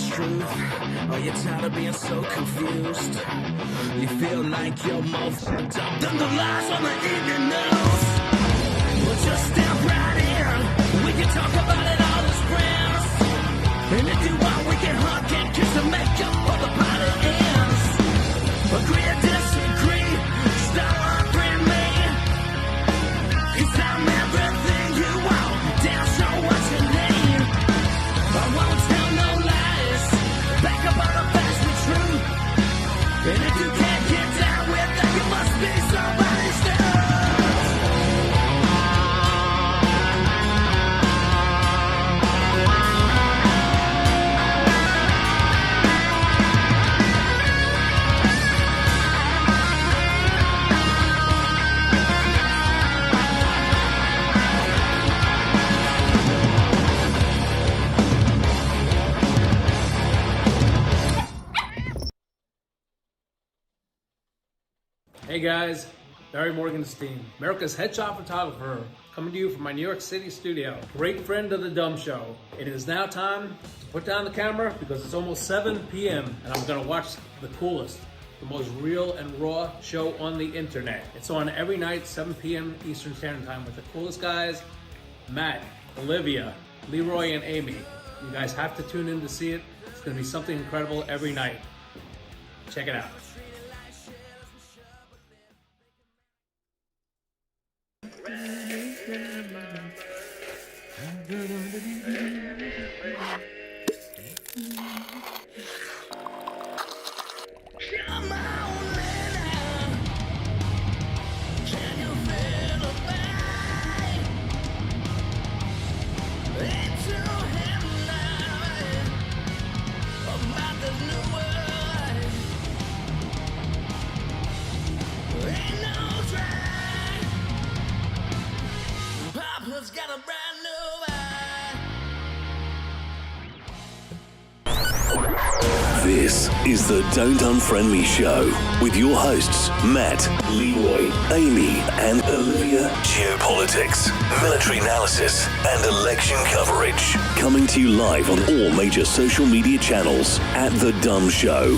much truth? Are you tired of being so confused? You feel like you're more fucked up than the lies on the evening news. Well, just step right in. We can talk about it all as friends. And if you want, we can hug and kiss and make up for the party ends. Agree or disagree, stop offering me. 'Cause I'm everything you want, damn sure what you need. I won't tell no lies, back up all the facts with truth. And if you can't get down with that, you must be somebody's dog. Hey guys, Barry Morgenstein, America's headshot photographer, coming to you from my New York City studio. Great friend of the Dumb Show. It is now time to put down the camera because it's almost 7 p.m. and I'm gonna watch the coolest, the most real and raw show on the internet. It's on every night, 7 p.m. Eastern Standard Time with the coolest guys, Matt, Olivia, Leroy, and Amy. You guys have to tune in to see it. It's gonna be something incredible every night. Check it out. Come on, man. Can you feel the pain? Into him now about this new world. Ain't no train. Papa's got a brand new eye. This is the Don't Unfriend Me Show with your hosts, Matt, Leroy, Amy, and Olivia. Geopolitics, military analysis, and election coverage. Coming to you live on all major social media channels at The Dumb Show.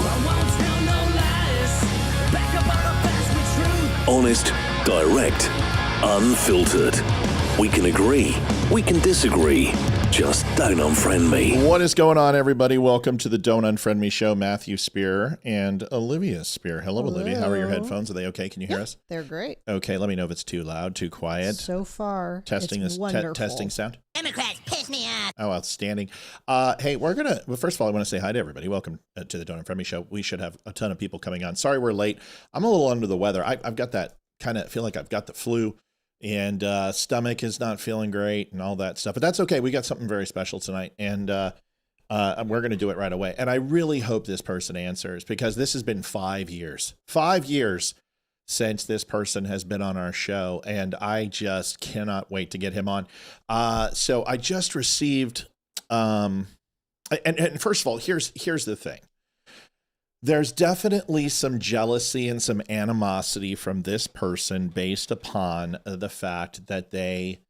Honest, direct, unfiltered. We can agree, we can disagree. Just don't unfriend me. What is going on, everybody? Welcome to the Don't Unfriend Me Show. Matthew Spear and Olivia Spear. Hello, Olivia. How are your headphones? Are they okay? Can you hear us? They're great. Okay, let me know if it's too loud, too quiet. So far, Testing it's this wonderful. testing sound. Democrats piss me off. Oh, outstanding. Hey, well, first of all, I want to say hi to everybody. Welcome to the Don't Unfriend Me Show. We should have a ton of people coming on. Sorry we're late. I'm a little under the weather. I've got that kind of feel like I've got the flu. And stomach is not feeling great and all that stuff. But that's okay. We got something very special tonight. And we're going to do it right away. And I really hope this person answers because this has been 5 years. 5 years since this person has been on our show. And I just cannot wait to get him on. So I just received, and first of all, here's the thing. There's definitely some jealousy and some animosity from this person based upon the fact that they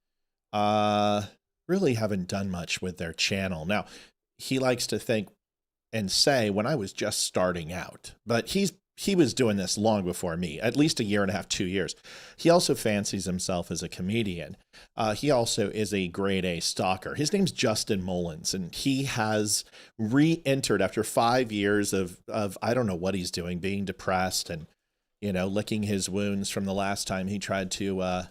really haven't done much with their channel. Now, he likes to think and say, when I was just starting out, but he was doing this long before me, at least a year and a half, 2 years. He also fancies himself as a comedian. He also is a grade A stalker. His name's Justin Mullins, and he has re-entered after 5 years of I don't know what he's doing, being depressed and, licking his wounds from the last time he tried to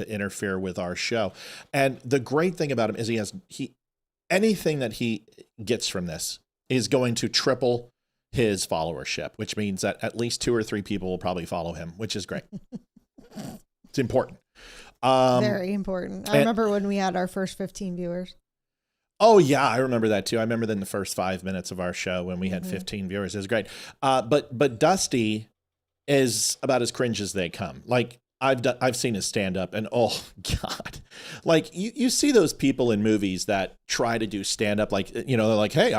interfere with our show. And the great thing about him is anything that he gets from this is going to triple his followership, which means that at least 2 or 3 people will probably follow him, which is great. It's important. Very important. I remember when we had our first 15 viewers. Oh yeah, I remember that too. I remember in the first 5 minutes of our show when we had 15 viewers. It was great. But Dusty is about as cringe as they come. Like I've seen his stand up and oh God, like you see those people in movies that try to do stand up, like, they're like, hey,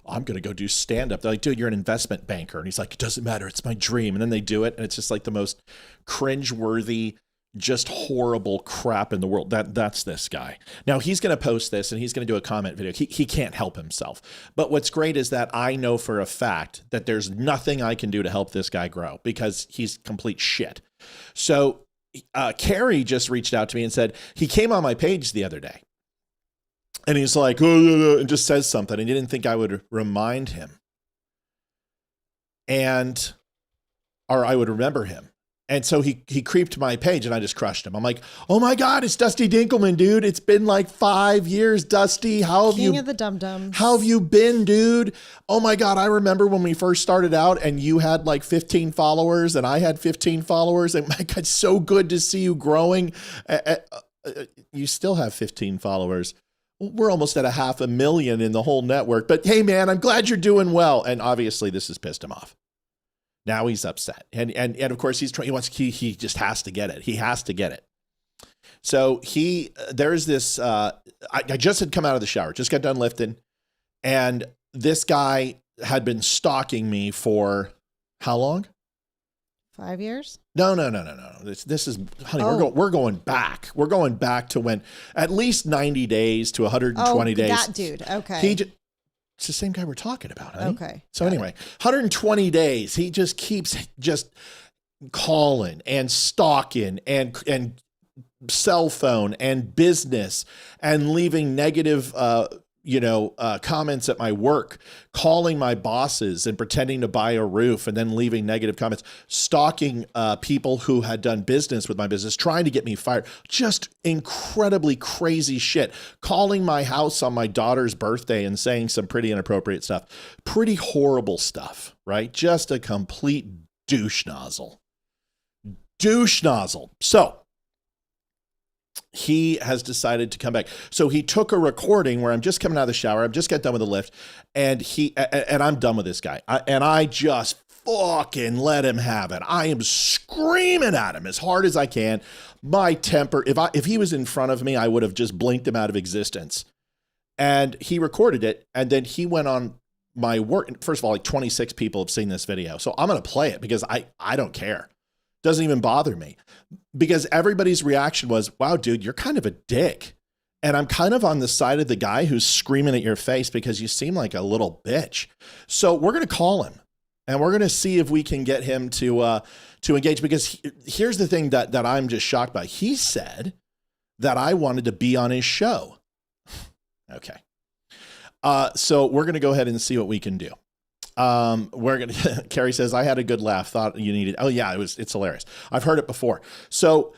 I'm going to go do stand-up. They're like, dude, you're an investment banker. And he's like, it doesn't matter. It's my dream. And then they do it. And it's just like the most cringe-worthy just horrible crap in the world. That's this guy. Now he's going to post this and he's going to do a comment video. He can't help himself. But what's great is that I know for a fact that there's nothing I can do to help this guy grow because he's complete shit. So Carrie just reached out to me and said he came on my page the other day and he's like, oh, and just says something. And he didn't think I would remind him. Or I would remember him. And so he creeped my page and I just crushed him. I'm like, oh my God, it's Dusty Dinkelman, dude. It's been like 5 years, Dusty. How have King of the Dum-Dums. How have you been, dude? Oh my God, I remember when we first started out and you had like 15 followers and I had 15 followers. And my God, so good to see you growing. You still have 15 followers. We're almost at 500,000 in the whole network. But hey, man, I'm glad you're doing well. And obviously this has pissed him off. Now he's upset. And of course he just has to get it. He has to get it. So there's this, I just had come out of the shower, just got done lifting. And this guy had been stalking me for how long? 5 years? No. This is, honey, we're going back. We're going back to when at least 90 days to 120 days. That dude. Okay. It's the same guy we're talking about, honey. Okay. So anyway, 120 days. He just keeps just calling and stalking and cell phone and business and leaving negative, comments at my work, calling my bosses and pretending to buy a roof and then leaving negative comments, stalking people who had done business with my business, trying to get me fired, just incredibly crazy shit, calling my house on my daughter's birthday and saying some pretty inappropriate stuff, pretty horrible stuff, right? Just a complete douche nozzle. So he has decided to come back. So he took a recording where I'm just coming out of the shower. I've just got done with the lift and I'm done with this guy. I just fucking let him have it. I am screaming at him as hard as I can. My temper, if he was in front of me, I would have just blinked him out of existence. And he recorded it. And then he went on my work. First of all, like 26 people have seen this video. So I'm going to play it because I don't care. Doesn't even bother me because everybody's reaction was, wow, dude, you're kind of a dick. And I'm kind of on the side of the guy who's screaming at your face because you seem like a little bitch. So we're going to call him and we're going to see if we can get him to engage, because here's the thing that I'm just shocked by. He said that I wanted to be on his show. Okay. So we're going to go ahead and see what we can do. Carrie says, I had a good laugh. Thought you needed. Oh yeah, it's hilarious. I've heard it before. So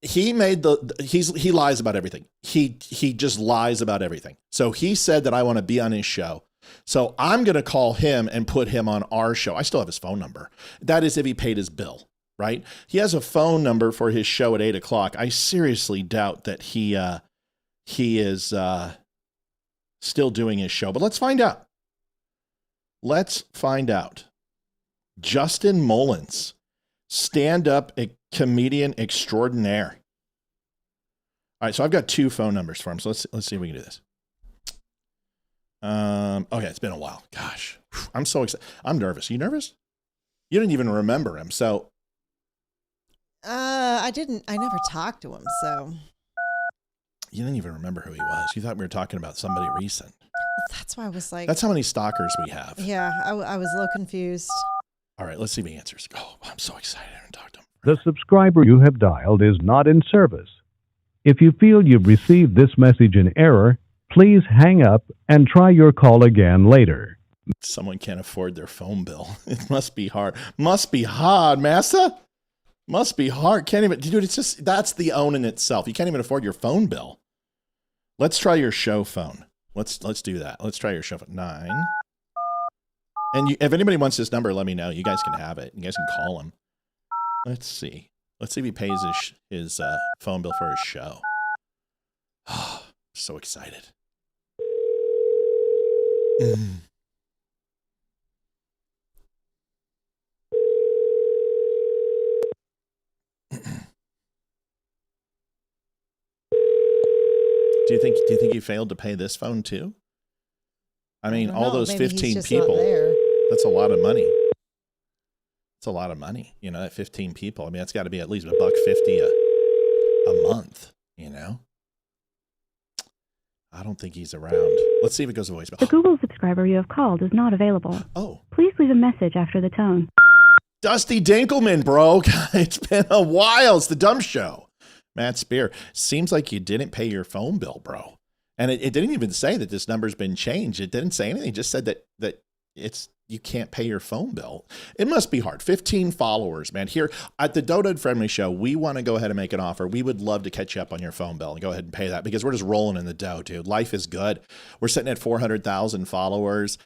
he lies about everything. He just lies about everything. So he said that I want to be on his show. So I'm going to call him and put him on our show. I still have his phone number. That is if he paid his bill, right? He has a phone number for his show at 8:00. I seriously doubt that he is still doing his show, but let's find out. Justin Mullins, stand-up comedian extraordinaire. All right, so I've got 2 phone numbers for him. So let's see if we can do this. Okay, it's been a while. Gosh, I'm so excited. I'm nervous. You nervous? You didn't even remember him, so. I never talked to him, so. You didn't even remember who he was. You thought we were talking about somebody recent. That's why I was like. That's how many stalkers we have. Yeah, I was a little confused. All right, let's see if he answers. Oh, I'm so excited to talk to him. The subscriber you have dialed is not in service. If you feel you've received this message in error, please hang up and try your call again later. Someone can't afford their phone bill. It must be hard. Must be hard, massa. Must be hard. Can't even, dude, it's just, that's the own in itself. You can't even afford your phone bill. Let's try your show phone. Let's do that. Let's try your show phone. 9. And if anybody wants this number, let me know. You guys can have it. You guys can call him. Let's see. Let's see if he pays his phone bill for his show. Oh, so excited. Do you think he failed to pay this phone too? I mean, all those 15 people, that's a lot of money. It's a lot of money, at 15 people. I mean, that's got to be at least $1.50 a month, you know? I don't think he's around. Let's see if it goes to voicemail. The Google subscriber you have called is not available. Oh. Please leave a message after the tone. Dusty Dinkelman, bro. It's been a while. It's the Dumb Show. Matt Spear. Seems like you didn't pay your phone bill, bro. And it didn't even say that this number's been changed. It didn't say anything. It just said that you can't pay your phone bill. It must be hard. 15 followers, man. Here at the Don't Unfriend Me Show, we want to go ahead and make an offer. We would love to catch you up on your phone bill and go ahead and pay that because we're just rolling in the dough, dude. Life is good. We're sitting at 400,000 followers.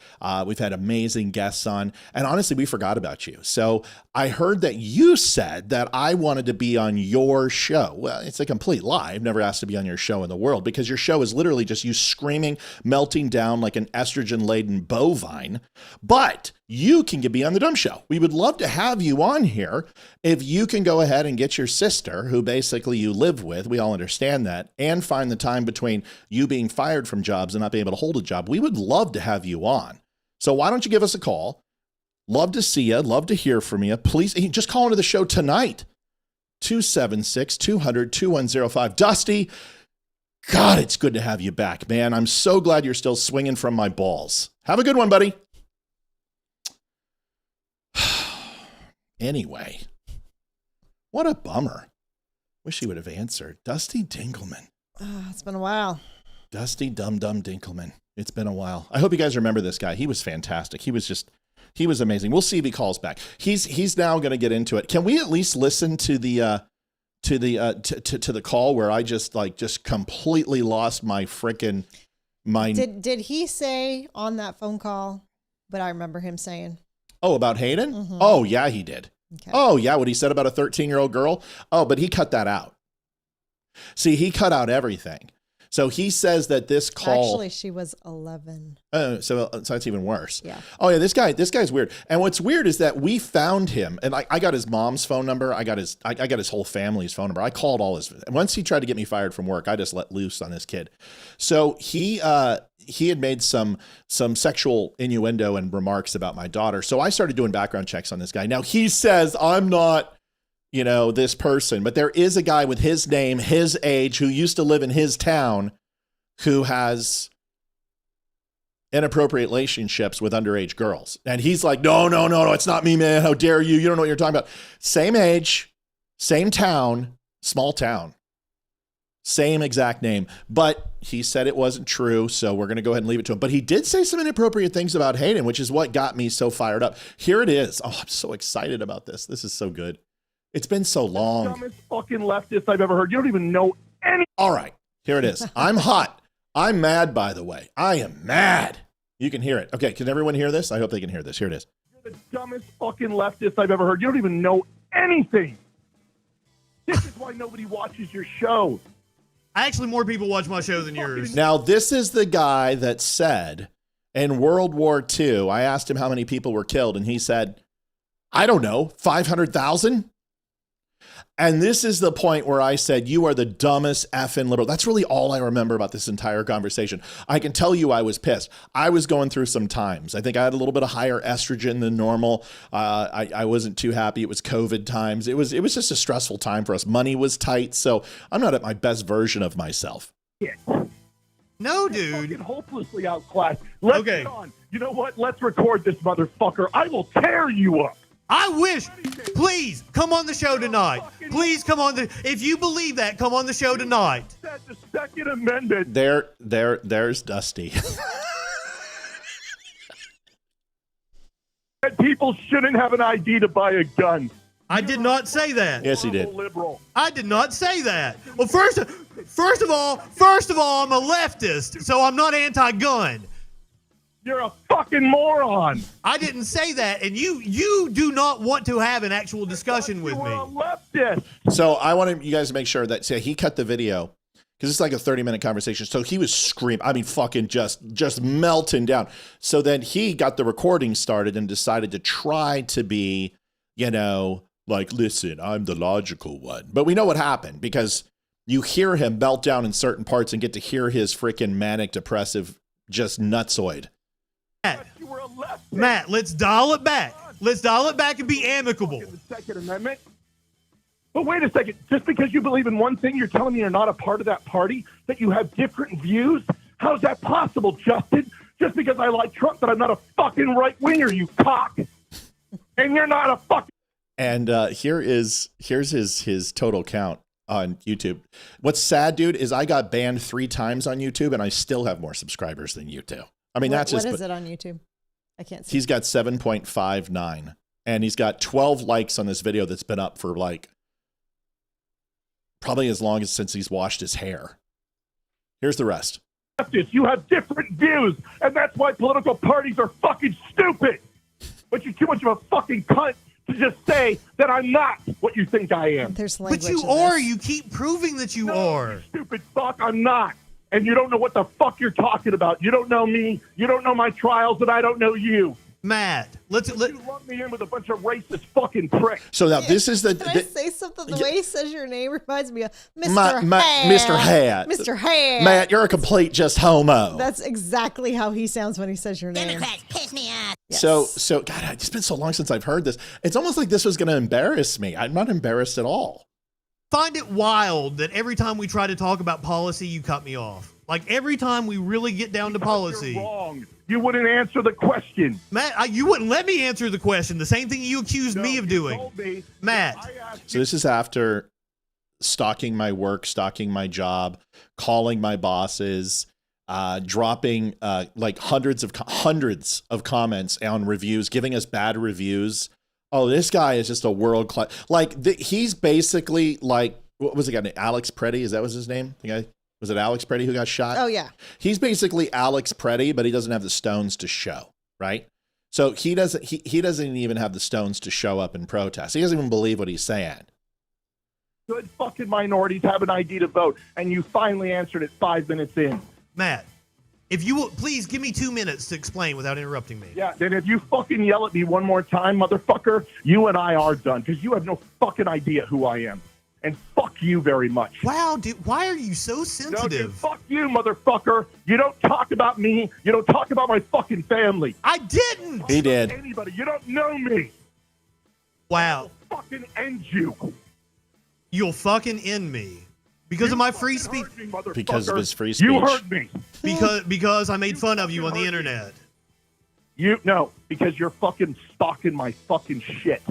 We've had amazing guests on. And honestly, we forgot about you. So I heard that you said that I wanted to be on your show. Well, it's a complete lie. I've never asked to be on your show in the world because your show is literally just you screaming, melting down like an estrogen-laden bovine. But you can be on the Dumb Show. We would love to have you on here. If you can go ahead and get your sister, who basically you live with, we all understand that, and find the time between you being fired from jobs and not being able to hold a job, we would love to have you on. So why don't you give us a call? Love to see you. Love to hear from you. Please just call into the show tonight. 276-200-2105. Dusty, God, it's good to have you back, man. I'm so glad you're still swinging from my balls. Have a good one, buddy. Anyway, what a bummer. Wish he would have answered. Dusty Dinkelman. It's been a while. Dusty Dum Dinkelman. It's been a while. I hope you guys remember this guy. He was fantastic. He was amazing. We'll see if he calls back. He's now going to get into it. Can we at least listen to the call where I just completely lost my freaking mind? Did he say on that phone call? But I remember him saying. Oh, about Hayden? Mm-hmm. Oh, yeah, he did. Okay. Oh, yeah, what he said about a 13-year-old girl? Oh, but he cut that out. See, he cut out everything. So he says that this call... Actually, she was 11. So that's even worse. Yeah. Oh, yeah, this guy's weird. And what's weird is that we found him, and I got his mom's phone number. I got his whole family's phone number. I called all his... Once he tried to get me fired from work, I just let loose on this kid. So he had made some sexual innuendo and remarks about my daughter. So I started doing background checks on this guy. Now, he says, I'm not... this person, but there is a guy with his name, his age, who used to live in his town, who has inappropriate relationships with underage girls. And he's like, no, it's not me, man. How dare you? You don't know what you're talking about. Same age, same town, small town, same exact name. But he said it wasn't true, so we're going to go ahead and leave it to him. But he did say some inappropriate things about Hayden, which is what got me so fired up. Here it is. Oh, I'm so excited about this. This is so good. It's been so long. The dumbest fucking leftist I've ever heard. You don't even know any. All right, here it is. I'm hot. I'm mad, by the way. I am mad. You can hear it. Okay, can everyone hear this? I hope they can hear this. Here it is. You're the dumbest fucking leftist I've ever heard. You don't even know anything. This is why nobody watches your show. Actually, more people watch my show than yours. Now, this is the guy that said in World War II, I asked him how many people were killed, and he said, I don't know, 500,000? And this is the point where I said, you are the dumbest effing liberal. That's really all I remember about this entire conversation. I can tell you I was pissed. I was going through some times. I think I had a little bit of higher estrogen than normal. I wasn't too happy. It was COVID times. It was just a stressful time for us. Money was tight. So I'm not at my best version of myself. Yeah. No, dude. Fucking hopelessly outclassed. Let's get on. You know what? Let's record this motherfucker. I will tear you up. I wish. Please come on the show tonight. Please come on if you believe that, come on the show tonight. The Second Amendment. There's Dusty. People shouldn't have an ID to buy a gun. I did not say that. Yes, he did. Liberal. I did not say that. Well, first of all, I'm a leftist, so I'm not anti-gun. You're a fucking moron. I didn't say that, and you do not want to have an actual discussion with me. You're a leftist. So I wanted you guys to make sure that he cut the video because it's like a 30-minute conversation. So he was screaming. I mean, fucking just melting down. So then he got the recording started and decided to try to be, like, listen, I'm the logical one. But we know what happened because you hear him melt down in certain parts and get to hear his freaking manic depressive just nutsoid. Matt, let's dial it back. Let's dial it back and be amicable. The Second Amendment. But wait a second. Just because you believe in one thing, you're telling me you're not a part of that party, that you have different views? How's that possible, Justin? Just because I like Trump, that I'm not a fucking right-winger, you cock. And you're not a fucking... And here's his total count on YouTube. What's sad, dude, is I got banned 3 times on YouTube, and I still have more subscribers than you do. I mean, that's just... What is it on YouTube? I can't see. He's got 7.59, and he's got 12 likes on this video that's been up for like probably as long as since he's washed his hair. Here's the rest. You have different views, and that's why political parties are fucking stupid. But you're too much of a fucking cunt to just say that I'm not what you think I am. There's language But you in are. this. You keep proving that you No, are. you stupid fuck, I'm not. And you don't know what the fuck you're talking about. You don't know me. You don't know my trials, and I don't know you. Matt, let's You lump me in with a bunch of racist fucking pricks. So now this is the... Can I say something? The way he says your name reminds me of Mr. Mr. Hat. Mr. Hat. Matt, you're a complete just homo. That's exactly how he sounds when he says your name. Democrats piss me off. Yes. So God, it's been so long since I've heard this. It's almost like this was going to embarrass me. I'm not embarrassed at all. find it wild that every time we try to talk about policy, you cut me off. Like every time we really get down to policy. You're wrong. You wouldn't answer the question. Matt, you wouldn't let me answer the question. The same thing you accused me of doing. Told me Matt. So this is after stalking my work, stalking my job, calling my bosses, dropping like hundreds of comments on reviews, giving us bad reviews. Oh, this guy is just a world class. Like he's basically like, what was the guy named? Alex Preddy? Is that was his name? The guy. Was it Alex Preddy who got shot? Oh, yeah. He's basically Alex Preddy, but he doesn't have the stones to show, right? So he doesn't even have the stones to show up and protest. He doesn't even believe what he's saying. Good fucking minorities have an ID to vote, and you finally answered it 5 minutes in. Matt, if you will, please give me 2 minutes to explain without interrupting me. Yeah, then if you fucking yell at me one more time, motherfucker, you and I are done, because you have no fucking idea who I am. And fuck you very much. Wow, dude, why are you so No, sensitive? dude, fuck you, motherfucker. You don't talk about me. You don't talk about my fucking family. I didn't. He did. Anybody. You don't know me. Wow. I'll fucking end you. You'll fucking end me. Because of my free speech. Because of his free speech. You heard me. Because I made fun of you on the internet. No, because you're fucking stalking my fucking shit.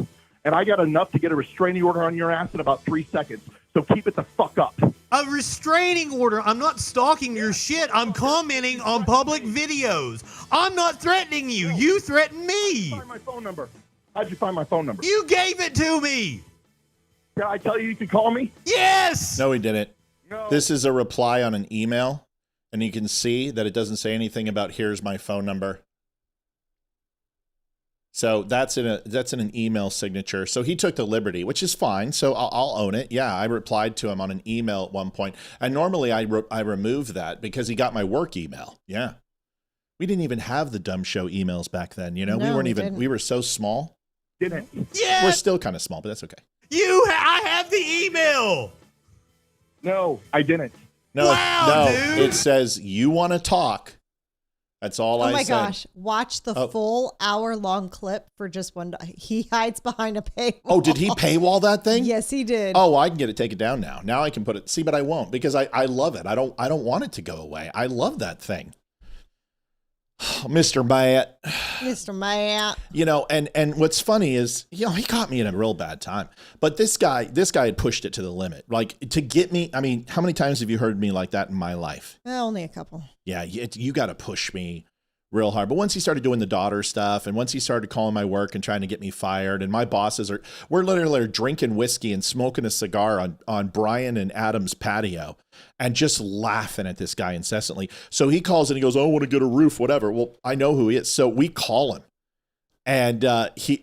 And I got enough to get a restraining order on your ass in about 3 seconds. So keep it the fuck up. A restraining order. I'm not stalking your shit. I'm commenting on public videos. I'm not threatening you. You threatened me. Find my phone number. How'd you find my phone number? You gave it to me. Can I tell you could call me? Yes. No, he didn't. No. This is a reply on an email, and you can see that it doesn't say anything about here's my phone number. So that's in an email signature. So he took the liberty, which is fine. So I'll own it. Yeah, I replied to him on an email at one point, and normally I remove that because he got my work email. Yeah, we didn't even have the dumb show emails back then. You know, No, we weren't we even. didn't. We were so small. Didn't. Yeah. We're still kind of small, but that's okay. I have the email. No, I didn't. No, Wow, no, dude. it says you want to talk. That's all I said. Oh my gosh. Watch the full hour-long clip for just one. He hides behind a paywall. Oh, did he paywall that thing? Yes, he did. Oh, I can get it taken down now. Now I can put it. See, but I won't because I love it. I don't want it to go away. I love that thing. Mr. Matt. Mr. Matt. You know, and what's funny is, you know, he caught me in a real bad time. But this guy had pushed it to the limit. Like to get me, I mean, how many times have you heard me like that in my life? Only a couple. Yeah, you got to push me real hard. But once he started doing the daughter stuff, and once he started calling my work and trying to get me fired, and my bosses we're literally drinking whiskey and smoking a cigar on Brian and Adam's patio and just laughing at this guy incessantly. So he calls and he goes, "Oh, I want to get a roof, whatever." Well, I know who he is. So we call him. And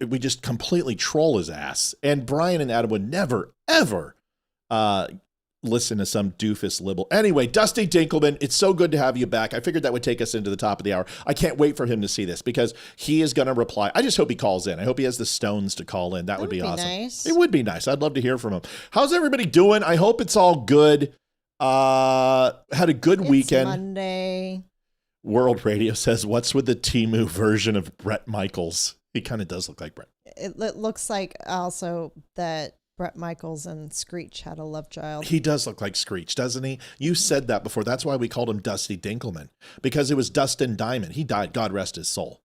we just completely troll his ass. And Brian and Adam would never, ever listen to some doofus libel. Anyway, Dusty Dinkelman, it's so good to have you back. I figured that would take us into the top of the hour. I can't wait for him to see this because he is going to reply. I just hope he calls in. I hope he has the stones to call in. That would be awesome. Nice. It would be nice. I'd love to hear from him. How's everybody doing? I hope it's all good. Had a good weekend. Monday. World Radio says, what's with the Temu version of Bret Michaels? He kind of does look like Bret. It looks like also that Brett Michaels and Screech had a love child. He does look like Screech, doesn't he? You said that before. That's why we called him Dusty Dinkelman, because it was Dustin Diamond. He died. God rest his soul.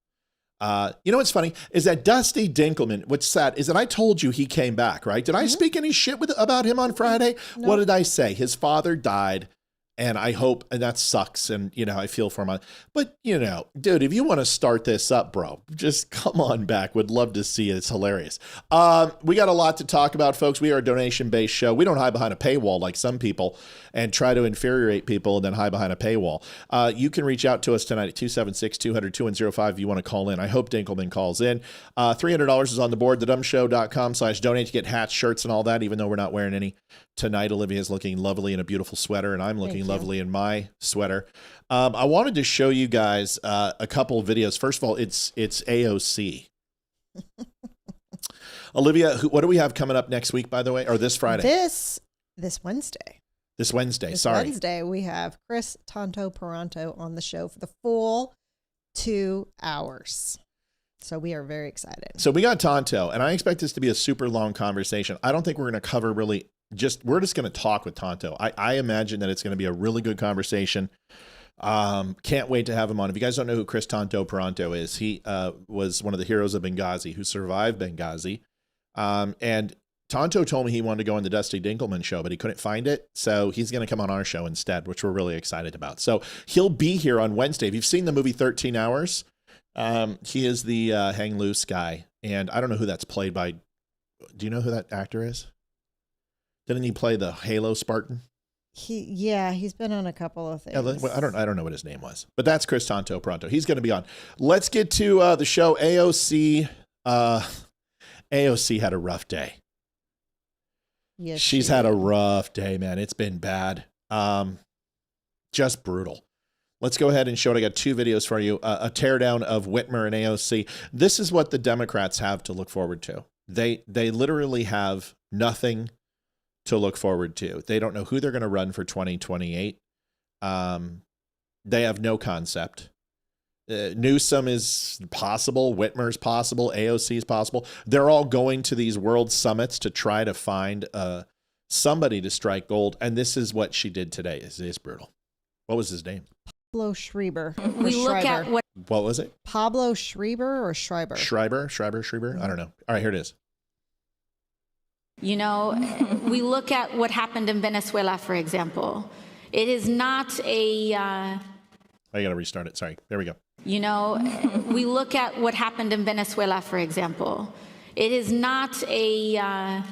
You know what's funny is that Dusty Dinkelman, what's sad is that I told you he came back, right? Did I speak any shit about him on Friday? No. What did I say? His father died. And I hope, and that sucks. And, you know, I feel for him. But, you know, dude, if you want to start this up, bro, just come on back. Would love to see it. It's hilarious. We got a lot to talk about, folks. We are a donation-based show. We don't hide behind a paywall like some people and try to infuriate people and then hide behind a paywall. You can reach out to us tonight at 276-200-2105 if you want to call in. I hope Dinkelman calls in. $300 is on the board, thedumbshow.com/donate to get hats, shirts, and all that, even though we're not wearing any tonight. Olivia is looking lovely in a beautiful sweater, and I'm looking lovely in my sweater. I wanted to show you guys a couple of videos. First of all, it's AOC. Olivia, what do we have coming up next week, by the way, or this Friday? This Wednesday. This Wednesday, This sorry. Wednesday, we have Chris Tonto Parental on the show for the full 2 hours. So we are very excited. So we got Tonto, and I expect this to be a super long conversation. I don't think we're going to cover really we're just going to talk with Tonto. I imagine that it's going to be a really good conversation. Can't wait to have him on. If you guys don't know who Chris Tonto Parental is, he was one of the heroes of Benghazi who survived Benghazi. And Tonto told me he wanted to go on the Dusty Dinkelman show, but he couldn't find it. So he's going to come on our show instead, which we're really excited about. So he'll be here on Wednesday. If you've seen the movie 13 Hours, he is the hang loose guy. And I don't know who that's played by. Do you know who that actor is? Didn't he play the Halo Spartan? He's been on a couple of things. Yeah, I don't know what his name was, but that's Chris Tonto Parental. He's going to be on. Let's get to the show. AOC had a rough day. Yes, she's had a rough day, man. It's been bad. Just brutal. Let's go ahead and show it. I got 2 videos for you. A teardown of Whitmer and AOC. This is what the Democrats have to look forward to. They literally have nothing to look forward to. They don't know who they're going to run for 2028. They have no concept. Newsom is possible. Whitmer's possible. AOC is possible. They're all going to these world summits to try to find somebody to strike gold. And this is what she did today. It is brutal. What was his name? Pablo Schreiber. We look at what was it? Pablo Schreiber or Schreiber? Schreiber. I don't know. All right, here it is. You know, we look at what happened in Venezuela, for example. It is not a... I got to restart it. Sorry. There we go. You know, we look at what happened in Venezuela, for example. It is not a...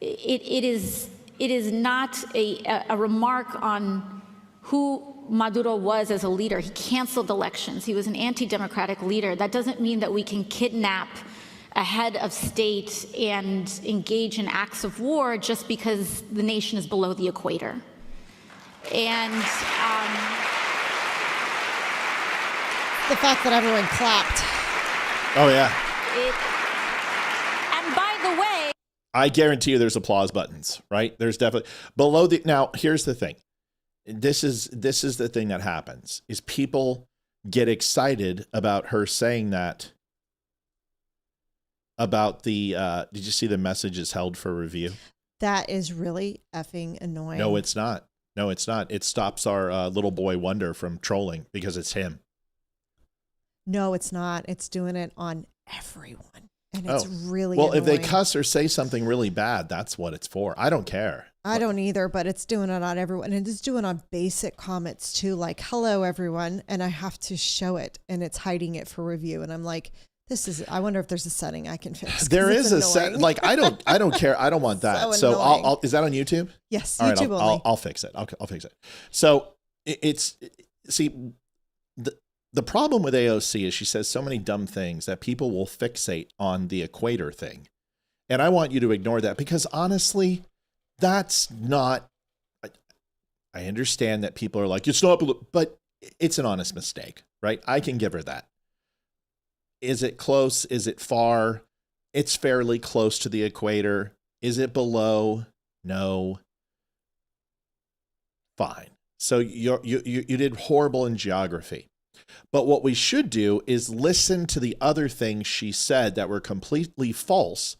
It is not a remark on who Maduro was as a leader. He canceled elections. He was an anti-democratic leader. That doesn't mean that we can kidnap a head of state and engage in acts of war just because the nation is below the equator. And the fact that everyone clapped. Oh, yeah. And by the way, I guarantee you there's applause buttons, right? There's definitely below the. Now, here's the thing. This is the thing that happens is people get excited about her saying that. About the, did you see the message is held for review? That is really effing annoying. No, it's not. It stops our little boy Wonder from trolling because it's him. No, it's not. It's doing it on everyone. And it's really well, annoying. if they cuss or say something really bad, that's what it's for. I don't care. I don't either, but it's doing it on everyone. And it's doing on basic comments too, like, hello, everyone. And I have to show it and it's hiding it for review. And I'm like, I wonder if there's a setting I can fix. There is a set, like, I don't care. I don't want that. So I'll is that on YouTube? Yes. All right, YouTube only. I'll fix it. I'll fix it. So see, the problem with AOC is she says so many dumb things that people will fixate on the equator thing. And I want you to ignore that because honestly, that's not, I understand that people are like, it's not, but it's an honest mistake, right? I can give her that. Is it close? Is it far? It's fairly close to the equator. Is it below? No. Fine. So you did horrible in geography. But what we should do is listen to the other things she said that were completely false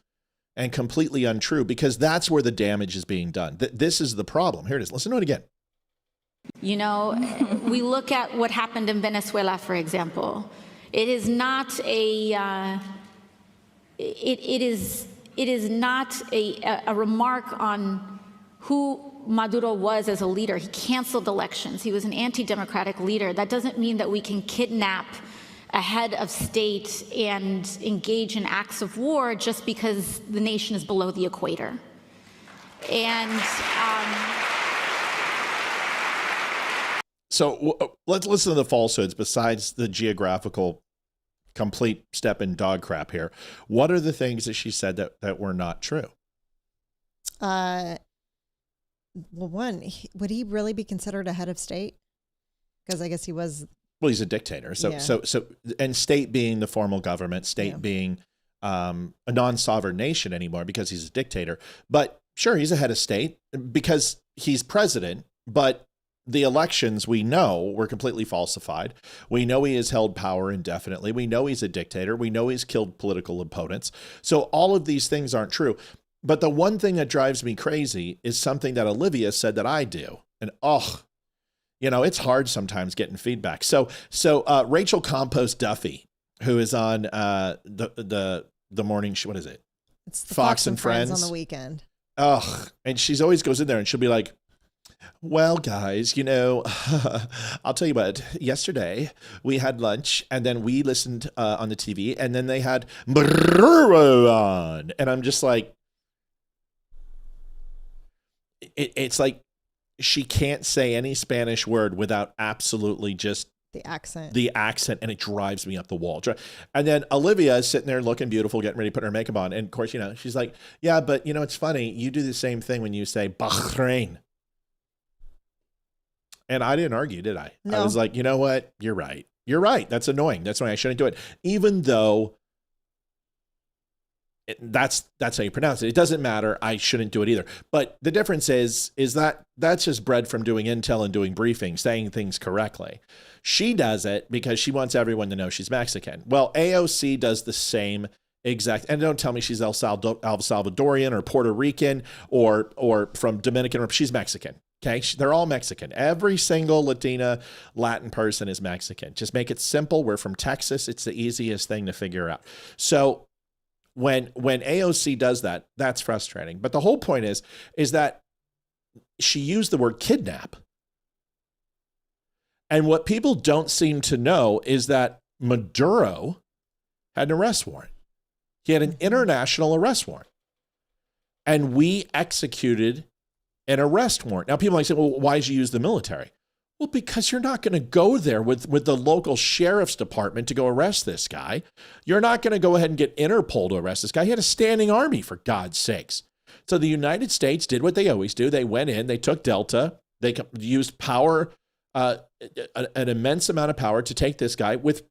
and completely untrue, because that's where the damage is being done. This is the problem. Here it is. Listen to it again. You know, we look at what happened in Venezuela, for example. It is not a it is not a remark on who Maduro was as a leader. He canceled elections. He was an anti-democratic leader. That doesn't mean that we can kidnap a head of state and engage in acts of war just because the nation is below the equator. And so let's listen to the falsehoods besides the geographical complete step in dog crap here. What are the things that she said that were not true? Well, one, would he really be considered a head of state? Because I guess he was. Well, he's a dictator. So, Yeah. And state being the formal government, state being a non-sovereign nation anymore because he's a dictator. But sure, he's a head of state because he's president. But the elections, we know, were completely falsified. We know he has held power indefinitely. We know he's a dictator. We know he's killed political opponents. So all of these things aren't true. But the one thing that drives me crazy is something that Olivia said that I do. And it's hard sometimes getting feedback. So Rachel Compost Duffy, who is on the morning show, what is it? It's the Fox and Friends on the weekend. And she's always goes in there and she'll be like, well, guys, I'll tell you what, yesterday we had lunch and then we listened on the TV and then they had on. And I'm just like, it's like she can't say any Spanish word without absolutely just the accent, and it drives me up the wall. And then Olivia is sitting there looking beautiful, getting ready to put her makeup on. And of course, she's like, yeah, but it's funny. You do the same thing when you say Bahrain. And I didn't argue, did I? No. I was like, you know what? You're right. That's annoying. That's why I shouldn't do it. Even though that's how you pronounce it. It doesn't matter. I shouldn't do it either. But the difference is that that's just bred from doing intel and doing briefings, saying things correctly. She does it because she wants everyone to know she's Mexican. Well, AOC does the same exact, and don't tell me she's El Salvadorian or Puerto Rican or from Dominican. She's Mexican. Okay, they're all Mexican. Every single Latin person is Mexican. Just make it simple. We're from Texas. It's the easiest thing to figure out. So when AOC does that, that's frustrating. But the whole point is that she used the word kidnap. And what people don't seem to know is that Maduro had an arrest warrant. He had an international arrest warrant. And we executed an arrest warrant. Now, people might say, well, why did you use the military? Well, because you're not going to go there with the local sheriff's department to go arrest this guy. You're not going to go ahead and get Interpol to arrest this guy. He had a standing army, for God's sakes. So the United States did what they always do. They went in, they took Delta, they used power, an immense amount of power to take this guy with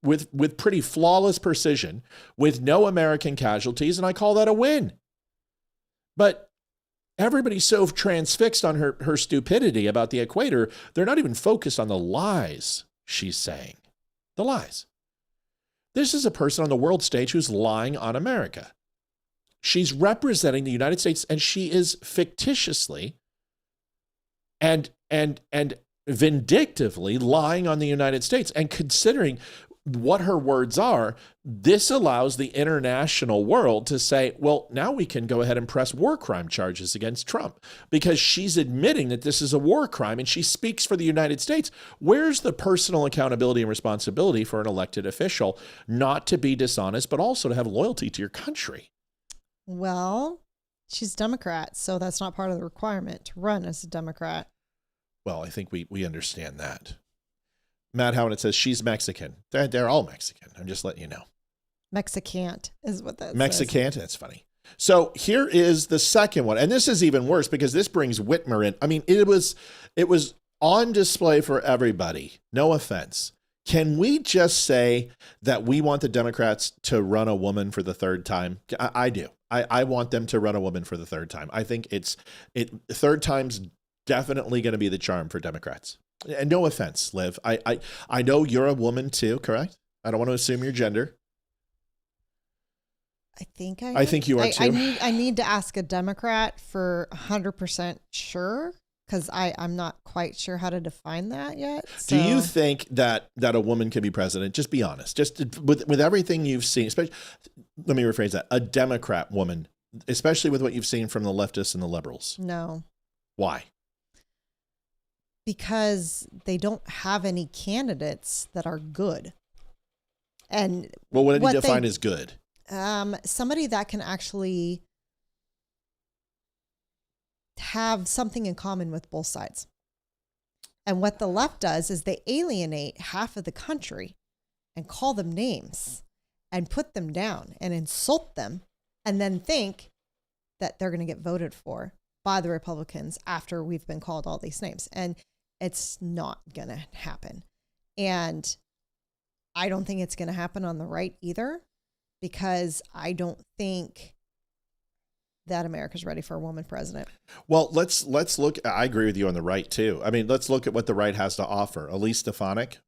pretty flawless precision, with no American casualties, and I call that a win. But everybody's so transfixed on her stupidity about the equator, they're not even focused on the lies she's saying. The lies. This is a person on the world stage who's lying on America. She's representing the United States, and she is fictitiously and vindictively lying on the United States. And considering what her words are, this allows the international world to say, well, now we can go ahead and press war crime charges against Trump because she's admitting that this is a war crime and she speaks for the United States. Where's the personal accountability and responsibility for an elected official not to be dishonest, but also to have loyalty to your country? Well, she's Democrat, so that's not part of the requirement to run as a Democrat. Well, I think we understand that. Matt Howard, it says she's Mexican. They're all Mexican. I'm just letting you know. Mexicant is what that Mexicant, that's funny. So here is the second one. And this is even worse because this brings Whitmer in. I mean, it was on display for everybody. No offense. Can we just say that we want the Democrats to run a woman for the third time? I do. I want them to run a woman for the third time. I think third time's definitely going to be the charm for Democrats. And no offense, Liv. I know you're a woman too, correct? I don't want to assume your gender. I think you are too. I need to ask a Democrat for 100% sure, because I'm not quite sure how to define that yet. So. Do you think that a woman can be president? Just be honest. Just with everything you've seen, especially, let me rephrase that. A Democrat woman, especially with what you've seen from the leftists and the liberals. No. Why? Because they don't have any candidates that are good. And well, what do you define as good? Somebody that can actually have something in common with both sides. And what the left does is they alienate half of the country and call them names and put them down and insult them and then think that they're going to get voted for by the Republicans after we've been called all these names. And it's not going to happen. And I don't think it's going to happen on the right either, because I don't think that America's ready for a woman president. Well, let's look. I agree with you on the right too. I mean, let's look at what the right has to offer. Elise Stefanik,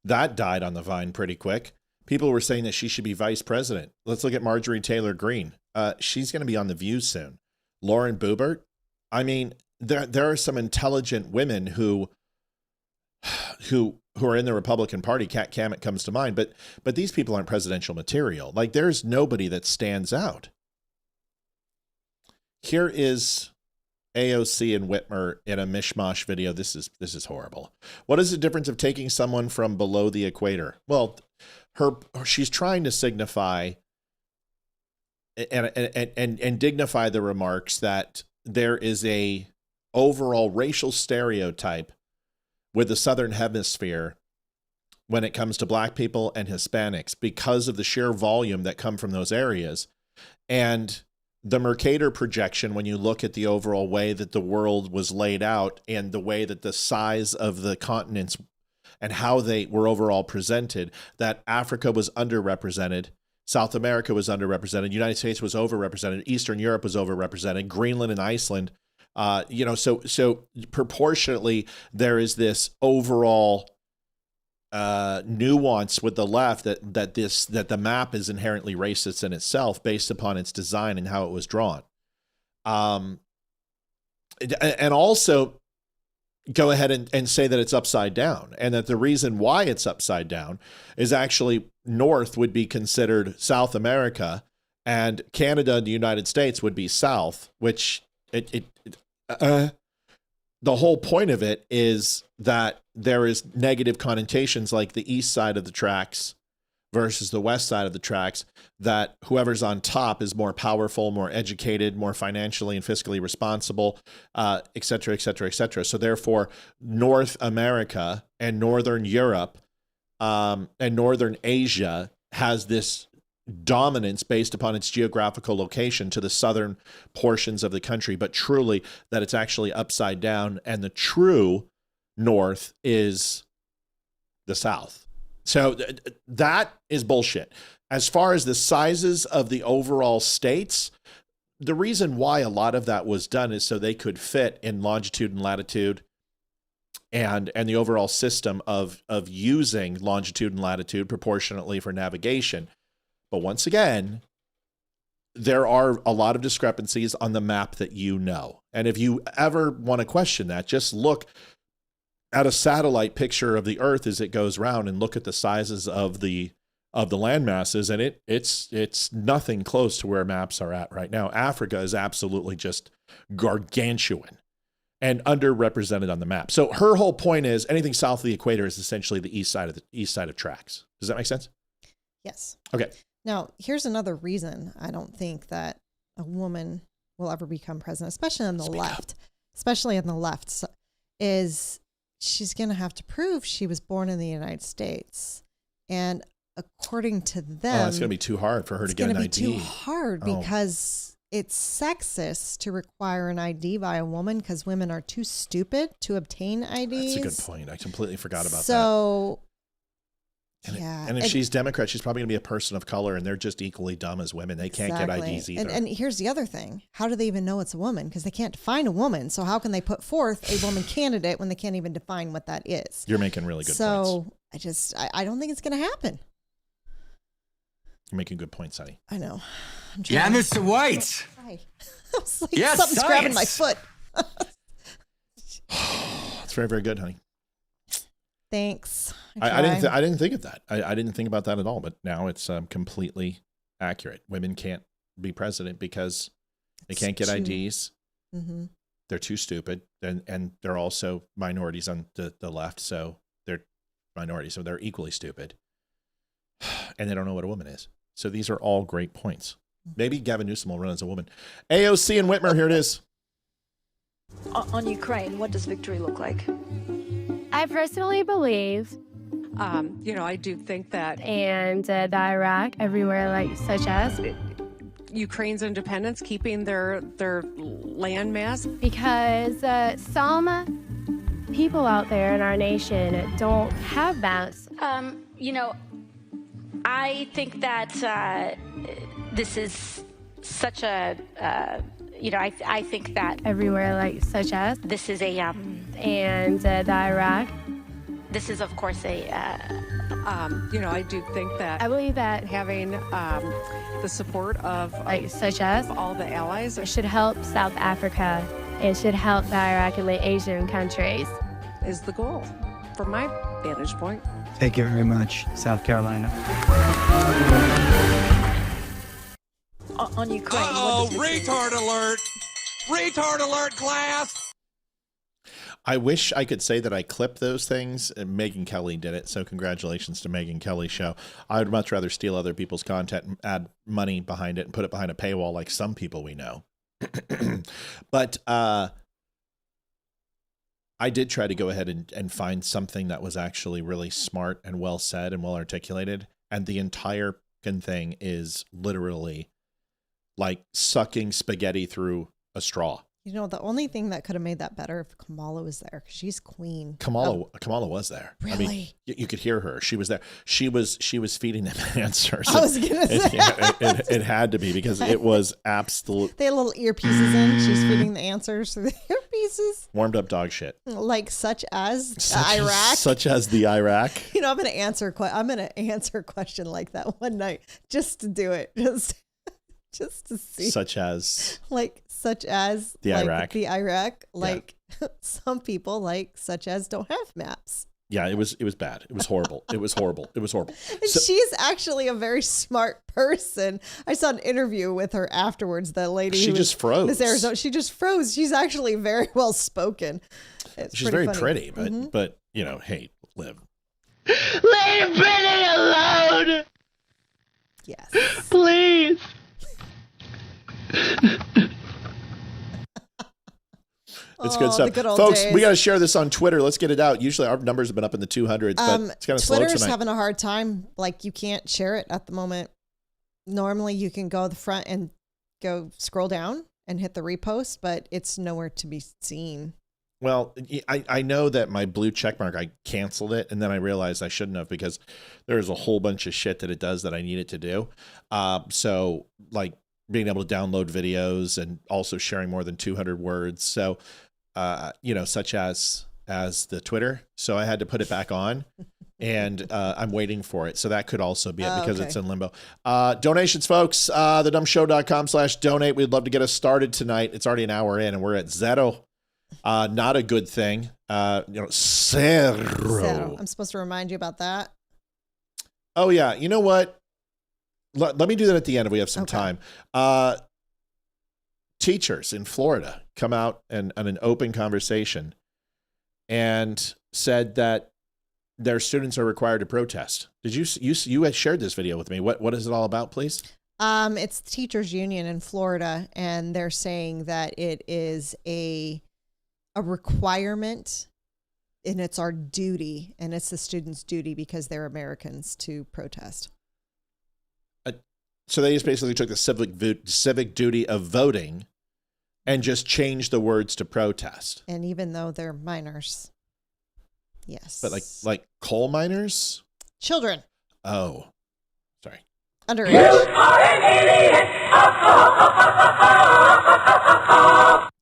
that died on the vine pretty quick. People were saying that she should be vice president. Let's look at Marjorie Taylor Greene. She's going to be on The View soon. Lauren Boebert. I mean, there are some intelligent women who are in the Republican Party. Kat Kammett comes to mind, but these people aren't presidential material. Like, there's nobody that stands out. Here is AOC and Whitmer in a mishmash video. This is horrible. What is the difference of taking someone from below the equator? Well, she's trying to signify and dignify the remarks that there is a overall racial stereotype with the Southern Hemisphere when it comes to Black people and Hispanics because of the sheer volume that come from those areas. And the Mercator projection, when you look at the overall way that the world was laid out and the way that the size of the continents and how they were overall presented, that Africa was underrepresented, South America was underrepresented, United States was overrepresented, Eastern Europe was overrepresented, Greenland and Iceland, so proportionately there is this overall nuance with the left that the map is inherently racist in itself based upon its design and how it was drawn. And also go ahead and say that it's upside down, and that the reason why it's upside down is actually North would be considered South America and Canada and the United States would be South, which the whole point of it is that there is negative connotations like the east side of the tracks versus the west side of the tracks, that whoever's on top is more powerful, more educated, more financially and fiscally responsible, et cetera, et cetera, et cetera. So therefore, North America and Northern Europe and Northern Asia has this dominance based upon its geographical location to the southern portions of the country, but truly that it's actually upside down, and the true North is the South. So that is bullshit. As far as the sizes of the overall states, the reason why a lot of that was done is so they could fit in longitude and latitude and the overall system of using longitude and latitude proportionately for navigation. But once again, there are a lot of discrepancies on the map that you know. And if you ever want to question that, just look at a satellite picture of the Earth as it goes around and look at the sizes of the land masses, and it's nothing close to where maps are at right now. Africa is absolutely just gargantuan and underrepresented on the map. So her whole point is anything south of the equator is essentially the east side of tracks. Does that make sense? Yes. Okay. Now, here's another reason I don't think that a woman will ever become president, especially on the left. Especially on the left, is she's going to have to prove she was born in the United States. And according to them, it's going to be too hard for her to get an ID. It's going to be too hard because it's sexist to require an ID by a woman because women are too stupid to obtain IDs. That's a good point. I completely forgot about that. So, and if she's Democrat, she's probably going to be a person of color, and they're just equally dumb as women. They can't get IDs either. And here's the other thing. How do they even know it's a woman? Because they can't define a woman. So how can they put forth a woman candidate when they can't even define what that is? You're making really good points. So I don't think it's going to happen. You're making good points, honey. I know. Yeah, Mr. White. Hi. I was like, Yes, something's science. grabbing my foot. It's very, very good, honey. Thanks. I didn't think of that. I didn't think about that at all. But now it's completely accurate. Women can't be president because they can't get IDs. Mm-hmm. They're too stupid, and they're also minorities on the left, so they're minorities, so they're equally stupid, and they don't know what a woman is. So these are all great points. Maybe Gavin Newsom will run as a woman. AOC and Whitmer, here it is. On Ukraine, what does victory look like? I personally believe, I do think that and the Iraq everywhere, like such as Ukraine's independence, keeping their landmass, because some people out there in our nation don't have maps. I think that this is such a, I think that Everywhere, like such as this is a, and the Iraq. this is of course a, I do think that I believe that having the support of like such as all the allies should help South Africa. It should help the Iraq and the Asian countries. is the goal, from my vantage point. Thank you very much, South Carolina. On Ukraine, Oh, retard alert! Retard alert, class! I wish I could say that I clipped those things. And Megyn Kelly did it, so congratulations to Megyn Kelly's show. I would much rather steal other people's content and add money behind it and put it behind a paywall like some people we know. But I did try to go ahead and find something that was actually really smart and well said and well articulated. And the entire thing is literally like sucking spaghetti through a straw. The only thing that could have made that better if Kamala was there, because she's queen. Kamala was there. Really? I mean, you could hear her. She was there. She was feeding them answers. I was gonna say it had to be, because it was absolute. They had little earpieces in. She's feeding the answers through the earpieces. Warmed up dog shit. Like such as Iraq. Such as the Iraq. I'm gonna answer a question like that one night just to do it, just to see. Such as the Iraq. The Iraq, some people such as don't have maps. Yeah, it was bad. It was horrible. It was horrible. And she's actually a very smart person. I saw an interview with her afterwards. The lady she just froze. Miss Arizona. She just froze. She's actually very well spoken. She's very pretty, but hey, Liv. Leave Brittany alone. Yes. Please. It's good stuff. Folks, days. We got to share this on Twitter. Let's get it out. Usually our numbers have been up in the 200s, but it's kind of slow tonight. Twitter's having a hard time. You can't share it at the moment. Normally you can go to the front and go scroll down and hit the repost, but it's nowhere to be seen. Well, I know that my blue check mark, I canceled it, and then I realized I shouldn't have, because there's a whole bunch of shit that it does that I need it to do. So being able to download videos and also sharing more than 200 words. So, such as the Twitter. So I had to put it back on, and I'm waiting for it. So that could also be it, because it's in limbo. Donations, folks, thedumbshow.com/donate. We'd love to get us started tonight. It's already an hour in and we're at zero. Not a good thing. Zero. I'm supposed to remind you about that. Oh yeah. You know what? Let me do that at the end if we have some time. Teachers in Florida come out and an open conversation and said that their students are required to protest. Did you had shared this video with me? What is it all about, please? It's the teachers union in Florida, and they're saying that it is a requirement, and it's our duty, and it's the students' duty because they're Americans to protest. So they just basically took the civic duty of voting and just changed the words to protest. And even though they're minors, yes. But like coal miners? Children. Oh, sorry. Underage. You are an idiot.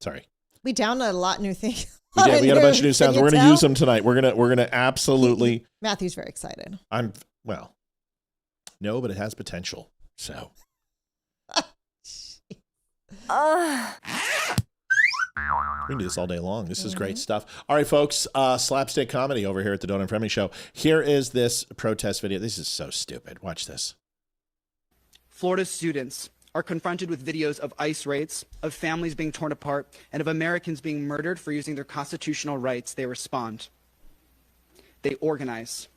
Sorry. We downloaded a lot of new things. We got a bunch of new sounds. We're going to use them tonight. We're gonna absolutely. Matthew's very excited. No, but it has potential. So. We can do this all day long. This is great stuff. All right, folks, slapstick comedy over here at the Don't Unfriend Me Show. Here is this protest video. This is so stupid. Watch this. Florida students are confronted with videos of ICE raids, of families being torn apart, and of Americans being murdered for using their constitutional rights. They respond. They organize.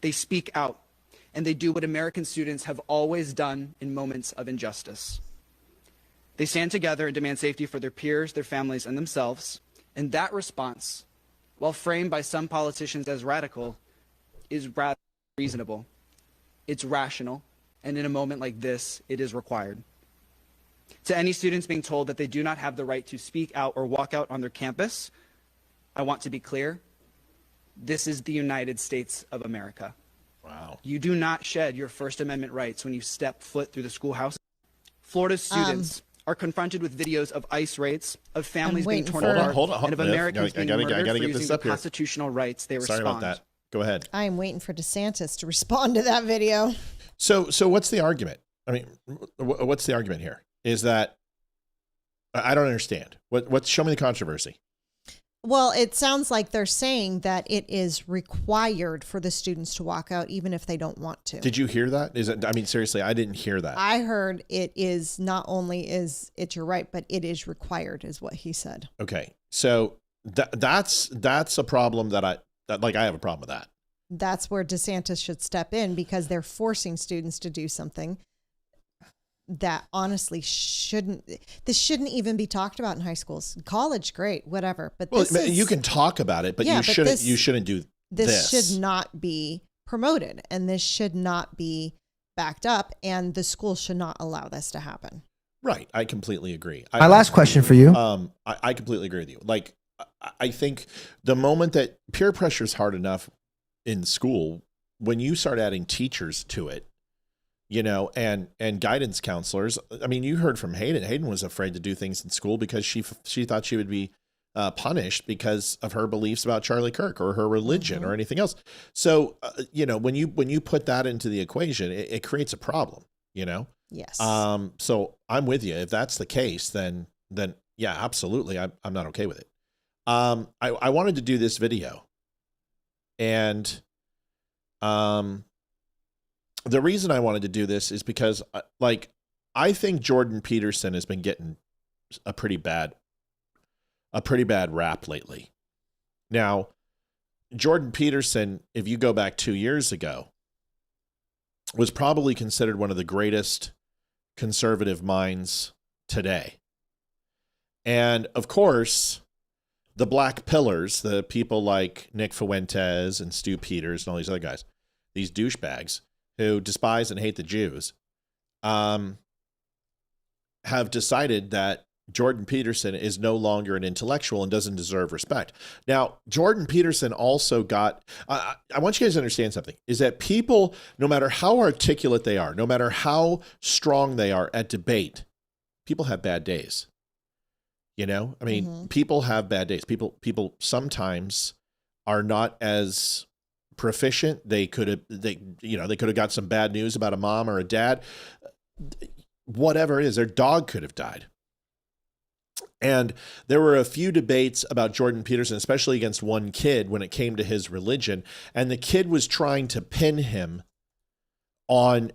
They speak out. And they do what American students have always done in moments of injustice. They stand together and demand safety for their peers, their families, and themselves. And that response, while framed by some politicians as radical, is rather reasonable. It's rational. And in a moment like this, it is required. To any students being told that they do not have the right to speak out or walk out on their campus, I want to be clear. This is the United States of America. Wow. You do not shed your First Amendment rights when you step foot through the schoolhouse. Florida students are confronted with videos of ICE raids, of families being torn apart, and of Americans being murdered for using their constitutional rights. They respond. Sorry about that. Go ahead. I am waiting for DeSantis to respond to that video. So what's the argument? I mean, what's the argument here? Is that I don't understand. Show me the controversy. Well, it sounds like they're saying that it is required for the students to walk out even if they don't want to. Did you hear that? I mean, seriously, I didn't hear that. I heard it is not only is it your right, but it is required is what he said. Okay. So that's a problem that I have a problem with that. That's where DeSantis should step in because they're forcing students to do something that honestly shouldn't even be talked about in high schools. College, great, whatever. But you can talk about it, but you shouldn't do this. This should not be promoted and this should not be backed up and the school should not allow this to happen. Right. I completely agree. My last question for you. I completely agree with you. Like, I think the moment that peer pressure is hard enough in school, when you start adding teachers to it, and guidance counselors. I mean, you heard from Hayden. Hayden was afraid to do things in school because she thought she would be punished because of her beliefs about Charlie Kirk or her religion or anything else. So, when you put that into the equation, it creates a problem, Yes. So I'm with you. If that's the case, then yeah, absolutely. I'm not okay with it. I wanted to do this video and, the reason I wanted to do this is because, I think Jordan Peterson has been getting a pretty bad rap lately. Now, Jordan Peterson, if you go back 2 years ago, was probably considered one of the greatest conservative minds today. And of course, the black pillars, the people like Nick Fuentes and Stu Peters and all these other guys, these douchebags, who despise and hate the Jews, have decided that Jordan Peterson is no longer an intellectual and doesn't deserve respect. Now, Jordan Peterson also got, I want you guys to understand something, is that people, no matter how articulate they are, no matter how strong they are at debate, people have bad days. People have bad days. People sometimes are not as proficient. They could have got some bad news about a mom or a dad, whatever it is, their dog could have died. And there were a few debates about Jordan Peterson, especially against one kid when it came to his religion. And the kid was trying to pin him on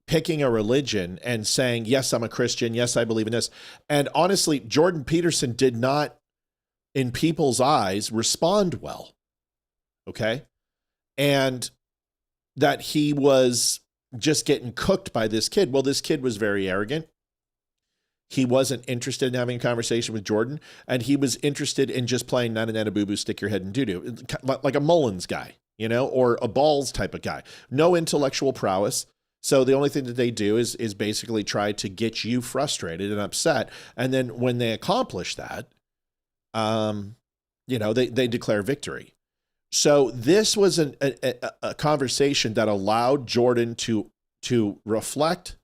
picking a religion and saying, yes, I'm a Christian. Yes, I believe in this. And honestly, Jordan Peterson did not, in people's eyes, respond well. Okay. And that he was just getting cooked by this kid. Well, this kid was very arrogant. He wasn't interested in having a conversation with Jordan, and he was interested in just playing nana nana boo boo, stick your head in doo doo, like a Mullins guy, or a Balls type of guy. No intellectual prowess. So the only thing that they do is basically try to get you frustrated and upset. And then when they accomplish that, they declare victory. So this was a conversation that allowed Jordan to reflect,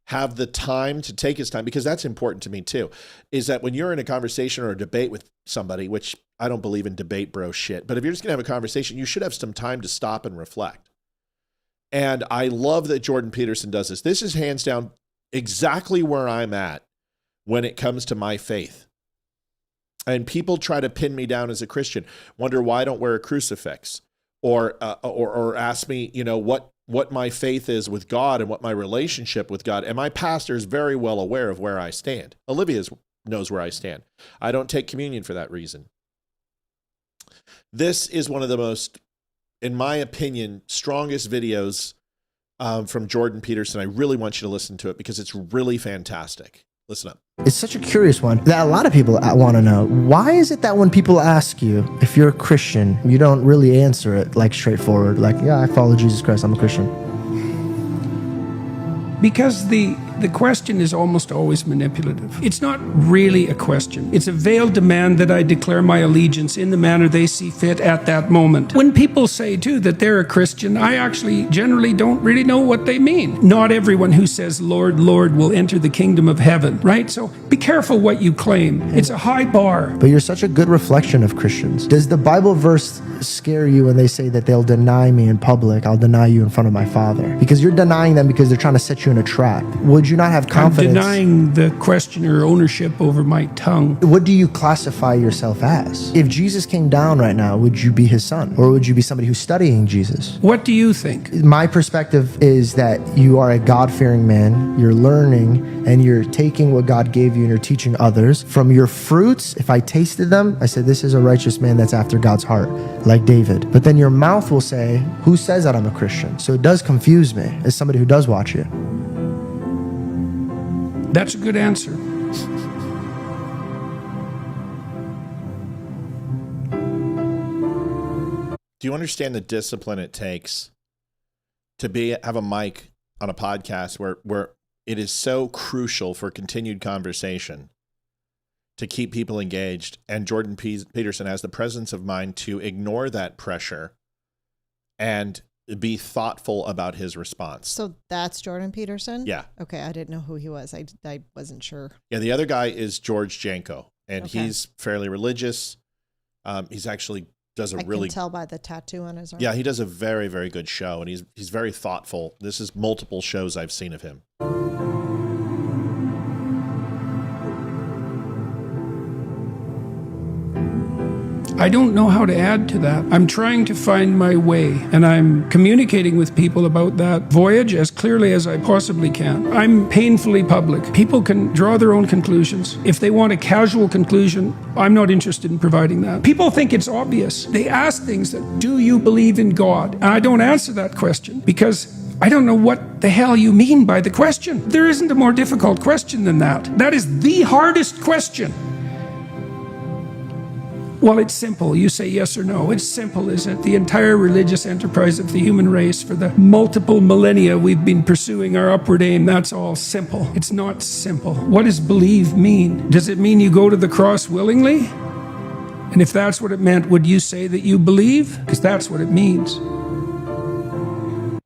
have the time to take his time, because that's important to me too, is that when you're in a conversation or a debate with somebody, which I don't believe in debate bro shit, but if you're just gonna have a conversation, you should have some time to stop and reflect. And I love that Jordan Peterson does this. This is hands down exactly where I'm at when it comes to my faith. And people try to pin me down as a Christian, wonder why I don't wear a crucifix, or ask me, what my faith is with God and what my relationship with God. And my pastor is very well aware of where I stand. Olivia knows where I stand. I don't take communion for that reason. This is one of the most, in my opinion, strongest videos from Jordan Peterson. I really want you to listen to it because it's really fantastic. Listen up. It's such a curious one that a lot of people want to know. Why is it that when people ask you if you're a Christian, you don't really answer it like straightforward, like, yeah, I follow Jesus Christ, I'm a Christian? Because the question is almost always manipulative. It's not really a question. It's a veiled demand that I declare my allegiance in the manner they see fit at that moment. When people say, too, that they're a Christian, I actually generally don't really know what they mean. Not everyone who says, Lord, Lord, will enter the kingdom of heaven, right? So be careful what you claim. It's a high bar. But you're such a good reflection of Christians. Does the Bible verse scare you when they say that they'll deny me in public, I'll deny you in front of my Father? Because you're denying them because they're trying to set you in a trap. Would you not have confidence? I'm denying the questioner ownership over my tongue. What do you classify yourself as? If Jesus came down right now, would you be his son? Or would you be somebody who's studying Jesus? What do you think? My perspective is that you are a God-fearing man. You're learning and you're taking what God gave you and you're teaching others. From your fruits, if I tasted them, I said, this is a righteous man that's after God's heart, like David. But then your mouth will say, who says that I'm a Christian? So it does confuse me as somebody who does watch you. That's a good answer. Do you understand the discipline it takes to have a mic on a podcast where it is so crucial for continued conversation to keep people engaged? And Jordan Peterson has the presence of mind to ignore that pressure and be thoughtful about his response. So that's Jordan Peterson? Yeah. Okay, I didn't know who he was. I wasn't sure. Yeah, the other guy is George Janko, and Okay. he's fairly religious. He's actually does a I really can tell by the tattoo on his arm. Yeah, he does a very, very good show, and he's very thoughtful. This is multiple shows I've seen of him. I don't know how to add to that. I'm trying to find my way, and I'm communicating with people about that voyage as clearly as I possibly can. I'm painfully public. People can draw their own conclusions. If they want a casual conclusion, I'm not interested in providing that. People think it's obvious. They ask things that, do you believe in God? And I don't answer that question because I don't know what the hell you mean by the question. There isn't a more difficult question than that. That is the hardest question. Well, it's simple. You say yes or no. It's simple, isn't it? The entire religious enterprise of the human race for the multiple millennia we've been pursuing our upward aim, that's all simple. It's not simple. What does believe mean? Does it mean you go to the cross willingly? And if that's what it meant, would you say that you believe? Because that's what it means.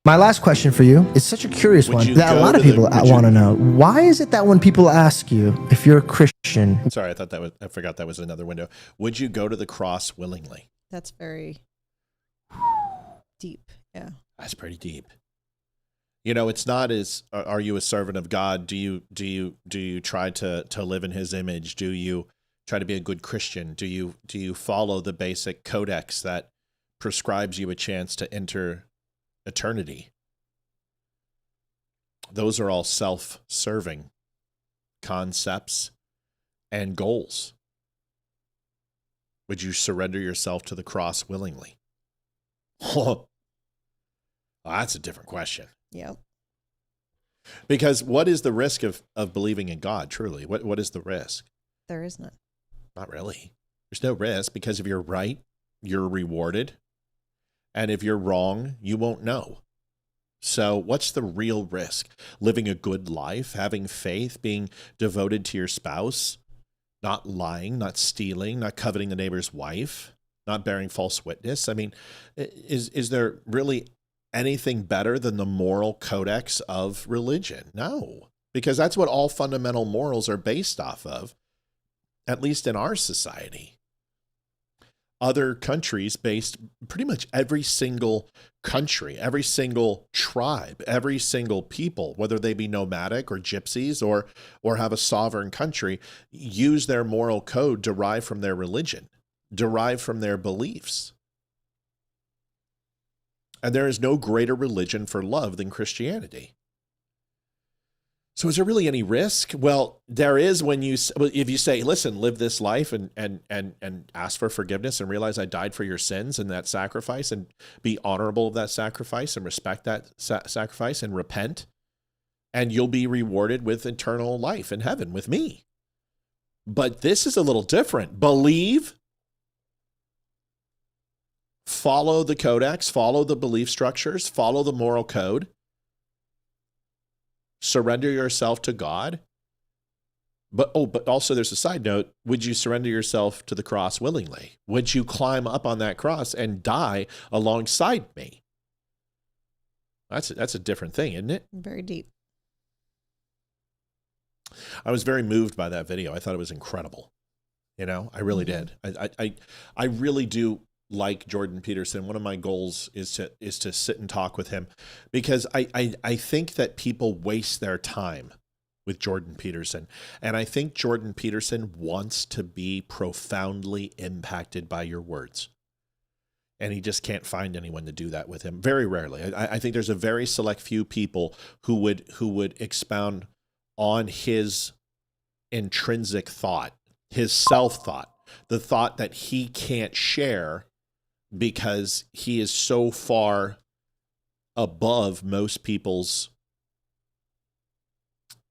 My last question for you is such a curious one that a lot of people want to know. Why is it that when people ask you if you're a Christian... Sorry, I forgot that was another window. Would you go to the cross willingly? That's very deep. Yeah. That's pretty deep. You know, it's not as, are you a servant of God? Do you try to live in his image? Do you try to be a good Christian? Do you follow the basic codex that prescribes you a chance to enter eternity? Those are all self-serving concepts and goals. Would you surrender yourself to the cross willingly? Well, that's a different question. Yep. Because what is the risk of believing in God, truly? What is the risk? There is none. Not really. There's no risk, because if you're right, you're rewarded. And if you're wrong, you won't know. So what's the real risk? Living a good life, having faith, being devoted to your spouse, not lying, not stealing, not coveting the neighbor's wife, not bearing false witness. I mean, is there really anything better than the moral codex of religion? No, because that's what all fundamental morals are based off of, at least in our society. other countries based pretty much every single country, every single tribe, every single people, whether they be nomadic or gypsies or have a sovereign country, use their moral code derived from their religion, derived from their beliefs. And there is no greater religion for love than Christianity. So is there really any risk? Well, there is if you say, listen, live this life and ask for forgiveness and realize I died for your sins and that sacrifice, and be honorable of that sacrifice and respect that sacrifice and repent, and you'll be rewarded with eternal life in heaven with me. But this is a little different. Believe, follow the codex, follow the belief structures, follow the moral code, surrender yourself to God. But also there's a side note. Would you surrender yourself to the cross willingly? Would you climb up on that cross and die alongside me? That's a different thing, isn't it? Very deep. I was very moved by that video. I thought it was incredible. I really did. I really do like Jordan Peterson. One of my goals is to sit and talk with him, because I think that people waste their time with Jordan Peterson. And I think Jordan Peterson wants to be profoundly impacted by your words. And he just can't find anyone to do that with him. Very rarely. I think there's a very select few people who would expound on his intrinsic thought, his self-thought, the thought that he can't share because he is so far above most people's,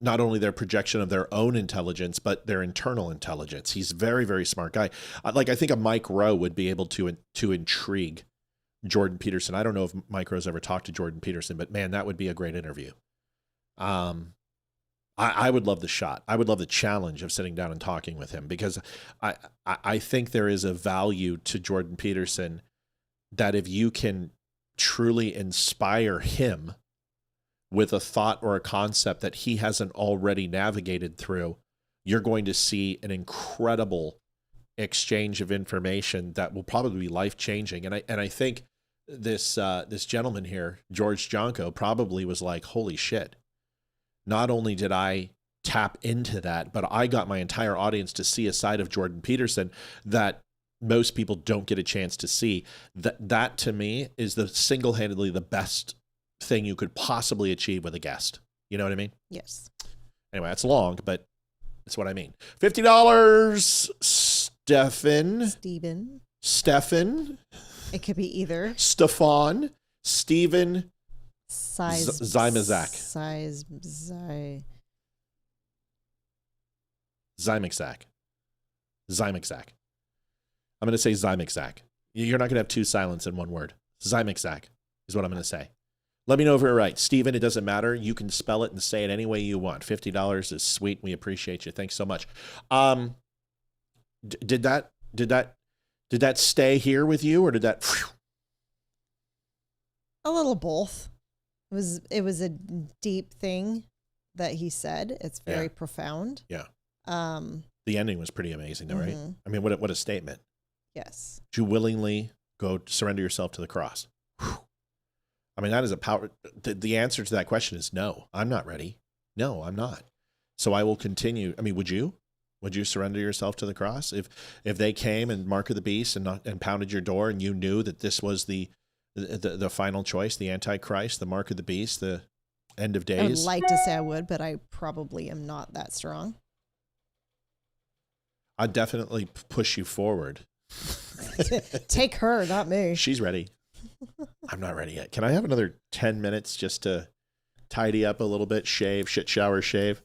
not only their projection of their own intelligence, but their internal intelligence. He's a very, very smart guy. I think a Mike Rowe would be able to intrigue Jordan Peterson. I don't know if Mike Rowe's ever talked to Jordan Peterson, but man, that would be a great interview. I would love the shot. I would love the challenge of sitting down and talking with him, because I think there is a value to Jordan Peterson that if you can truly inspire him with a thought or a concept that he hasn't already navigated through, you're going to see an incredible exchange of information that will probably be life-changing. And I think this gentleman here, George Jonko, probably was like, holy shit. Not only did I tap into that, but I got my entire audience to see a side of Jordan Peterson that most people don't get a chance to see. That to me is the single-handedly the best thing you could possibly achieve with a guest. You know what I mean? Yes. Anyway, that's long, but that's what I mean. $50, Stefan. It could be either. Stefan, Stephen, Zymazak. Zymazak. I'm going to say Zymazak. You're not going to have two silents in one word. Zymazak is what I'm going to say. Let me know if you're right. Steven, it doesn't matter. You can spell it and say it any way you want. $50 is sweet. We appreciate you. Thanks so much. Did that stay here with you, or did that? A little both. It was a deep thing that he said. It's very profound. Yeah. The ending was pretty amazing, though, right? I mean, what a statement. Yes. Did you willingly go surrender yourself to the cross? Whew. I mean, that is a power. The answer to that question is no. I'm not ready. No, I'm not. So I will continue. I mean, would you? Would you surrender yourself to the cross if they came and mark of the beast and pounded your door, and you knew that this was the final choice, the Antichrist, the mark of the beast, the end of days? I would like to say I would, but I probably am not that strong. I'd definitely push you forward. Take her, not me. She's ready. I'm not ready yet. Can I have another 10 minutes just to tidy up a little bit, shave, shit shower, shave?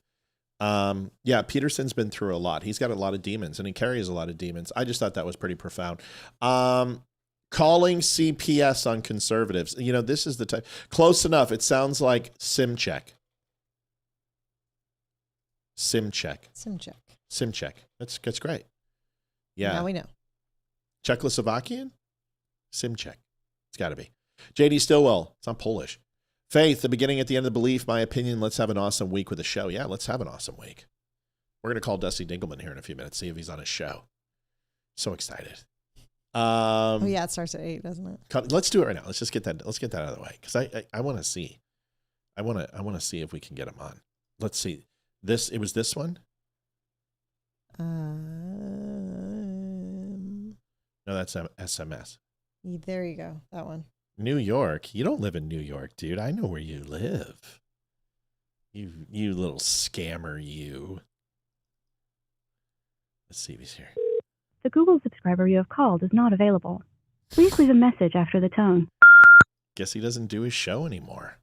Yeah, Peterson's been through a lot. He's got a lot of demons, and he carries a lot of demons. I just thought that was pretty profound. Calling CPS on conservatives. You know, this is the type. Close enough. It sounds like sim check. Sim check. That's great. Yeah. Now we know. Czechoslovakian? Sim check. It's got to be. JD Stillwell. It's not Polish. Faith, the beginning at the end of the belief. My opinion, let's have an awesome week with the show. Yeah, let's have an awesome week. We're going to call Dusty Dinkelman here in a few minutes, see if he's on his show. So excited. Oh yeah, it starts at 8, doesn't it? Let's do it right now. Let's just get that. Let's get that out of the way because I want to see. I want to see if we can get him on. Let's see. It was this one. No, that's SMS. There you go. That one. New York. You don't live in New York, dude. I know where you live. You little scammer, you. Let's see if he's here. The Google subscriber you have called is not available. Please leave a message after the tone. Guess he doesn't do his show anymore.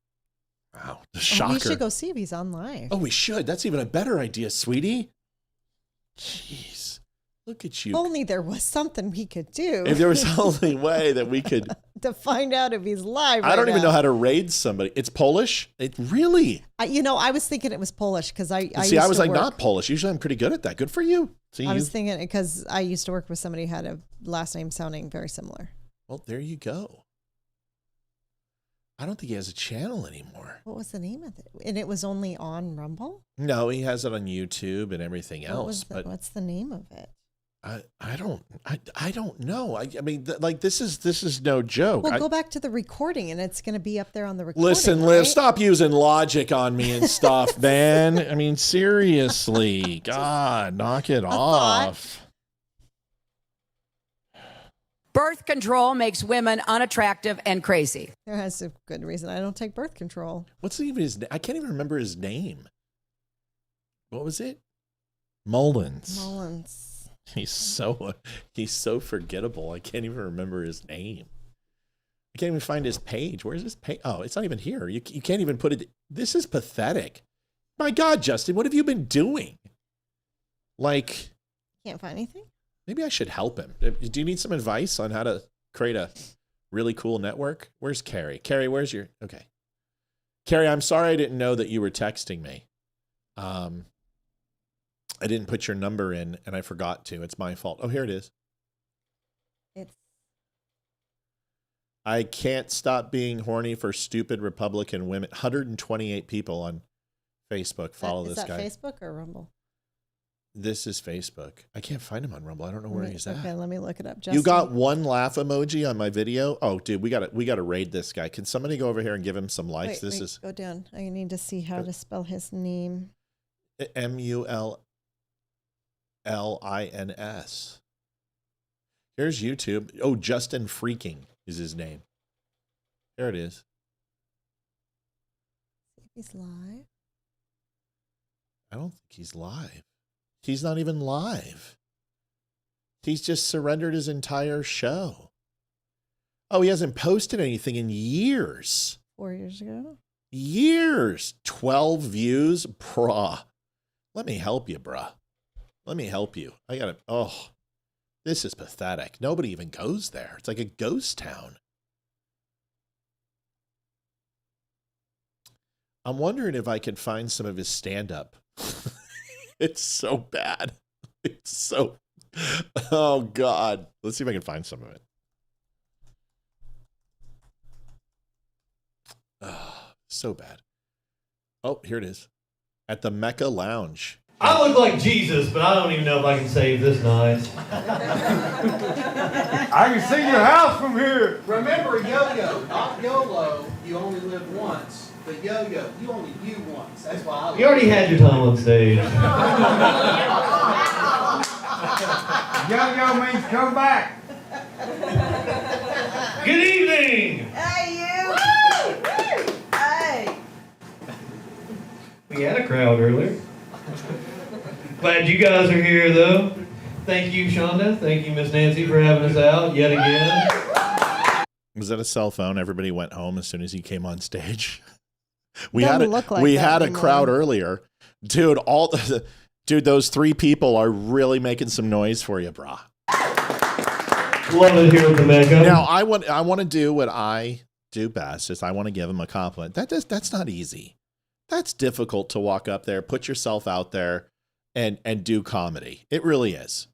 Wow, the shocker. We shocker. should go see if he's on live. Oh, we should. That's even a better idea, sweetie. Jeez, look at you. If only there was something we could do. If there was only way that we could to find out if he's live. I don't even know how to raid somebody. It's Polish. It really. I was thinking it was Polish because I was like not Polish. Usually I'm pretty good at that. Good for you. I was thinking because I used to work with somebody who had a last name sounding very similar. Well, there you go. I don't think he has a channel anymore. What was the name of it? And it was only on Rumble? No, he has it on YouTube and everything else. What's the name of it? I don't know. I mean, this is no joke. Well, go back to the recording, and it's going to be up there on the recording. Listen, Liv, stop using logic on me and stuff, man. I mean, seriously, God, knock it off. Birth control makes women unattractive and crazy. There has a good reason I don't take birth control. What's even his name? I can't even remember his name. What was it? Mullins. He's so forgettable. I can't even remember his name. I can't even find his page. Where's his page? Oh, it's not even here. You can't even put it. This is pathetic. My God, Justin, what have you been doing? Like, can't find anything? Maybe I should help him. Do you need some advice on how to create a really cool network? Where's Carrie? Carrie, where's your... Okay. Carrie, I'm sorry I didn't know that you were texting me. I didn't put your number in, and I forgot to. It's my fault. Oh, here it is. I can't stop being horny for stupid Republican women. 128 people on Facebook follow this guy. Is that Facebook or Rumble? This is Facebook. I can't find him on Rumble. I don't know where he's at. Okay, let me look it up. Justin. You got one laugh emoji on my video? Oh, dude, we gotta raid this guy. Can somebody go over here and give him some likes? Wait, go down. I need to see how to spell his name. Mullins. Here's YouTube. Oh, Justin Freaking is his name. There it is. See if he's live. I don't think he's live. He's not even live. He's just surrendered his entire show. Oh, he hasn't posted anything in years. 4 years ago? Years. 12 views? Bruh. Let me help you, bruh. Let me help you. This is pathetic. Nobody even goes there. It's like a ghost town. I'm wondering if I could find some of his stand-up. It's so bad. Oh, God. Let's see if I can find some of it. So bad. Oh, here it is. At the Mecca Lounge. I look like Jesus, but I don't even know if I can save this nice. I can see your house from here. Remember, yo-yo, not YOLO. You only live once. But yo-yo, you only you once. That's why I. You already had your time on stage. Yo-yo means come back. Good evening. Hey, you. Woo! Hey. We had a crowd earlier. Glad you guys are here, though. Thank you, Shonda. Thank you, Miss Nancy, for having us out yet again. Was that a cell phone? Everybody went home as soon as he came on stage. We had a crowd earlier. Dude, those 3 people are really making some noise for you, brah. Love it here at the Mecca. Now, I want to do what I do best, is I want to give him a compliment. That's not easy. That's difficult to walk up there, put yourself out there, and do comedy. It really is.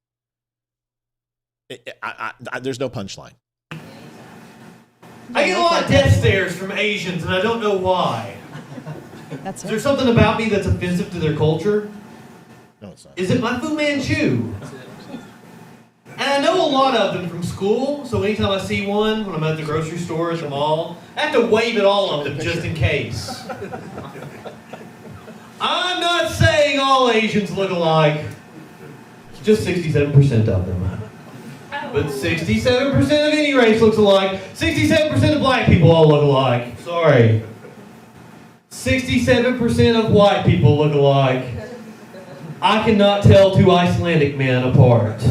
There's no punchline. I get a lot of death stares from Asians, and I don't know why. Is there something about me that's offensive to their culture? No, it's not. Is it my Fu Manchu? And I know a lot of them from school, so anytime I see one when I'm at the grocery store at the mall, I have to wave at all of them just in case. I'm not saying all Asians look alike. Just 67% of them. But 67% of any race looks alike. 67% of black people all look alike. Sorry. 67% of white people look alike. I cannot tell two Icelandic men apart.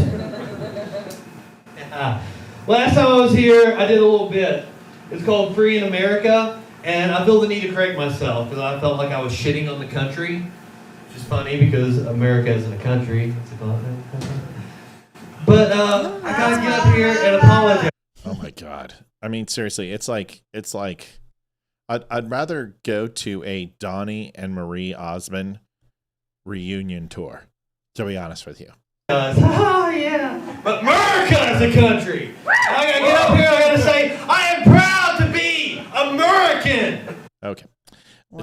Last time I was here, I did a little bit. It's called Free in America, and I feel the need to correct myself because I felt like I was shitting on the country, which is funny because America isn't a country. It's a continent. But I gotta get up here and apologize. Oh my God. I mean, seriously, it's like I'd rather go to a Donnie and Marie Osmond reunion tour, to be honest with you. Oh yeah, but America is a country. I gotta get up here. I gotta say I am proud to be American. Okay,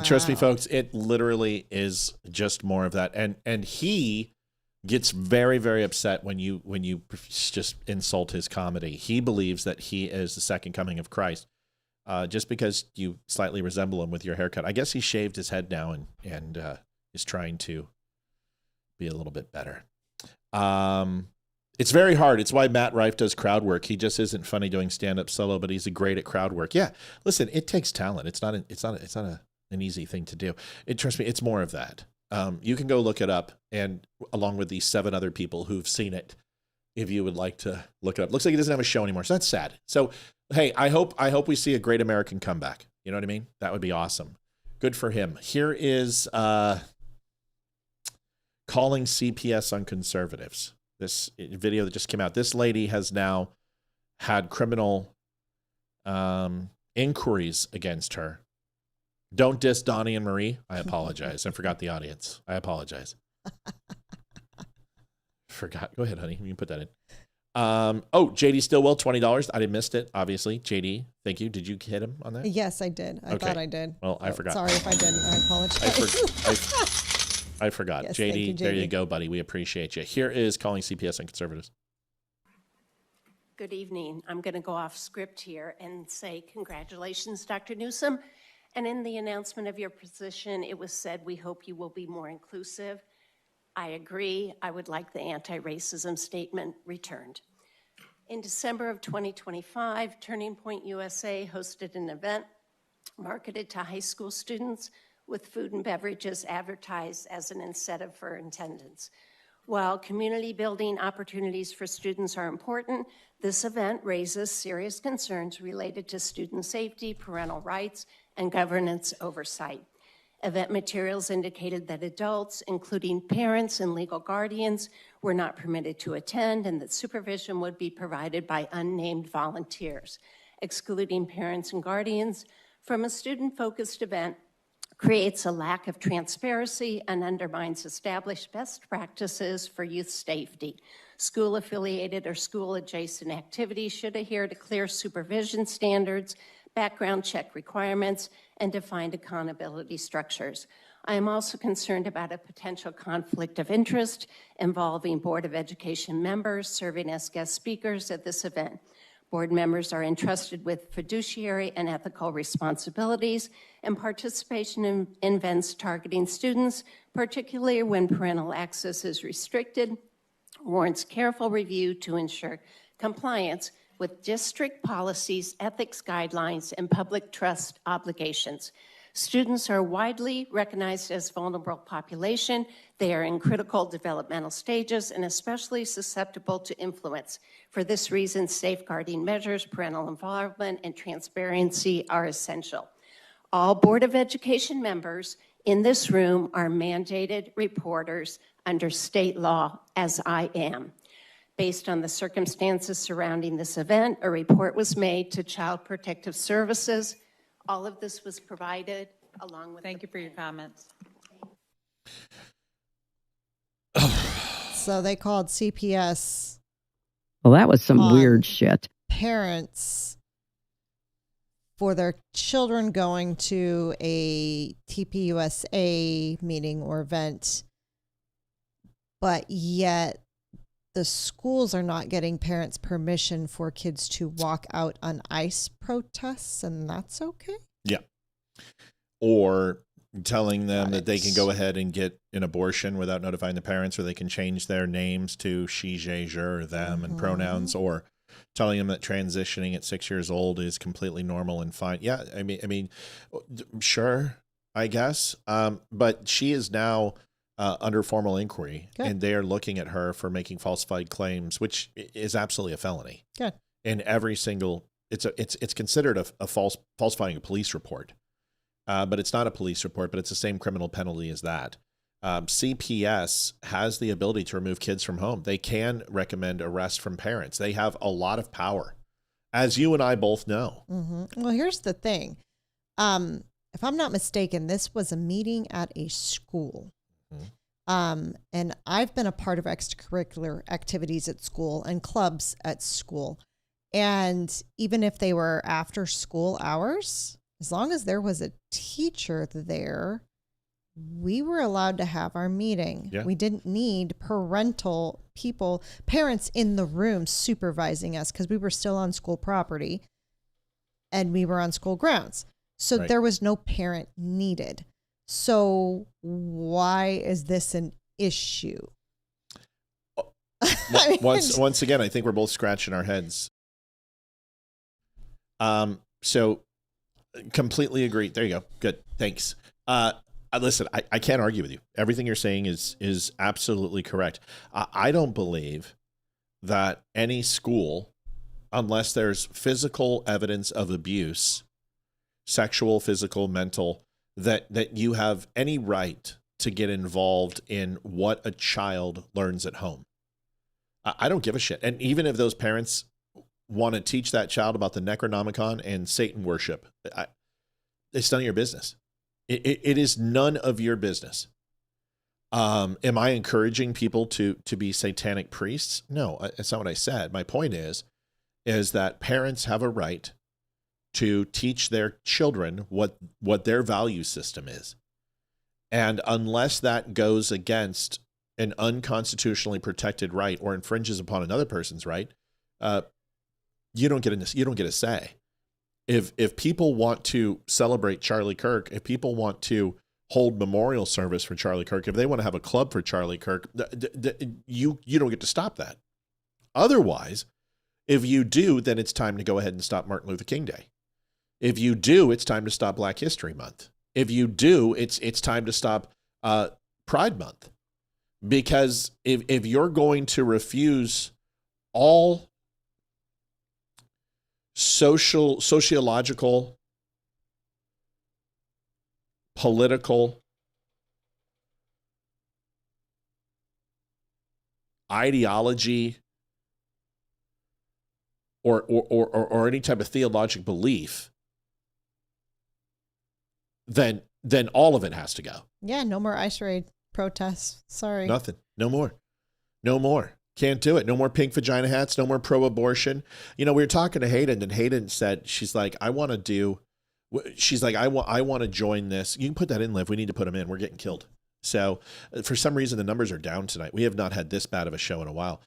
trust me, folks. It literally is just more of that, and he gets very, very upset when you just insult his comedy. He believes that he is the second coming of Christ, just because you slightly resemble him with your haircut. I guess he shaved his head now and is trying to be a little bit better. It's very hard. It's why Matt Rife does crowd work. He just isn't funny doing stand-up solo, but he's great at crowd work. Yeah, listen, it takes talent. It's not an easy thing to do. Trust me, it's more of that. You can go look it up, and along with these 7 other people who've seen it, if you would like to look it up. Looks like he doesn't have a show anymore, so that's sad. So, hey, I hope we see a great American comeback. You know what I mean? That would be awesome. Good for him. Here is calling CPS on conservatives. This video that just came out. This lady has now had criminal inquiries against her. Don't diss Donnie and Marie. I apologize. I forgot the audience. I apologize. Forgot. Go ahead, honey. You can put that in. JD Stillwell, $20. I missed it, obviously. JD, thank you. Did you hit him on that? Yes, I did. I thought I did. Well, I forgot. Sorry if I didn't. I apologize. I forgot. Yes, JD, thank you, there you JD. go, buddy. We appreciate you. Here is calling CPS and conservatives. Good evening. I'm going to go off script here and say congratulations, Dr. Newsom. And in the announcement of your position, it was said, we hope you will be more inclusive. I agree. I would like the anti-racism statement returned. In December of 2025, Turning Point USA hosted an event marketed to high school students with food and beverages advertised as an incentive for attendance. While community building opportunities for students are important, this event raises serious concerns related to student safety, parental rights, and governance oversight. Event materials indicated that adults, including parents and legal guardians, were not permitted to attend and that supervision would be provided by unnamed volunteers. Excluding parents and guardians from a student-focused event creates a lack of transparency and undermines established best practices for youth safety. School-affiliated or school-adjacent activities should adhere to clear supervision standards, background check requirements, and defined accountability structures. I am also concerned about a potential conflict of interest involving Board of Education members serving as guest speakers at this event. Board members are entrusted with fiduciary and ethical responsibilities, and participation in events targeting students, particularly when parental access is restricted, warrants careful review to ensure compliance with district policies, ethics guidelines, and public trust obligations. Students are widely recognized as vulnerable population. They are in critical developmental stages and especially susceptible to influence. For this reason, safeguarding measures, parental involvement, and transparency are essential. All Board of Education members in this room are mandated reporters under state law, as I am. Based on the circumstances surrounding this event, a report was made to Child Protective Services. All of this was provided along with. Thank you for your comments. So they called CPS. Well, that was some weird shit. Parents for their children going to a TPUSA meeting or event, but yet the schools are not getting parents' permission for kids to walk out on ICE protests, and that's okay? Yeah. Or telling them that they can go ahead and get an abortion without notifying the parents, or they can change their names to she, they, her, them, and pronouns, or telling them that transitioning at 6 years old is completely normal and fine. Yeah, I mean, sure, I guess. But she is now under formal inquiry, and they are looking at her for making falsified claims, which is absolutely a felony. Good. In every single, it's considered a falsifying a police report. But it's not a police report, but it's the same criminal penalty as that. CPS has the ability to remove kids from home. They can recommend arrest from parents. They have a lot of power, as you and I both know. Mm-hmm. Well, here's the thing. If I'm not mistaken, this was a meeting at a school. Mm-hmm. And I've been a part of extracurricular activities at school and clubs at school. And even if they were after school hours, as long as there was a teacher there, we were allowed to have our meeting. Yeah. We didn't need parents in the room supervising us, because we were still on school property and we were on school grounds. So there was no parent needed. So why is this an issue? Once again, I think we're both scratching our heads. So completely agree. There you go. Good. Thanks. Listen, I can't argue with you. Everything you're saying is absolutely correct. I don't believe that any school, unless there's physical evidence of abuse, sexual, physical, mental, that you have any right to get involved in what a child learns at home. I don't give a shit. And even if those parents want to teach that child about the Necronomicon and Satan worship, it's none of your business. It is none of your business. Am I encouraging people to be satanic priests? No, that's not what I said. My point is that parents have a right to teach their children what their value system is. And unless that goes against an unconstitutionally protected right or infringes upon another person's right, you don't get a say. If people want to celebrate Charlie Kirk, if people want to hold memorial service for Charlie Kirk, if they want to have a club for Charlie Kirk, you don't get to stop that. Otherwise, if you do, then it's time to go ahead and stop Martin Luther King Day. If you do, it's time to stop Black History Month. If you do, it's time to stop Pride Month. Because if you're going to refuse all sociological, political, ideology, or any type of theologic belief, then all of it has to go. Yeah, no more ICE raid protests. Sorry. Nothing. No more. Can't do it. No more pink vagina hats. No more pro-abortion. We were talking to Hayden, and Hayden said, she's like, I want to join this. You can put that in, Liv. We need to put them in. We're getting killed. So for some reason, the numbers are down tonight. We have not had this bad of a show in a while.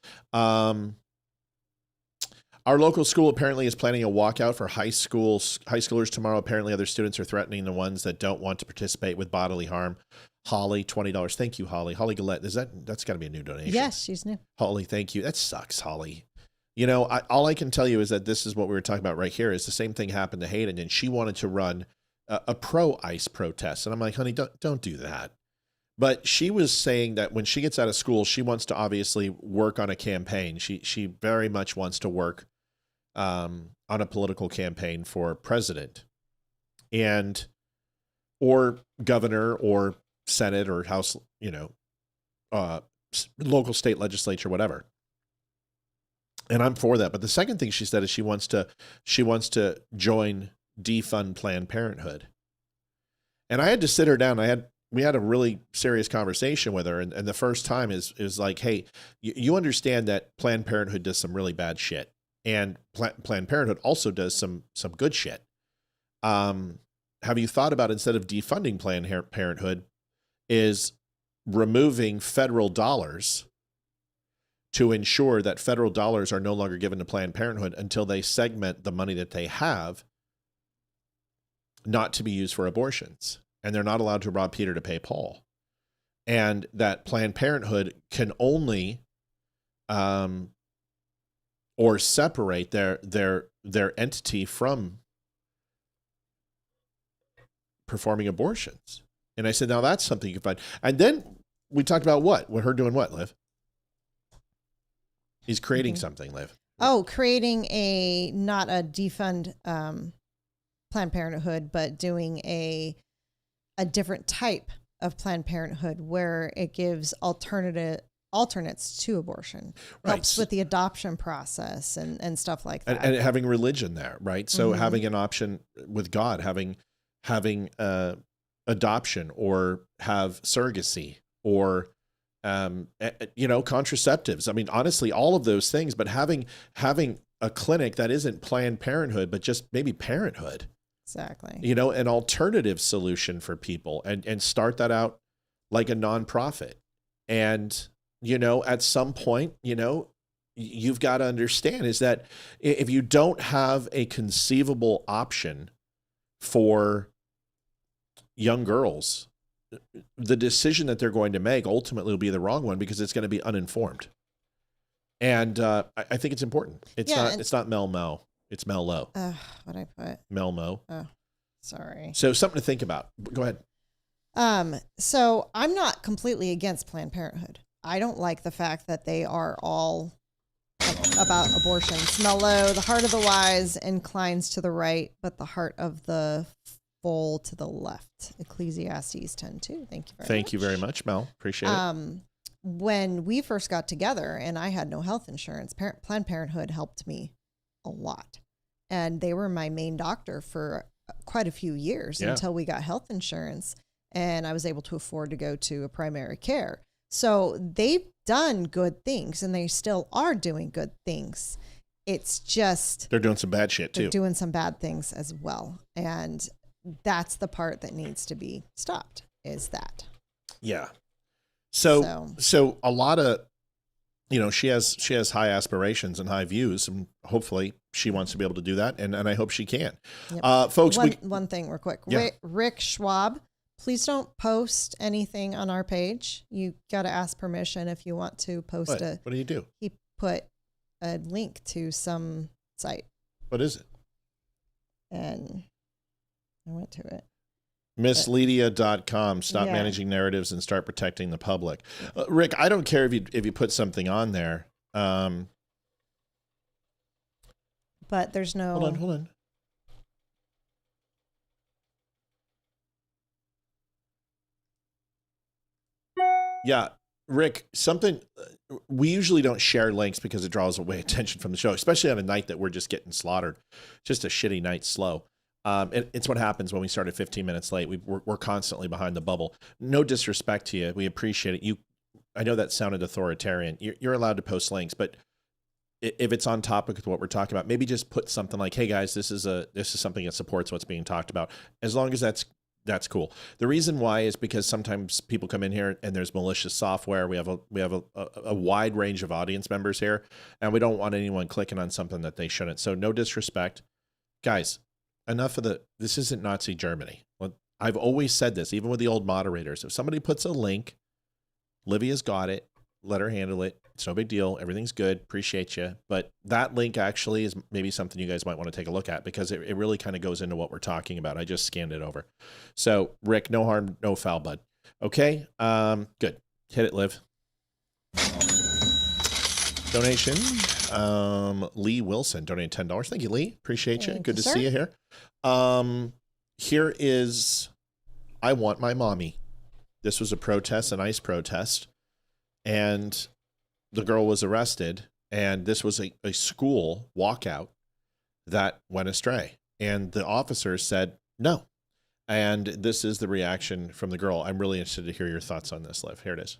Our local school apparently is planning a walkout for high schoolers tomorrow. Apparently other students are threatening the ones that don't want to participate with bodily harm. Holly, $20. Thank you, Holly. Holly Gillette. That's got to be a new donation. Yes, she's new. Holly, thank you. That sucks, Holly. All I can tell you is that this is what we were talking about right here. Is the same thing happened to Hayden, and she wanted to run a pro-ICE protest. And I'm like, honey, don't do that. But she was saying that when she gets out of school, she wants to obviously work on a campaign. She very much wants to work on a political campaign for president or governor or Senate or House, local state legislature, whatever. And I'm for that. But the second thing she said is she wants to join defund Planned Parenthood. And I had to sit her down. We had a really serious conversation with her. And the first time is like, hey, you understand that Planned Parenthood does some really bad shit. And Planned Parenthood also does some good shit. Have you thought about, instead of defunding Planned Parenthood, is removing federal dollars to ensure that federal dollars are no longer given to Planned Parenthood until they segment the money that they have not to be used for abortions. And they're not allowed to rob Peter to pay Paul. And that Planned Parenthood can only or separate their entity from performing abortions. And I said, now that's something you can find. And then we talked about what? Her doing what, Liv? He's creating something, Liv. Oh, creating not a defund Planned Parenthood, but doing a different type of Planned Parenthood where it gives alternates to abortion, helps with the adoption process and stuff like that. And having religion there, right? So having an option with God, having adoption, or have surrogacy, or contraceptives. I mean, honestly, all of those things, but having a clinic that isn't Planned Parenthood, but just maybe Parenthood. Exactly. An alternative solution for people, and start that out like a nonprofit. And, at some point, you've got to understand is that if you don't have a conceivable option for young girls, the decision that they're going to make ultimately will be the wrong one because it's going to be uninformed. And I think it's important. It's not Mel Mo. It's Mel Low. What'd I put? Mel Mo. Oh, sorry. So something to think about. Go ahead. So I'm not completely against Planned Parenthood. I don't like the fact that they are all about abortion. Smell low, the heart of the wise inclines to the right, but the heart of the full to the left. Ecclesiastes 10:2. Thank you very much. Thank you very much, Mel. Appreciate it. When we first got together and I had no health insurance, Planned Parenthood helped me a lot. And they were my main doctor for quite a few years until we got health insurance and I was able to afford to go to a primary care. So they've done good things and they still are doing good things. It's just they're doing some bad shit too. They're doing some bad things as well. And that's the part that needs to be stopped, is that. Yeah. So a lot of, she has high aspirations and high views, and hopefully she wants to be able to do that. And I hope she can. Yep. Folks, one thing real quick. Yeah. Rick Schwab, please don't post anything on our page. You got to ask permission if you want to post What do you do? He put a link to some site. What is it? And I went to it. MissLedia.com. Stop managing narratives and start protecting the public. Rick, I don't care if you put something on there. But there's no. Hold on. Yeah, Rick, we usually don't share links because it draws away attention from the show, especially on a night that we're just getting slaughtered. Just a shitty night slow. It's what happens when we started 15 minutes late. We're constantly behind the bubble. No disrespect to you. We appreciate it. I know that sounded authoritarian. You're allowed to post links, but if it's on topic with what we're talking about, maybe just put something like, "Hey guys, this is something that supports what's being talked about." As long as that's cool. The reason why is because sometimes people come in here and there's malicious software. We have a wide range of audience members here, and we don't want anyone clicking on something that they shouldn't. So no disrespect, guys. Enough of this isn't Nazi Germany. I've always said this, even with the old moderators. If somebody puts a link, Livia's got it. Let her handle it. It's no big deal. Everything's good. Appreciate you. But that link actually is maybe something you guys might want to take a look at because it really kind of goes into what we're talking about. I just scanned it over. So, Rick, no harm, no foul, bud. Okay? Good. Hit it, Liv. Donation. Lee Wilson donated $10. Thank you, Lee. Appreciate you. Good to see you here. Here is I Want My Mommy. This was a protest, an ICE protest, and the girl was arrested, and this was a school walkout that went astray. And the officer said no. And this is the reaction from the girl. I'm really interested to hear your thoughts on this, Liv. Here it is.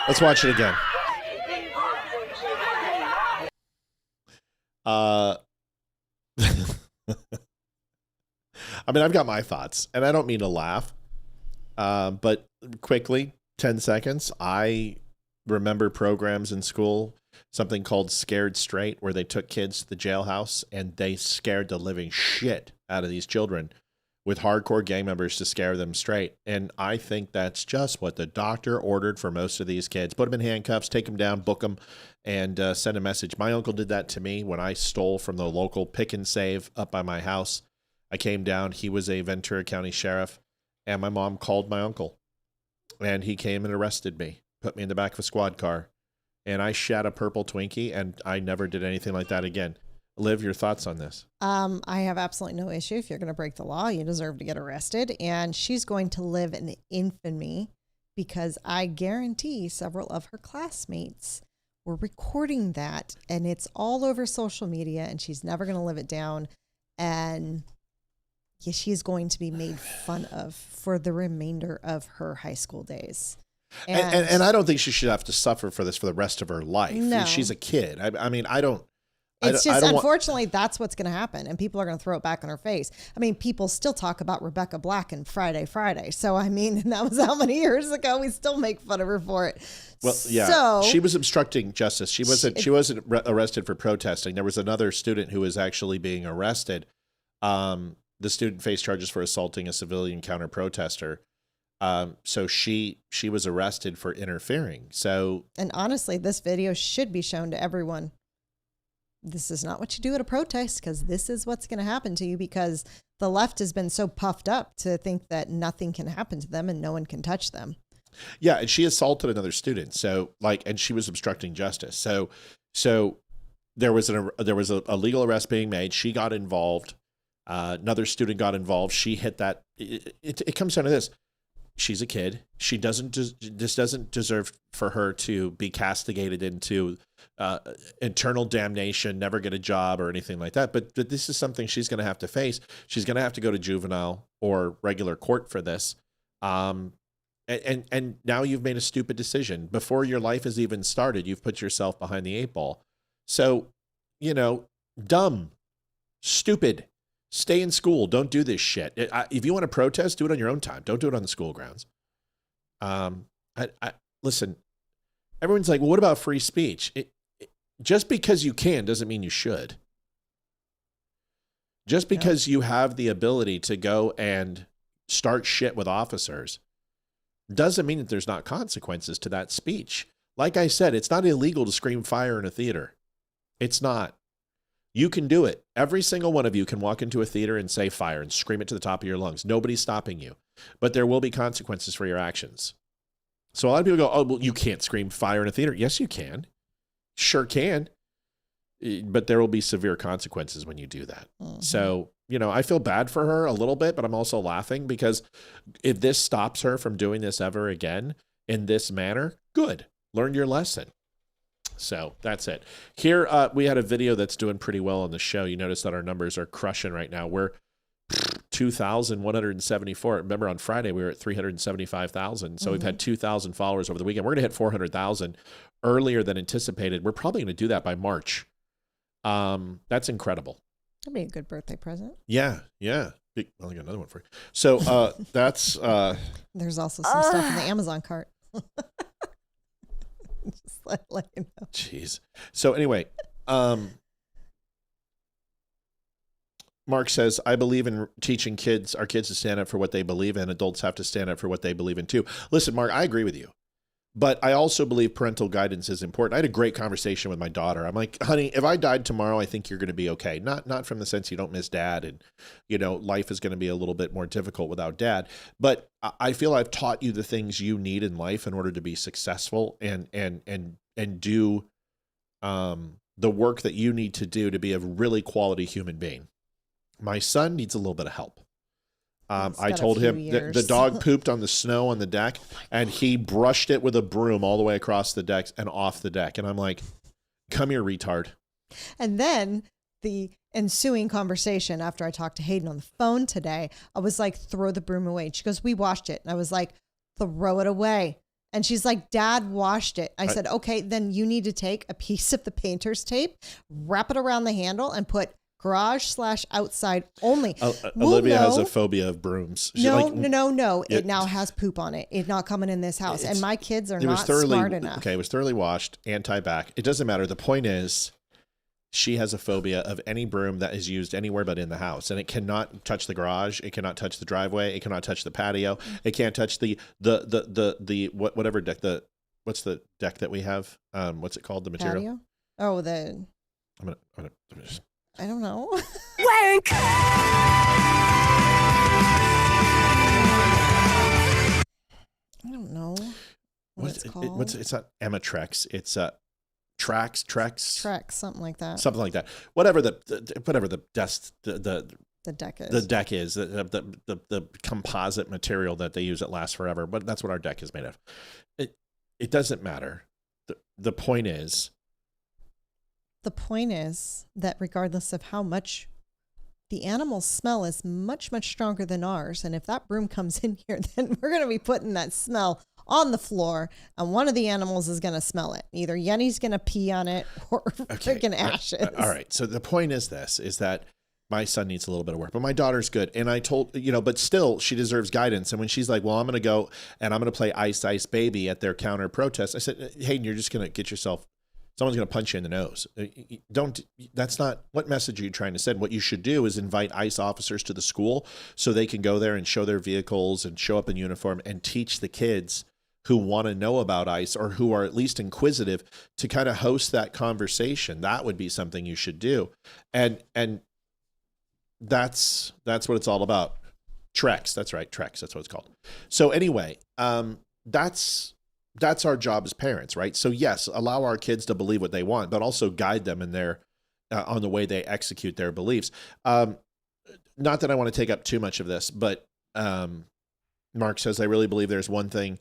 Let's watch it again. I mean, I've got my thoughts, and I don't mean to laugh, but quickly, 10 seconds. I remember programs in school, something called Scared Straight, where they took kids to the jailhouse and they scared the living shit out of these children with hardcore gang members to scare them straight. And I think that's just what the doctor ordered for most of these kids. Put them in handcuffs, take them down, book them, and send a message. My uncle did that to me when I stole from the local pick and save up by my house. I came down. He was a Ventura County sheriff, and my mom called my uncle, and he came and arrested me, put me in the back of a squad car, and I shat a purple Twinkie, and I never did anything like that again. Liv, your thoughts on this? I have absolutely no issue. If you're going to break the law, you deserve to get arrested, and she's going to live in infamy because I guarantee several of her classmates were recording that, and it's all over social media, and she's never going to live it down, and yeah, she's going to be made fun of for the remainder of her high school days. And I don't think she should have to suffer for this for the rest of her life. No. She's a kid. I mean, I don't. It's just, unfortunately, that's what's going to happen. And people are going to throw it back in her face. I mean, people still talk about Rebecca Black and Friday. So, I mean, that was how many years ago? We still make fun of her for it. Well, yeah, so, she was obstructing justice. She wasn't arrested for protesting. There was another student who was actually being arrested. The student faced charges for assaulting a civilian counter protester. So she was arrested for interfering. So, and honestly, this video should be shown to everyone. This is not what you do at a protest, because this is what's going to happen to you, because the left has been so puffed up to think that nothing can happen to them and no one can touch them. Yeah, and she assaulted another student. So and she was obstructing justice. So there was a legal arrest being made. She got involved. Another student got involved. She hit that. It comes down to this. She's a kid. This doesn't deserve for her to be castigated into internal damnation, never get a job or anything like that. But this is something she's going to have to face. She's going to have to go to juvenile or regular court for this. And now you've made a stupid decision. Before your life has even started, you've put yourself behind the 8 ball. So, dumb, stupid. Stay in school. Don't do this shit. If you want to protest, do it on your own time. Don't do it on the school grounds. Listen, everyone's like, well, what about free speech? Just because you can doesn't mean you should. Just because you have the ability to go and start shit with officers doesn't mean that there's not consequences to that speech. Like I said, it's not illegal to scream fire in a theater. It's not. You can do it. Every single one of you can walk into a theater and say fire and scream it to the top of your lungs. Nobody's stopping you. But there will be consequences for your actions. So a lot of people go, oh, well, you can't scream fire in a theater. Yes, you can. Sure can. But there will be severe consequences when you do that. Mm-hmm. So, I feel bad for her a little bit, but I'm also laughing because if this stops her from doing this ever again in this manner, good. Learn your lesson. So that's it. Here, we had a video that's doing pretty well on the show. You notice that our numbers are crushing right now. We're 2,174. Remember, on Friday, we were at 375,000. So we've had 2,000 followers over the weekend. We're going to hit 400,000 earlier than anticipated. We're probably going to do that by March. That's incredible. That'd be a good birthday present. Yeah. Well, I got another one for you. So that's... There's also some stuff in the Amazon cart. Just let you know. Jeez. So anyway, Mark says, I believe in teaching our kids to stand up for what they believe in. Adults have to stand up for what they believe in too. Listen, Mark, I agree with you. But I also believe parental guidance is important. I had a great conversation with my daughter. I'm like, honey, if I died tomorrow, I think you're going to be okay. Not from the sense you don't miss dad and, life is going to be a little bit more difficult without dad. But I feel I've taught you the things you need in life in order to be successful and do the work that you need to do to be a really quality human being. My son needs a little bit of help. I told him the dog pooped on the snow on the deck and he brushed it with a broom all the way across the deck and off the deck. And I'm like, come here, retard. And then the ensuing conversation after I talked to Hayden on the phone today, I was like, throw the broom away. She goes, we washed it. And I was like, throw it away. And she's like, Dad washed it. I said, okay, then you need to take a piece of the painter's tape, wrap it around the handle, and put garage/outside only. Olivia has a phobia of brooms. No. It now has poop on it. It's not coming in this house. And my kids are not smart enough. Okay, it was thoroughly washed, anti-bac. It doesn't matter. The point is, she has a phobia of any broom that is used anywhere but in the house, and it cannot touch the garage. It cannot touch the driveway. It cannot touch the patio. It can't touch the whatever deck. What's the deck that we have? What's it called? The material? Patio? Oh, I'm gonna just. I don't know. Wank! I don't know what it's called. It's not Amatrex. It's Trex, something like that. Something like that. Whatever the desk, the deck is. The deck is the composite material that they use that lasts forever. But that's what our deck is made of. It doesn't matter. The point is. The point is that regardless of how much the animal's smell is much, much stronger than ours. And if that broom comes in here, then we're going to be putting that smell on the floor, and one of the animals is going to smell it. Either Yenny's going to pee on it or freaking ashes. All right. So the point is that my son needs a little bit of work, but my daughter's good. And I told, but still she deserves guidance. And when she's like, well, I'm going to go and I'm going to play Ice Ice Baby at their counter protest, I said, Hayden, you're just going to get yourself, someone's going to punch you in the nose. That's not, what message are you trying to send? What you should do is invite ICE officers to the school so they can go there and show their vehicles and show up in uniform and teach the kids who want to know about ICE or who are at least inquisitive to kind of host that conversation. That would be something you should do. And that's what it's all about. Trex. That's right. Trex. That's what it's called. So anyway, that's our job as parents, right? So yes, allow our kids to believe what they want, but also guide them in their, on the way they execute their beliefs. Not that I want to take up too much of this, but Mark says, I really believe there's one thing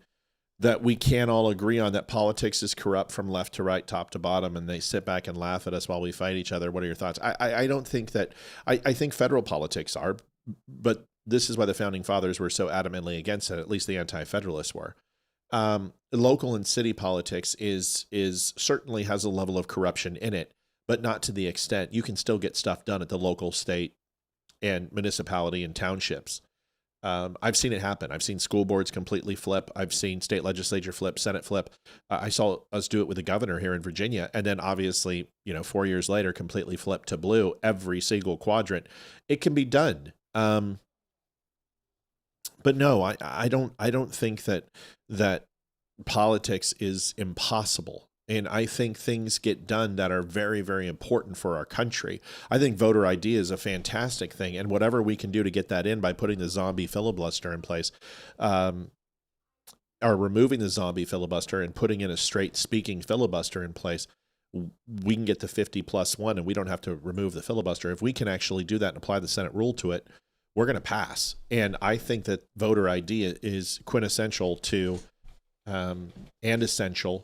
that we can all agree on, that politics is corrupt from left to right, top to bottom, and they sit back and laugh at us while we fight each other. What are your thoughts? I don't think that, I think federal politics are, but this is why the founding fathers were so adamantly against it, at least the anti-federalists were. Local and city politics is certainly has a level of corruption in it, but not to the extent. You can still get stuff done at the local, state, and municipality and townships. I've seen it happen. I've seen school boards completely flip. I've seen state legislature flip, Senate flip. I saw us do it with the governor here in Virginia. And then obviously, 4 years later, completely flip to blue, every single quadrant. It can be done. But no, I don't think that politics is impossible. And I think things get done that are very, very important for our country. I think voter ID is a fantastic thing. And whatever we can do to get that in by putting the zombie filibuster in place, or removing the zombie filibuster and putting in a straight speaking filibuster in place, we can get the 50+1 and we don't have to remove the filibuster. If we can actually do that and apply the Senate rule to it, we're going to pass. And I think that voter ID is quintessential to, and essential.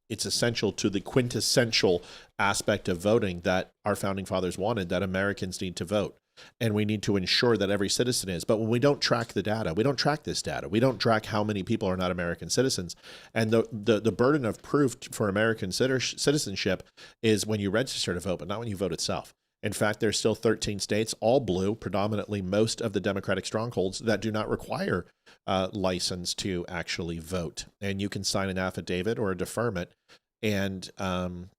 It's essential to the quintessential aspect of voting that our founding fathers wanted, that Americans need to vote. And we need to ensure that every citizen is. But when we don't track the data, we don't track this data. We don't track how many people are not American citizens. And the burden of proof for American citizenship is when you register to vote, but not when you vote itself. In fact, there's still 13 states, all blue, predominantly most of the Democratic strongholds, that do not require license to actually vote. And you can sign an affidavit or a deferment, and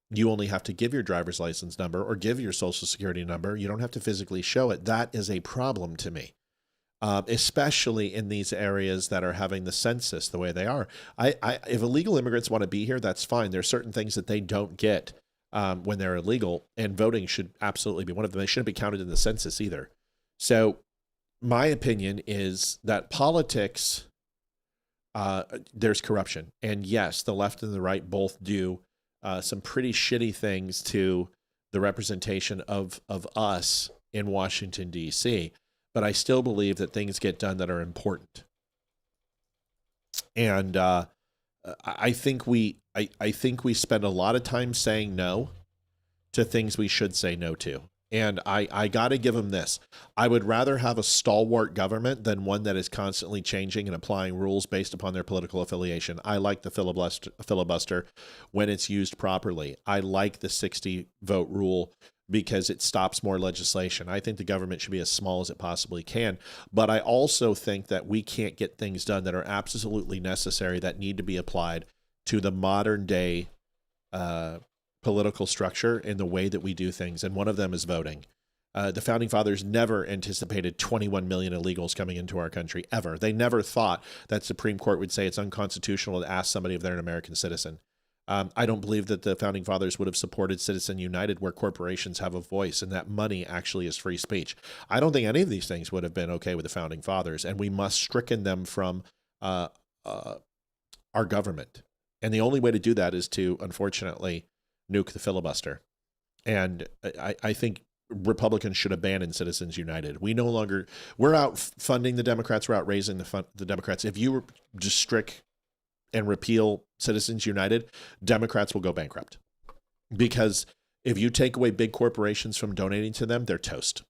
you only have to give your driver's license number or give your social security number. You don't have to physically show it. That is a problem to me, especially in these areas that are having the census the way they are. If illegal immigrants want to be here, that's fine. There are certain things that they don't get when they're illegal, and voting should absolutely be one of them. They shouldn't be counted in the census either. So my opinion is that politics, there's corruption. And yes, the left and the right both do some pretty shitty things to the representation of us in Washington, D.C. But I still believe that things get done that are important. And I think we spend a lot of time saying no to things we should say no to. And I got to give them this. I would rather have a stalwart government than one that is constantly changing and applying rules based upon their political affiliation. I like the filibuster when it's used properly. I like the 60 vote rule because it stops more legislation. I think the government should be as small as it possibly can. But I also think that we can't get things done that are absolutely necessary that need to be applied to the modern day political structure and the way that we do things. And one of them is voting. The founding fathers never anticipated 21 million illegals coming into our country, ever. They never thought that Supreme Court would say it's unconstitutional to ask somebody if they're an American citizen. I don't believe that the founding fathers would have supported Citizen United, where corporations have a voice and that money actually is free speech. I don't think any of these things would have been okay with the founding fathers, and we must stricken them from our government. And the only way to do that is to, unfortunately, nuke the filibuster. And I think Republicans should abandon Citizens United. We're out funding the Democrats. We're out raising the Democrats. If you restrict and repeal Citizens United, Democrats will go bankrupt. Because if you take away big corporations from donating to them, they're toast.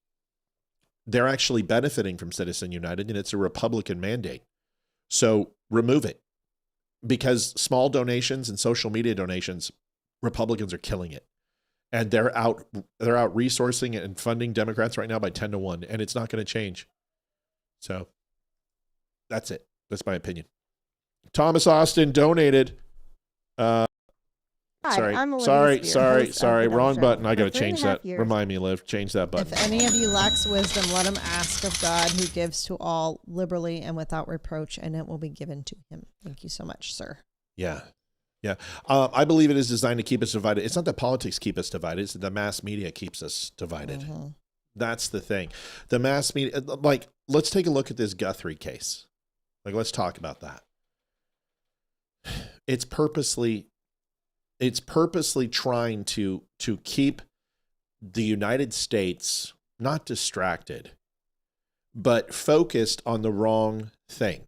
They're actually benefiting from Citizens United, and it's a Republican mandate. So remove it. Because small donations and social media donations, Republicans are killing it. And they're out resourcing and funding Democrats right now by 10-1, and it's not going to change. So that's it. That's my opinion. Thomas Austin donated. Hi, I'm Sorry. Olivia, Wrong button. I got to For change 3.5 that. years. Remind me, Liv. Change that button. If any of you lacks wisdom, let him ask of God, who gives to all liberally and without reproach, and it will be given to him. Thank you so much, sir. Yeah. I believe it is designed to keep us divided. It's not that politics keep us divided. It's that the mass media keeps us divided. Mm-hmm. That's the thing. The mass media, like, let's take a look at this Guthrie case. Like, let's talk about that. It's purposely trying to keep the United States not distracted, but focused on the wrong thing.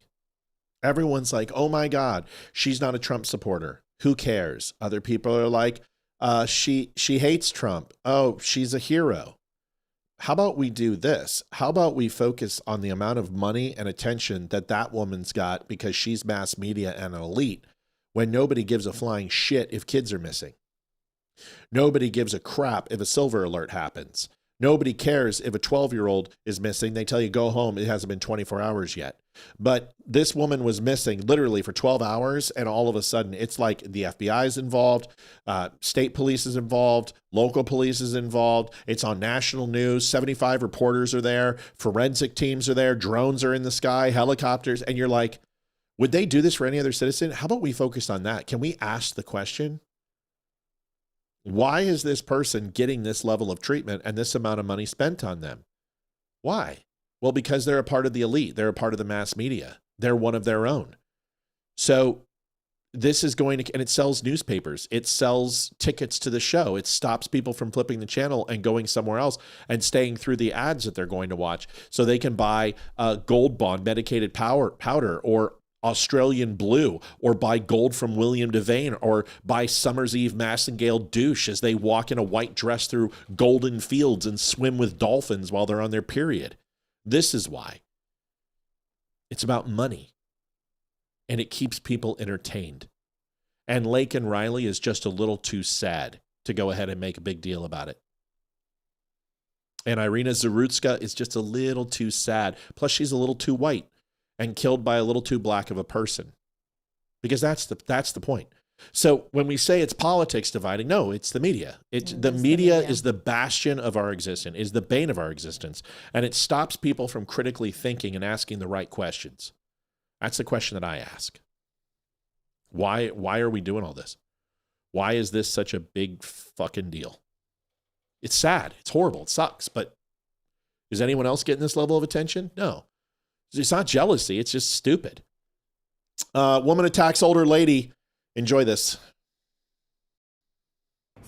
Everyone's like, oh my God, she's not a Trump supporter. Who cares? Other people are like, she hates Trump. Oh, she's a hero. How about we do this? How about we focus on the amount of money and attention that woman's got because she's mass media and an elite, when nobody gives a flying shit if kids are missing. Nobody gives a crap if a silver alert happens. Nobody cares if a 12-year-old is missing. They tell you, go home. It hasn't been 24 hours yet. But this woman was missing literally for 12 hours, and all of a sudden, it's like the FBI is involved, state police is involved, local police is involved. It's on national news. 75 reporters are there. Forensic teams are there. Drones are in the sky, helicopters. And you're like, would they do this for any other citizen? How about we focus on that? Can we ask the question? Why is this person getting this level of treatment and this amount of money spent on them? Why? Well, because they're a part of the elite. They're a part of the mass media. They're one of their own. So this is going to, and it sells newspapers. It sells tickets to the show. It stops people from flipping the channel and going somewhere else and staying through the ads that they're going to watch so they can buy Gold Bond medicated powder or Australian Blue, or buy gold from William Devane, or buy Summer's Eve Massingale douche as they walk in a white dress through golden fields and swim with dolphins while they're on their period. This is why. It's about money. And it keeps people entertained. And Lake and Riley is just a little too sad to go ahead and make a big deal about it. And Irina Zarutska is just a little too sad. Plus, she's a little too white and killed by a little too black of a person. Because that's the point. So when we say it's politics dividing, no, it's the media. The media is the bastion of our existence, is the bane of our existence. And it stops people from critically thinking and asking the right questions. That's the question that I ask. Why are we doing all this? Why is this such a big fucking deal? It's sad. It's horrible. It sucks. But is anyone else getting this level of attention? No. It's not jealousy. It's just stupid. Woman attacks older lady. Enjoy this.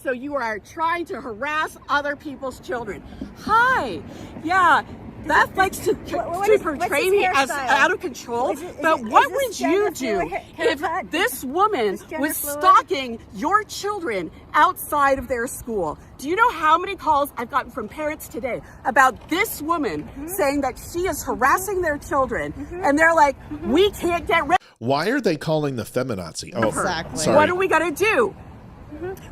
So you are trying to harass other people's children. Hi. Yeah. Beth likes to portray me as out of control, but what would you do if this woman was stalking your children outside of their school? Do you know how many calls I've gotten from parents today about this woman saying that she is harassing their children, and they're like, we can't get rid. Why are they calling the feminazi? Oh, exactly. Sorry. What are we gonna do?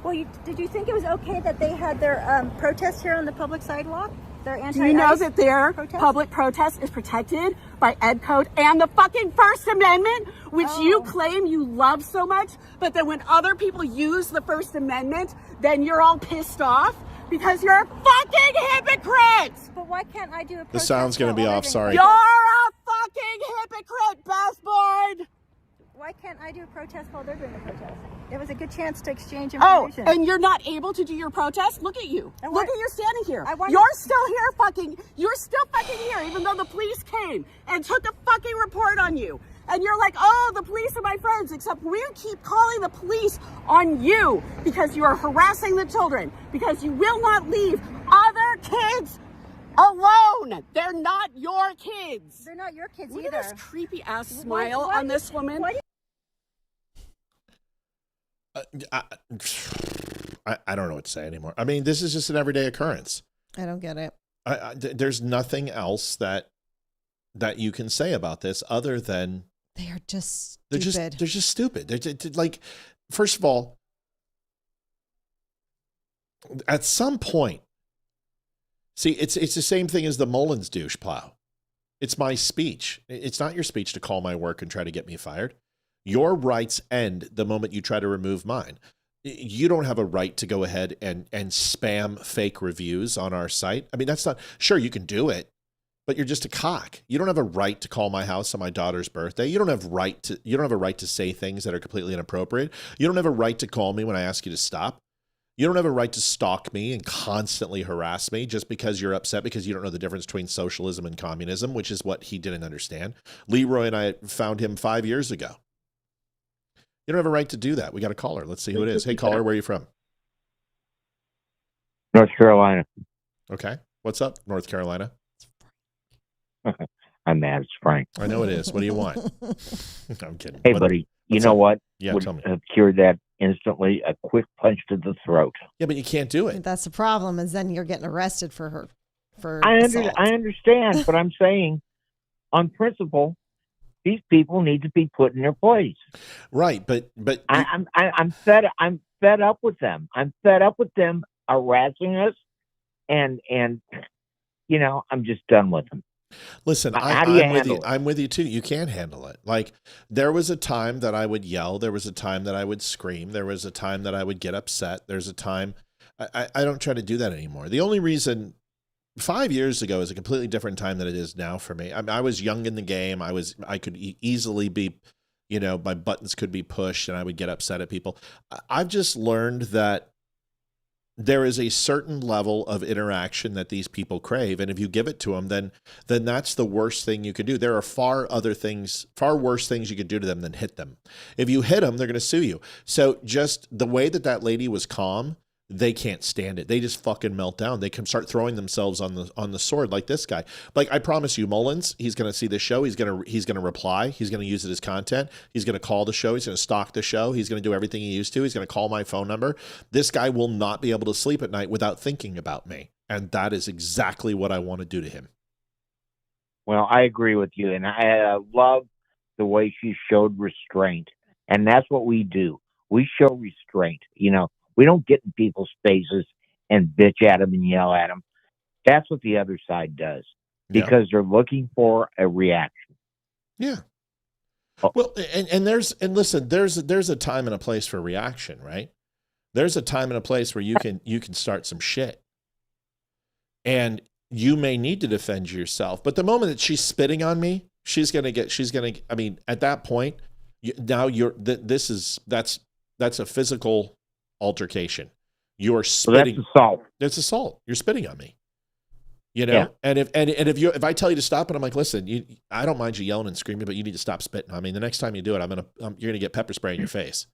Well, did you think it was okay that they had their protest here on the public sidewalk? Their anti-ICE Do you know that their public protest is protected by Ed Code and the fucking First Amendment, which you claim you love so much, but then when other people use the First Amendment, then you're all pissed off because you're a fucking hypocrite! But why can't I do a protest? The sound's going to be off, sorry. You're a fucking hypocrite, Bethboard! Why can't I do a protest while they're doing a protest? It was a good chance to exchange Oh, information. and you're not able to do your protest? Look at you. Look at you standing here. I You're still here you're still fucking here, even though the police came and took a fucking report on you. And you're like, oh, the police are my friends, except we keep calling the police on you because you are harassing the children, because you will not leave other kids alone. They're not your kids. They're not your kids Look either. at this creepy ass smile on this woman. I don't know what to say anymore. I mean, this is just an everyday occurrence. I don't get it. There's nothing else that you can say about this other than they are just they're stupid. They're just stupid. They're like, first of all, at some point, see, it's the same thing as the Mullins douche plow. It's my speech. It's not your speech to call my work and try to get me fired. Your rights end the moment you try to remove mine. You don't have a right to go ahead and spam fake reviews on our site. I mean, that's not, sure, you can do it, but you're just a cock. You don't have a right to call my house on my daughter's birthday. You don't have a right to say things that are completely inappropriate. You don't have a right to call me when I ask you to stop. You don't have a right to stalk me and constantly harass me just because you're upset because you don't know the difference between socialism and communism, which is what he didn't understand. Leroy and I found him 5 years ago. You don't have a right to do that. We got a caller. Let's see who it is. Hey, caller, where are you from? North Carolina. Okay. What's up, North Carolina? I'm mad. It's Frank. I know it is. What do you want? I'm kidding. Hey, buddy. You know what? Yeah, would tell me. have cured that instantly? A quick punch to the throat. Yeah, but you can't do it. That's the problem. Is then you're getting arrested for her. I assault. understand, but I'm saying, on principle, these people need to be put in their place. Right, but I'm fed up with them. I'm fed up with them harassing us, and you know, I'm just done with them. Listen, How do you I'm with handle you. it? I'm with you too. You can't handle it. Like, there was a time that I would yell. There was a time that I would scream. There was a time that I would get upset. There's a time I don't try to do that anymore. The only reason 5 years ago is a completely different time than it is now for me. I was young in the game. I could easily be, you know, my buttons could be pushed and I would get upset at people. I've just learned that there is a certain level of interaction that these people crave. And if you give it to them, then that's the worst thing you can do. There are far worse things you could do to them than hit them. If you hit them, they're going to sue you. So just the way that lady was calm, they can't stand it. They just fucking melt down. They can start throwing themselves on the sword like this guy. Like, I promise you, Mullins, he's going to see this show. He's going to reply. He's going to use it as content. He's going to call the show. He's going to stalk the show. He's going to do everything he used to. He's going to call my phone number. This guy will not be able to sleep at night without thinking about me. And that is exactly what I want to do to him. Well, I agree with you, and I love the way she showed restraint, and that's what we do. We show restraint. You know, we don't get in people's faces and bitch at them and yell at them. That's what the other side does because they're looking for a reaction. Yeah. Well, and listen, there's a time and a place for reaction, right? There's a time and a place where you can start some shit, and you may need to defend yourself. But the moment that she's spitting on me, I mean, at that point, that's a physical altercation. You're spitting. Well, that's assault. That's assault. You're spitting on me. You know, Yeah. and if I tell you to stop, and I'm like, listen, I don't mind you yelling and screaming, but you need to stop spitting. I mean, the next time you do it, you're gonna get pepper spray in your face.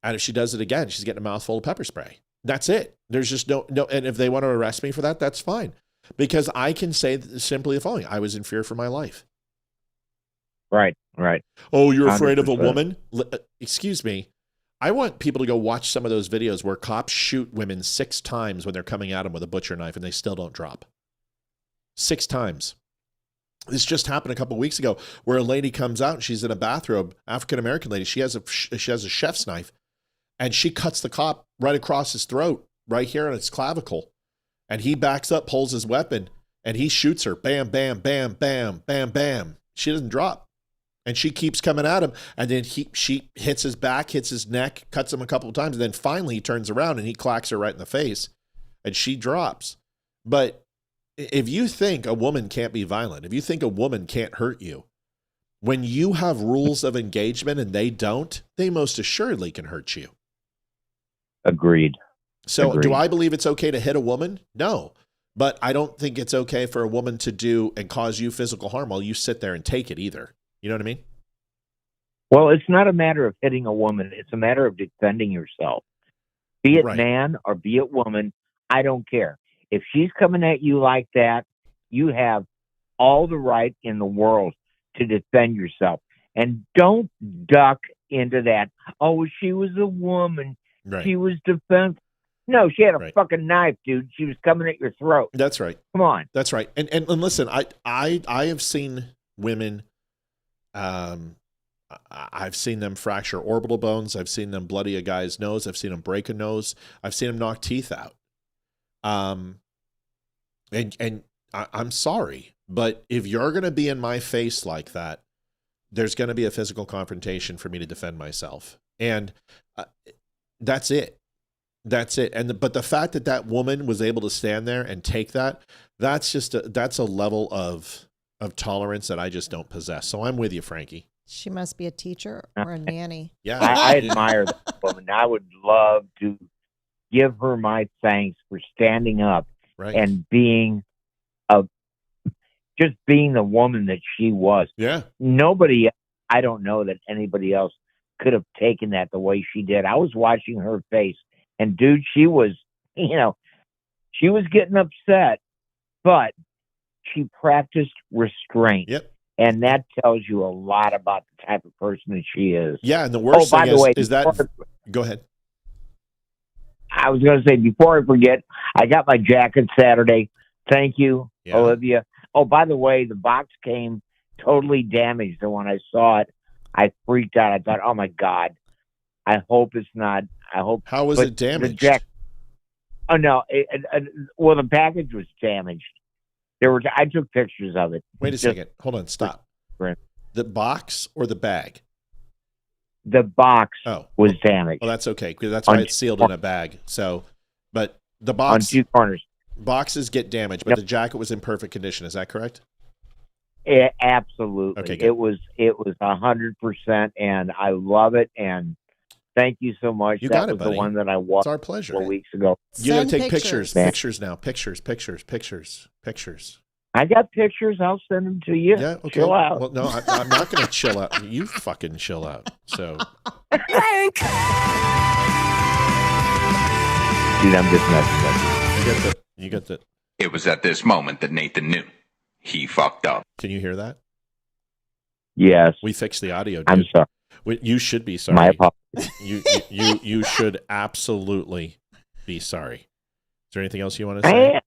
And if she does it again, she's getting a mouthful of pepper spray. That's it. There's just no. And if they want to arrest me for that, that's fine. Because I can say simply the following: I was in fear for my life. Right, right. Oh, you're afraid 100%. of a woman? Excuse me. I want people to go watch some of those videos where cops shoot women 6 times when they're coming at them with a butcher knife and they still don't drop. 6 times. This just happened a couple of weeks ago where a lady comes out and she's in a bathrobe, African-American lady. She has a chef's knife and she cuts the cop right across his throat, right here on his clavicle. And he backs up, pulls his weapon, and he shoots her. Bam, bam, bam, bam, bam, bam. She doesn't drop. And she keeps coming at him, and then she hits his back, hits his neck, cuts him a couple of times, and then finally he turns around and he clacks her right in the face, and she drops. But if you think a woman can't be violent, if you think a woman can't hurt you, when you have rules of engagement and they don't, they most assuredly can hurt you. Agreed. So Agreed. do I believe it's okay to hit a woman? No. But I don't think it's okay for a woman to do and cause you physical harm while you sit there and take it either. You know what I mean? Well, it's not a matter of hitting a woman. It's a matter of defending yourself. Be it Right. man or be it woman, I don't care. If she's coming at you like that, you have all the right in the world to defend yourself. And don't duck into that. Oh, she was a woman. Right. She was defensive. No, she had a fucking knife, dude. She was coming at your throat. That's right. Come on. That's right. And listen, I have seen women. I've seen them fracture orbital bones. I've seen them bloody a guy's nose. I've seen them break a nose. I've seen them knock teeth out. And I'm sorry, but if you're going to be in my face like that, there's going to be a physical confrontation for me to defend myself. And that's it. That's it. But the fact that that woman was able to stand there and take that, that's a level of tolerance that I just don't possess. So I'm with you, Frankie. She must be a teacher or a nanny. Yeah. I admire that woman. I would love to give her my thanks for standing up and being just being the woman that she was. Yeah. Nobody, I don't know that anybody else could have taken that the way she did. I was watching her face, and dude, she was, she was getting upset, but she practiced restraint. Yep. And that tells you a lot about the type of person that she is. Yeah, and the worst thing is that... Go ahead. I was going to say, before I forget, I got my jacket Saturday. Thank you, Olivia. Oh, by the way, the box came totally damaged, and when I saw it, I freaked out. I thought, oh, my God. I hope it's not... How was it damaged? Oh, no. Well, the package was damaged. I took pictures of it. Wait a second. Hold on. Stop. The box or the bag? The box was damaged. Well, that's okay, because that's why it's sealed in a bag. So, but the box... On 2 corners. Boxes get damaged, but the jacket was in perfect condition. Is that correct? Absolutely. Okay, good. It was 100%, and I love it, and thank you so much. You that got it, was buddy. The one that I watched. It's our pleasure. 4 weeks ago. You got to take pictures. Man. Pictures now. Pictures. I got pictures. I'll send them to you. Yeah, okay. Chill out. Well, no, I'm not going to chill out. You fucking chill out. So. Dude, I'm just messing with you. You get that. It was at this moment that Nathan knew he fucked up. Can you hear that? Yes. We fixed the audio, dude. I'm sorry. You should be sorry. My apologies. You should absolutely be sorry. Is there anything else you want to say?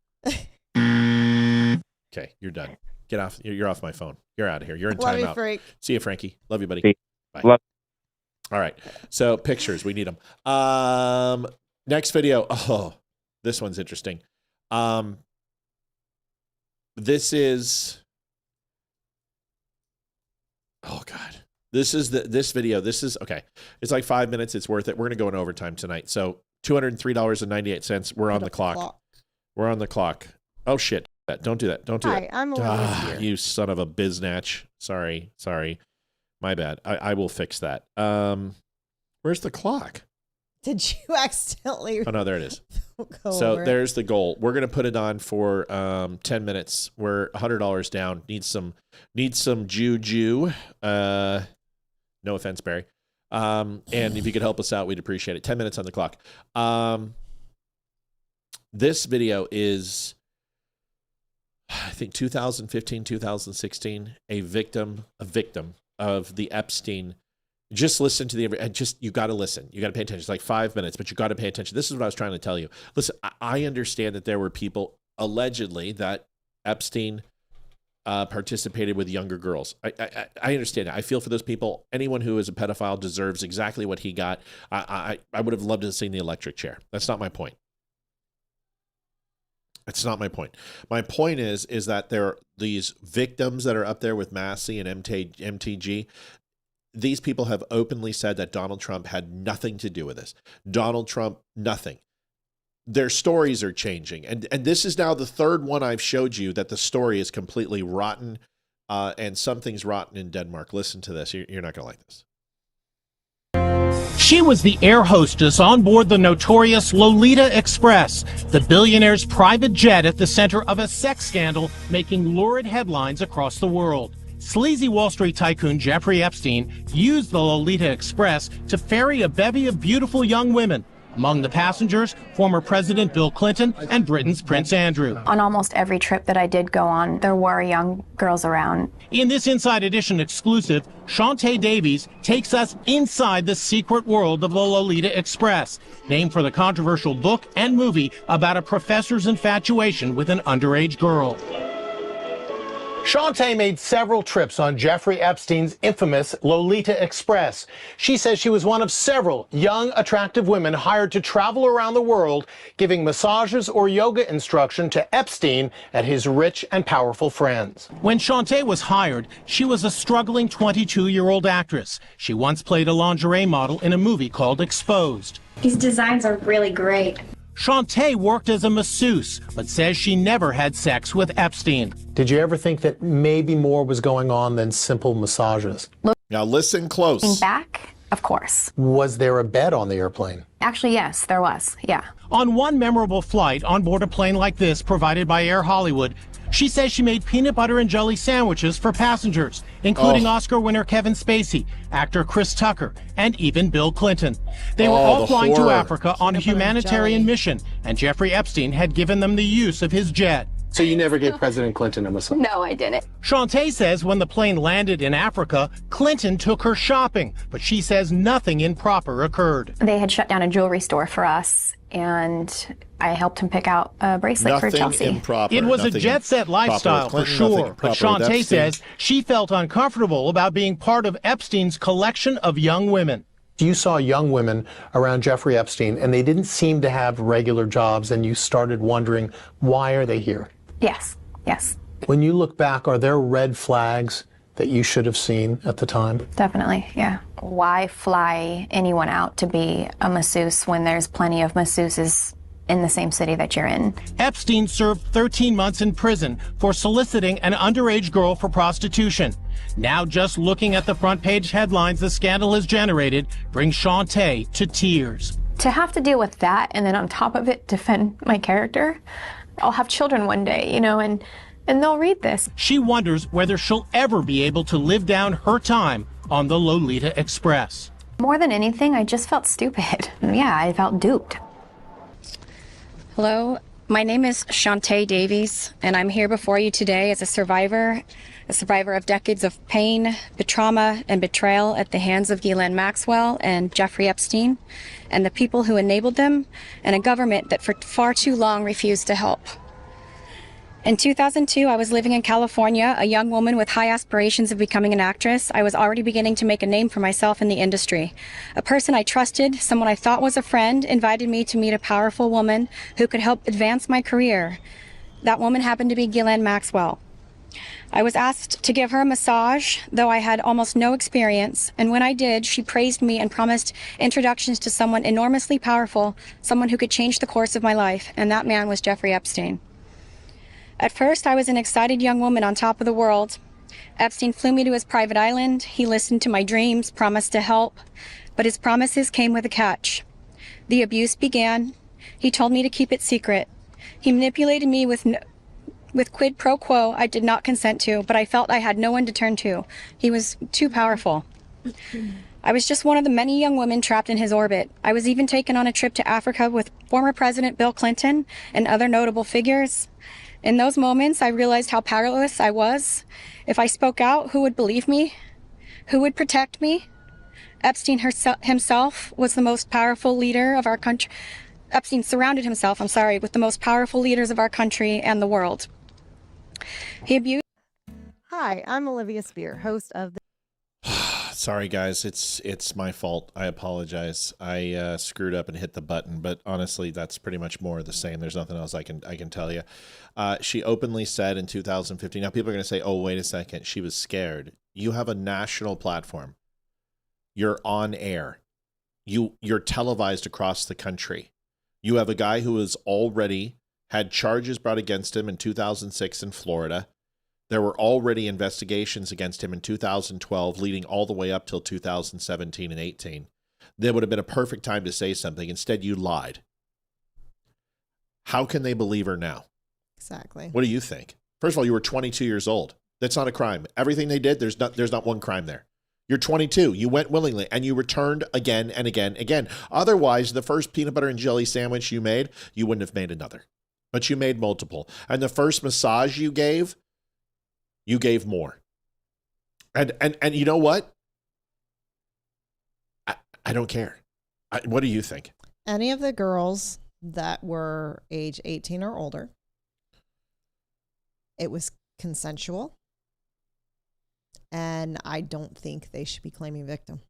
Okay, you're done. Get off. You're off my phone. You're out of here. You're in Love you, timeout. Frank. See you, Frankie. Love you, buddy. See Bye. Love. All right. So pictures, we need them. Next video. Oh, this one's interesting. This is. Oh God. This video. This is okay. It's like 5 minutes. It's worth it. We're gonna go in overtime tonight. So $203.98. We're on the clock. We're on the clock. Oh shit. Don't do that. Don't do that. Hi, I'm Olivia. You son of a biznatch. Sorry. My bad. I will fix that. Where's the clock? Did you accidentally? Oh no, there it is. So there's the goal. We're gonna put it on for 10 minutes. We're $100 down. Need some juju. No offense, Barry. And if you could help us out, we'd appreciate it. 10 minutes on the clock. This video is I think 2015, 2016, a victim of the Epstein. Just listen to you got to listen. You got to pay attention. It's like 5 minutes, but you got to pay attention. This is what I was trying to tell you. Listen, I understand that there were people allegedly that Epstein participated with younger girls. I understand it. I feel for those people. Anyone who is a pedophile deserves exactly what he got. I would have loved to have seen the electric chair. That's not my point. It's not my point. My point is that there are these victims that are up there with Massey and MTG. These people have openly said that Donald Trump had nothing to do with this. Donald Trump, nothing. Their stories are changing. And this is now the third one I've showed you that the story is completely rotten, and something's rotten in Denmark. Listen to this. You're not going to like this. She was the air hostess on board the notorious Lolita Express, the billionaire's private jet at the center of a sex scandal making lurid headlines across the world. Sleazy Wall Street tycoon Jeffrey Epstein used the Lolita Express to ferry a bevy of beautiful young women. Among the passengers, former President Bill Clinton and Britain's Prince Andrew. On almost every trip that I did go on, there were young girls around. In this Inside Edition exclusive, Shantae Davies takes us inside the secret world of the Lolita Express, named for the controversial book and movie about a professor's infatuation with an underage girl. Shantae made several trips on Jeffrey Epstein's infamous Lolita Express. She says she was one of several young, attractive women hired to travel around the world, giving massages or yoga instruction to Epstein and his rich and powerful friends. When Shantae was hired, she was a struggling 22-year-old actress. She once played a lingerie model in a movie called Exposed. These designs are really great. Shantae worked as a masseuse, but says she never had sex with Epstein. Did you ever think that maybe more was going on than simple massages? Now listen close. Looking back, of course. Was there a bed on the airplane? Actually, yes, there was, yeah. On one memorable flight on board a plane like this provided by Air Hollywood, she says she made peanut butter and jelly sandwiches for passengers, including Oscar winner Kevin Spacey, actor Chris Tucker, and even Bill Clinton. They were all flying to Africa on a humanitarian mission, and Jeffrey Epstein had given them the use of his jet. So you never gave President Clinton a massage? No, I didn't. Shantae says when the plane landed in Africa, Clinton took her shopping, but she says nothing improper occurred. They had shut down a jewelry store for us, and I helped him pick out a bracelet for Chelsea. Improper. It was a jet-set lifestyle for sure, but Shantae says she felt uncomfortable about being part of Epstein's collection of young women. You saw young women around Jeffrey Epstein, and they didn't seem to have regular jobs, and you started wondering, why are they here? Yes, yes. When you look back, are there red flags that you should have seen at the time? Definitely, yeah. Why fly anyone out to be a masseuse when there's plenty of masseuses in the same city that you're in? Epstein served 13 months in prison for soliciting an underage girl for prostitution. Now just looking at the front page headlines the scandal has generated brings Shantae to tears. To have to deal with that and then on top of it defend my character, I'll have children one day, you know, and they'll read this. She wonders whether she'll ever be able to live down her time on the Lolita Express. More than anything, I just felt stupid. Yeah, I felt duped. Hello, my name is Shantae Davies, and I'm here before you today as a survivor of decades of pain, trauma, and betrayal at the hands of Ghislaine Maxwell and Jeffrey Epstein, and the people who enabled them, and a government that for far too long refused to help. In 2002, I was living in California, a young woman with high aspirations of becoming an actress. I was already beginning to make a name for myself in the industry. A person I trusted, someone I thought was a friend, invited me to meet a powerful woman who could help advance my career. That woman happened to be Ghislaine Maxwell. I was asked to give her a massage, though I had almost no experience, and when I did, she praised me and promised introductions to someone enormously powerful, someone who could change the course of my life, and that man was Jeffrey Epstein. At first, I was an excited young woman on top of the world. Epstein flew me to his private island. He listened to my dreams, promised to help, but his promises came with a catch. The abuse began. He told me to keep it secret. He manipulated me with quid pro quo I did not consent to, but I felt I had no one to turn to. He was too powerful. I was just one of the many young women trapped in his orbit. I was even taken on a trip to Africa with former President Bill Clinton and other notable figures. In those moments, I realized how powerless I was. If I spoke out, who would believe me? Who would protect me? Epstein himself was the most powerful leader of our country. Epstein surrounded himself, with the most powerful leaders of our country and the world. He abused. Hi, I'm Olivia Spear, host of the Sorry, guys. It's my fault. I apologize. I screwed up and hit the button, but honestly, that's pretty much more of the same. There's nothing else I can tell you. She openly said in 2015. Now, people are going to say, "Oh, wait a second. She was scared." You have a national platform. You're on air. You're televised across the country. You have a guy who has already had charges brought against him in 2006 in Florida. There were already investigations against him in 2012, leading all the way up till 2017 and 18. There would have been a perfect time to say something. Instead, you lied. How can they believe her now? Exactly. What do you think? First of all, you were 22 years old. That's not a crime. Everything they did, there's not one crime there. You're 22. You went willingly, and you returned again and again and again. Otherwise, the first peanut butter and jelly sandwich you made, you wouldn't have made another. But you made multiple. And the first massage you gave more. And you know what? I don't care. What do you think? Any of the girls that were age 18 or older, it was consensual. And I don't think they should be claiming victim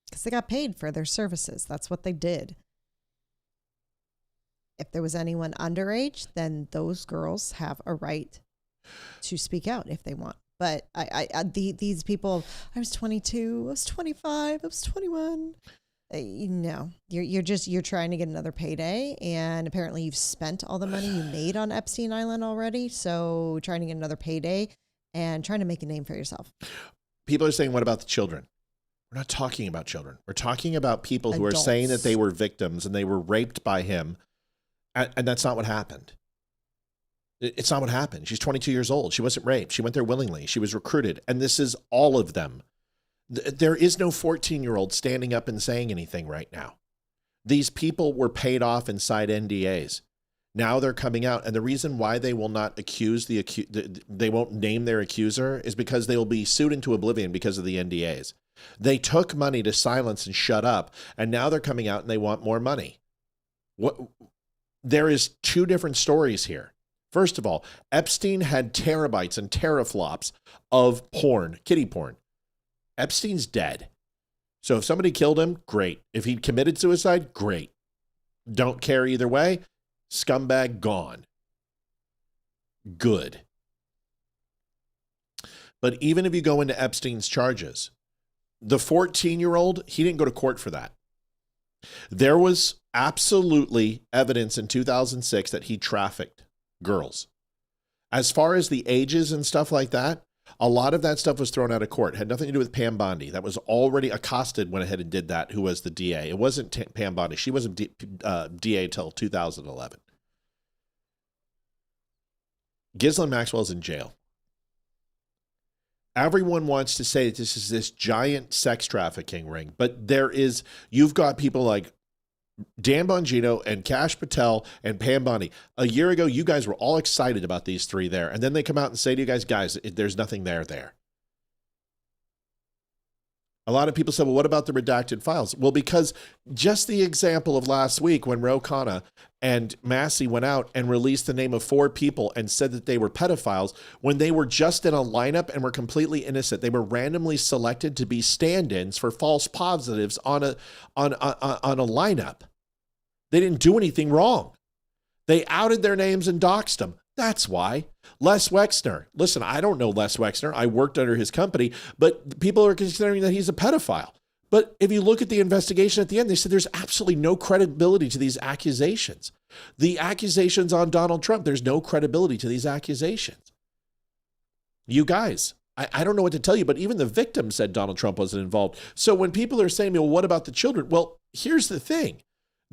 because they got paid for their services. That's what they did. If there was anyone underage, then those girls have a right to speak out if they want. But these people, I was 22, I was 25, I was 21. No, you're trying to get another payday, and apparently you've spent all the money you made on Epstein Island already. So trying to get another payday and trying to make a name for yourself. People are saying, what about the children? We're not talking about children. We're talking about people who Adults. are saying that they were victims and they were raped by him. And that's not what happened. It's not what happened. She's 22 years old. She wasn't raped. She went there willingly. She was recruited. And this is all of them. There is no 14-year-old standing up and saying anything right now. These people were paid off inside NDAs. Now they're coming out, and the reason why they will not accuse they won't name their accuser is because they will be sued into oblivion because of the NDAs. They took money to silence and shut up, and now they're coming out and they want more money. There is two different stories here. First of all, Epstein had terabytes and teraflops of porn, kiddie porn. Epstein's dead. So if somebody killed him, great. If he committed suicide, great. Don't care either way. Scumbag gone. Good. But even if you go into Epstein's charges, the 14-year-old, he didn't go to court for that. There was absolutely evidence in 2006 that he trafficked girls. As far as the ages and stuff like that, a lot of that stuff was thrown out of court. It had nothing to do with Pam Bondi. That was already accosted, went ahead and did that, who was the DA. It wasn't Pam Bondi. She wasn't DA till 2011. Ghislaine Maxwell's in jail. Everyone wants to say that this is this giant sex trafficking ring, but you've got people like Dan Bongino and Kash Patel and Pam Bondi. A year ago, you guys were all excited about these three there. And then they come out and say to you guys, there's nothing there. A lot of people said, well, what about the redacted files? Well, because just the example of last week when Ro Khanna and Massey went out and released the name of 4 people and said that they were pedophiles when they were just in a lineup and were completely innocent. They were randomly selected to be stand-ins for false positives on a lineup. They didn't do anything wrong. They outed their names and doxed them. That's why. Les Wexner. Listen, I don't know Les Wexner. I worked under his company, but people are considering that he's a pedophile. But if you look at the investigation at the end, they said there's absolutely no credibility to these accusations. The accusations on Donald Trump, there's no credibility to these accusations. You guys, I don't know what to tell you, but even the victim said Donald Trump wasn't involved. So when people are saying, well, what about the children? Well, here's the thing.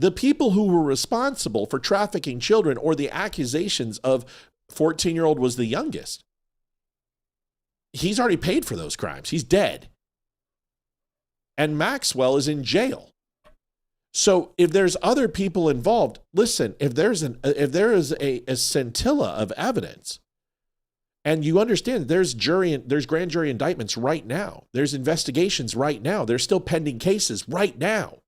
The people who were responsible for trafficking children or the accusations of 14-year-old was the youngest. He's already paid for those crimes. He's dead. And Maxwell is in jail. So if there's other people involved, listen, if there is a scintilla of evidence, and you understand there's grand jury indictments right now, there's investigations right now, there's still pending cases right now.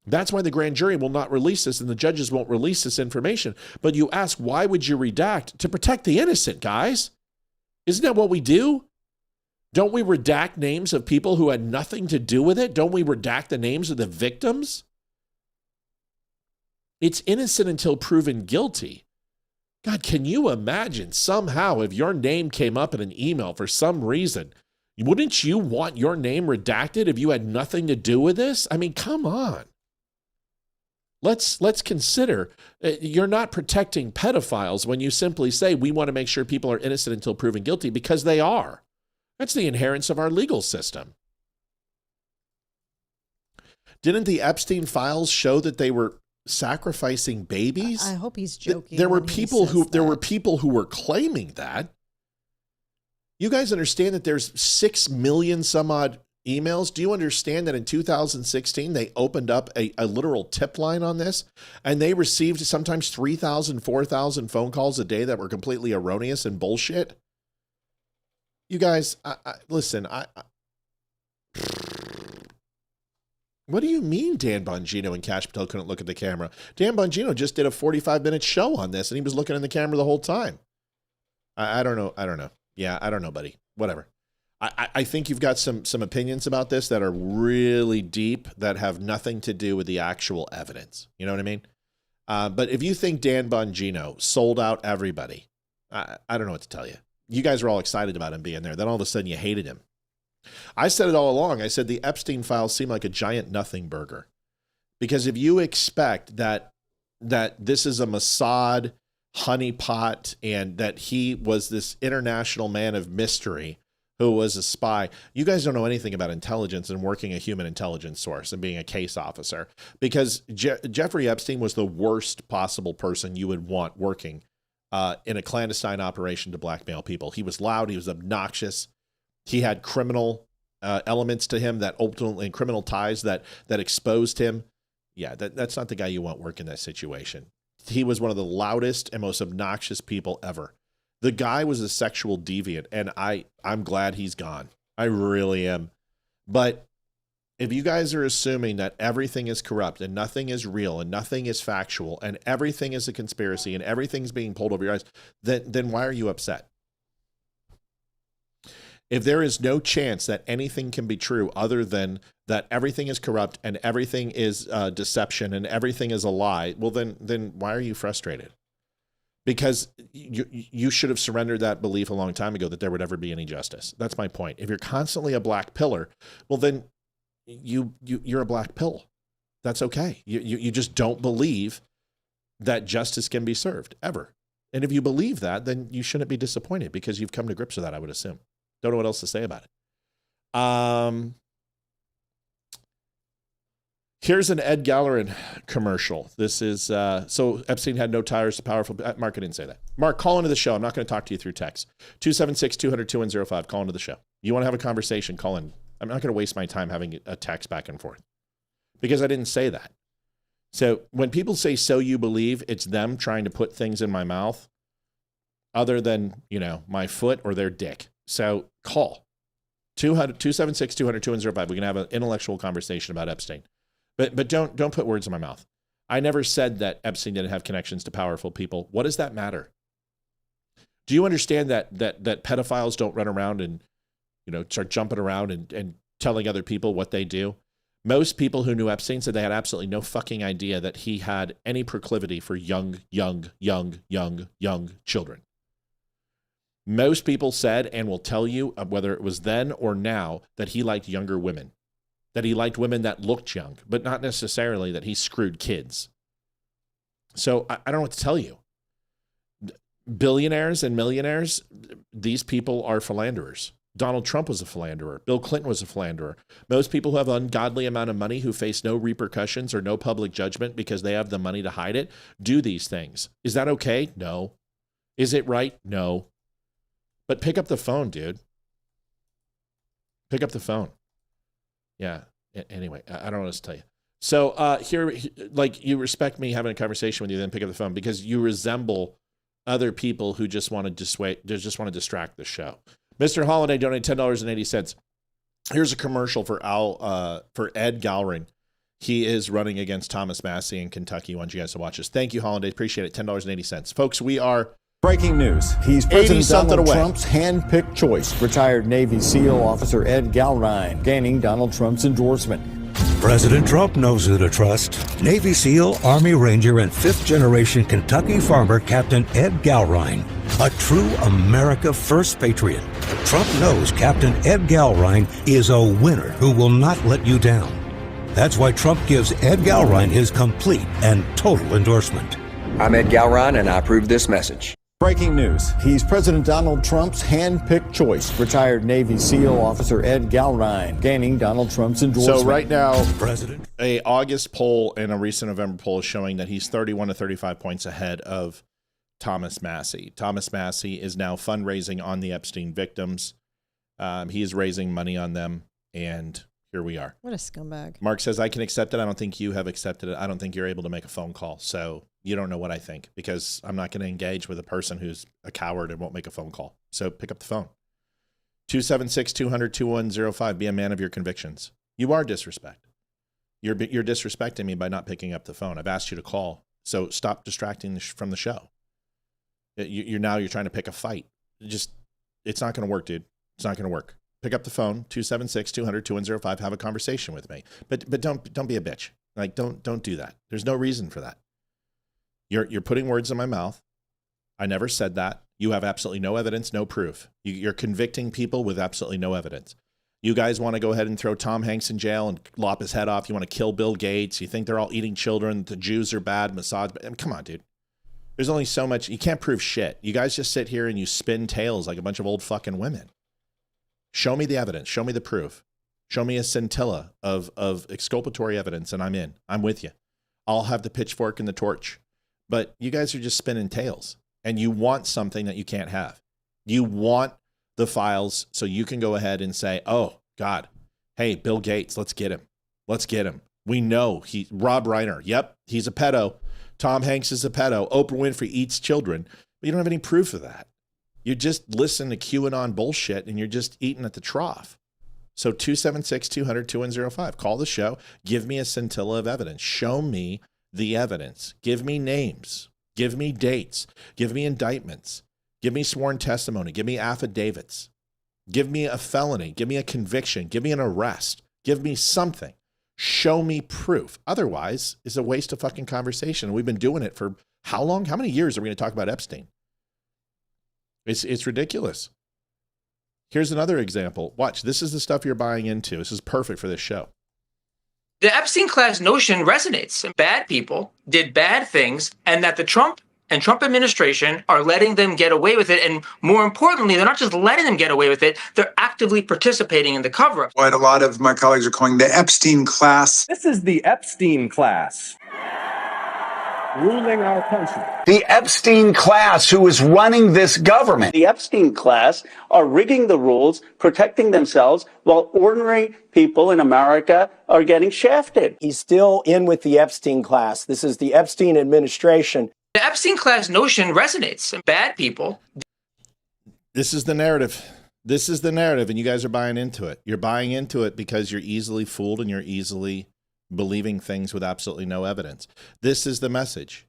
That's why the grand jury will not release this and the judges won't release this information. But you ask, why would you redact? To protect the innocent, guys. Isn't that what we do? Don't we redact names of people who had nothing to do with it? Don't we redact the names of the victims? It's innocent until proven guilty. God, can you imagine somehow if your name came up in an email for some reason, wouldn't you want your name redacted if you had nothing to do with this? I mean, come on. Let's consider, you're not protecting pedophiles when you simply say we want to make sure people are innocent until proven guilty, because they are. That's the inherence of our legal system. Didn't the Epstein files show that they were sacrificing babies? I hope he's joking. There were people who were claiming that. You guys understand that there's 6 million some odd emails? Do you understand that in 2016 they opened up a literal tip line on this, and they received sometimes 3,000, 4,000 phone calls a day that were completely erroneous and bullshit? You guys, listen, what do you mean Dan Bongino and Cash Patel couldn't look at the camera? Dan Bongino just did a 45-minute show on this, and he was looking in the camera the whole time. I don't know. Yeah, I don't know, buddy. Whatever. I think you've got some opinions about this that are really deep that have nothing to do with the actual evidence. You know what I mean? But if you think Dan Bongino sold out everybody, I don't know what to tell you. You guys are all excited about him being there. Then all of a sudden you hated him. I said it all along. I said the Epstein files seem like a giant nothing burger. Because if you expect that this is a Mossad honeypot and that he was this international man of mystery who was a spy, you guys don't know anything about intelligence and working a human intelligence source and being a case officer. Because Jeffrey Epstein was the worst possible person you would want working in a clandestine operation to blackmail people. He was loud. He was obnoxious. He had criminal elements to him that ultimately, criminal ties that exposed him. Yeah, that's not the guy you want working that situation. He was one of the loudest and most obnoxious people ever. The guy was a sexual deviant, and I'm glad he's gone. I really am. But if you guys are assuming that everything is corrupt and nothing is real and nothing is factual and everything is a conspiracy and everything's being pulled over your eyes, then why are you upset? If there is no chance that anything can be true other than that everything is corrupt and everything is deception and everything is a lie, well, then why are you frustrated? Because you should have surrendered that belief a long time ago that there would ever be any justice. That's my point. If you're constantly a black pillar, well, then you're a black pill. That's okay. You just don't believe that justice can be served ever. And if you believe that, then you shouldn't be disappointed because you've come to grips with that, I would assume. Don't know what else to say about it. Here's an Ed Gallerin commercial. This is, so Epstein had no ties to powerful, Mark, I didn't say that. Mark, call into the show. I'm not going to talk to you through text. 276-200-2105, call into the show. You want to have a conversation, call in. I'm not going to waste my time having a text back and forth because I didn't say that. So when people say, so you believe, it's them trying to put things in my mouth other than, my foot or their dick. So call 276-200-2105. We can have an intellectual conversation about Epstein. But don't put words in my mouth. I never said that Epstein didn't have connections to powerful people. What does that matter? Do you understand that pedophiles don't run around and start jumping around and telling other people what they do? Most people who knew Epstein said they had absolutely no fucking idea that he had any proclivity for young children. Most people said and will tell you, whether it was then or now, that he liked younger women. That he liked women that looked young, but not necessarily that he screwed kids. So I don't know what to tell you. Billionaires and millionaires, these people are philanderers. Donald Trump was a philanderer. Bill Clinton was a philanderer. Most people who have an ungodly amount of money who face no repercussions or no public judgment because they have the money to hide it, do these things. Is that okay? No. Is it right? No. But pick up the phone, dude. Pick up the phone. Yeah. Anyway, I don't know what to tell you. So here, like, you respect me having a conversation with you, then pick up the phone because you resemble other people who just want to dissuade, just want to distract the show. Mr. Holiday donated $10.80. Here's a commercial for Ed Galrin. He is running against Thomas Massey in Kentucky. I want you guys to watch this. Thank you, Holiday. Appreciate it. $10.80. Folks, we are breaking news. He's President Donald Trump's hand-picked choice. Retired Navy SEAL Officer Ed Galrin gaining Donald Trump's endorsement. President Trump knows who to trust. Navy SEAL, Army Ranger, and fifth-generation Kentucky farmer Captain Ed Galrin. A true America First patriot. Trump knows Captain Ed Galrin is a winner who will not let you down. That's why Trump gives Ed Galrin his complete and total endorsement. I'm Ed Galrin, and I approve this message. Breaking news. He's President Donald Trump's hand-picked choice. Retired Navy SEAL Officer Ed Galrin gaining Donald Trump's endorsement. So right now, a August poll and a recent November poll is showing that he's 31 to 35 points ahead of Thomas Massey. Thomas Massey is now fundraising on the Epstein victims. He is raising money on them, and here we are. What a scumbag. Mark says, I can accept it. I don't think you have accepted it. I don't think you're able to make a phone call. So you don't know what I think because I'm not going to engage with a person who's a coward and won't make a phone call. So pick up the phone. 276-200-2105. Be a man of your convictions. You are disrespect. You're disrespecting me by not picking up the phone. I've asked you to call. So stop distracting from the show. You're trying to pick a fight. It's not going to work, dude. It's not going to work. Pick up the phone, 276-200-2105. Have a conversation with me. But don't be a bitch. Like, don't do that. There's no reason for that. You're putting words in my mouth. I never said that. You have absolutely no evidence, no proof. You're convicting people with absolutely no evidence. You guys want to go ahead and throw Tom Hanks in jail and lop his head off. You want to kill Bill Gates. You think they're all eating children. The Jews are bad. Mossad. I mean, come on, dude. There's only so much. You can't prove shit. You guys just sit here and you spin tales like a bunch of old fucking women. Show me the evidence. Show me the proof. Show me a scintilla of exculpatory evidence, and I'm in. I'm with you. I'll have the pitchfork and the torch. But you guys are just spinning tales, and you want something that you can't have. You want the files so you can go ahead and say, oh, God, hey, Bill Gates, let's get him. Let's get him. We know Rob Reiner. Yep, he's a pedo. Tom Hanks is a pedo. Oprah Winfrey eats children. But you don't have any proof of that. You just listen to QAnon bullshit, and you're just eating at the trough. So 276-200-2105. Call the show. Give me a scintilla of evidence. Show me the evidence. Give me names. Give me dates. Give me indictments. Give me sworn testimony. Give me affidavits. Give me a felony. Give me a conviction. Give me an arrest. Give me something. Show me proof. Otherwise, it's a waste of fucking conversation. We've been doing it for how long? How many years are we going to talk about Epstein? It's ridiculous. Here's another example. Watch. This is the stuff you're buying into. This is perfect for this show. The Epstein class notion resonates. Bad people did bad things, and that the Trump administration are letting them get away with it. And more importantly, they're not just letting them get away with it, they're actively participating in the cover-up. What a lot of my colleagues are calling the Epstein class. This is the Epstein class ruling our country. The Epstein class who is running this government. The Epstein class are rigging the rules, protecting themselves, while ordinary people in America are getting shafted. He's still in with the Epstein class. This is the Epstein administration. The Epstein class notion resonates. Bad people. This is the narrative. This is the narrative, and you guys are buying into it. You're buying into it because you're easily fooled and you're easily believing things with absolutely no evidence. This is the message.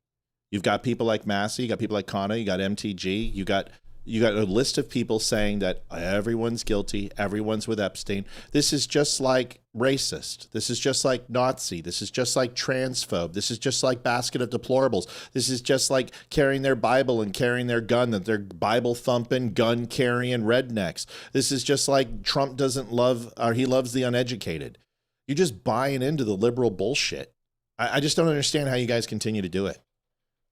You've got people like Massey, you got people like Connor, you got MTG, you got a list of people saying that everyone's guilty, everyone's with Epstein. This is just like racist. This is just like Nazi. This is just like transphobe. This is just like basket of deplorables. This is just like carrying their Bible and carrying their gun, that they're Bible thumping, gun carrying rednecks. This is just like Trump doesn't love, or he loves the uneducated. You're just buying into the liberal bullshit. I just don't understand how you guys continue to do it.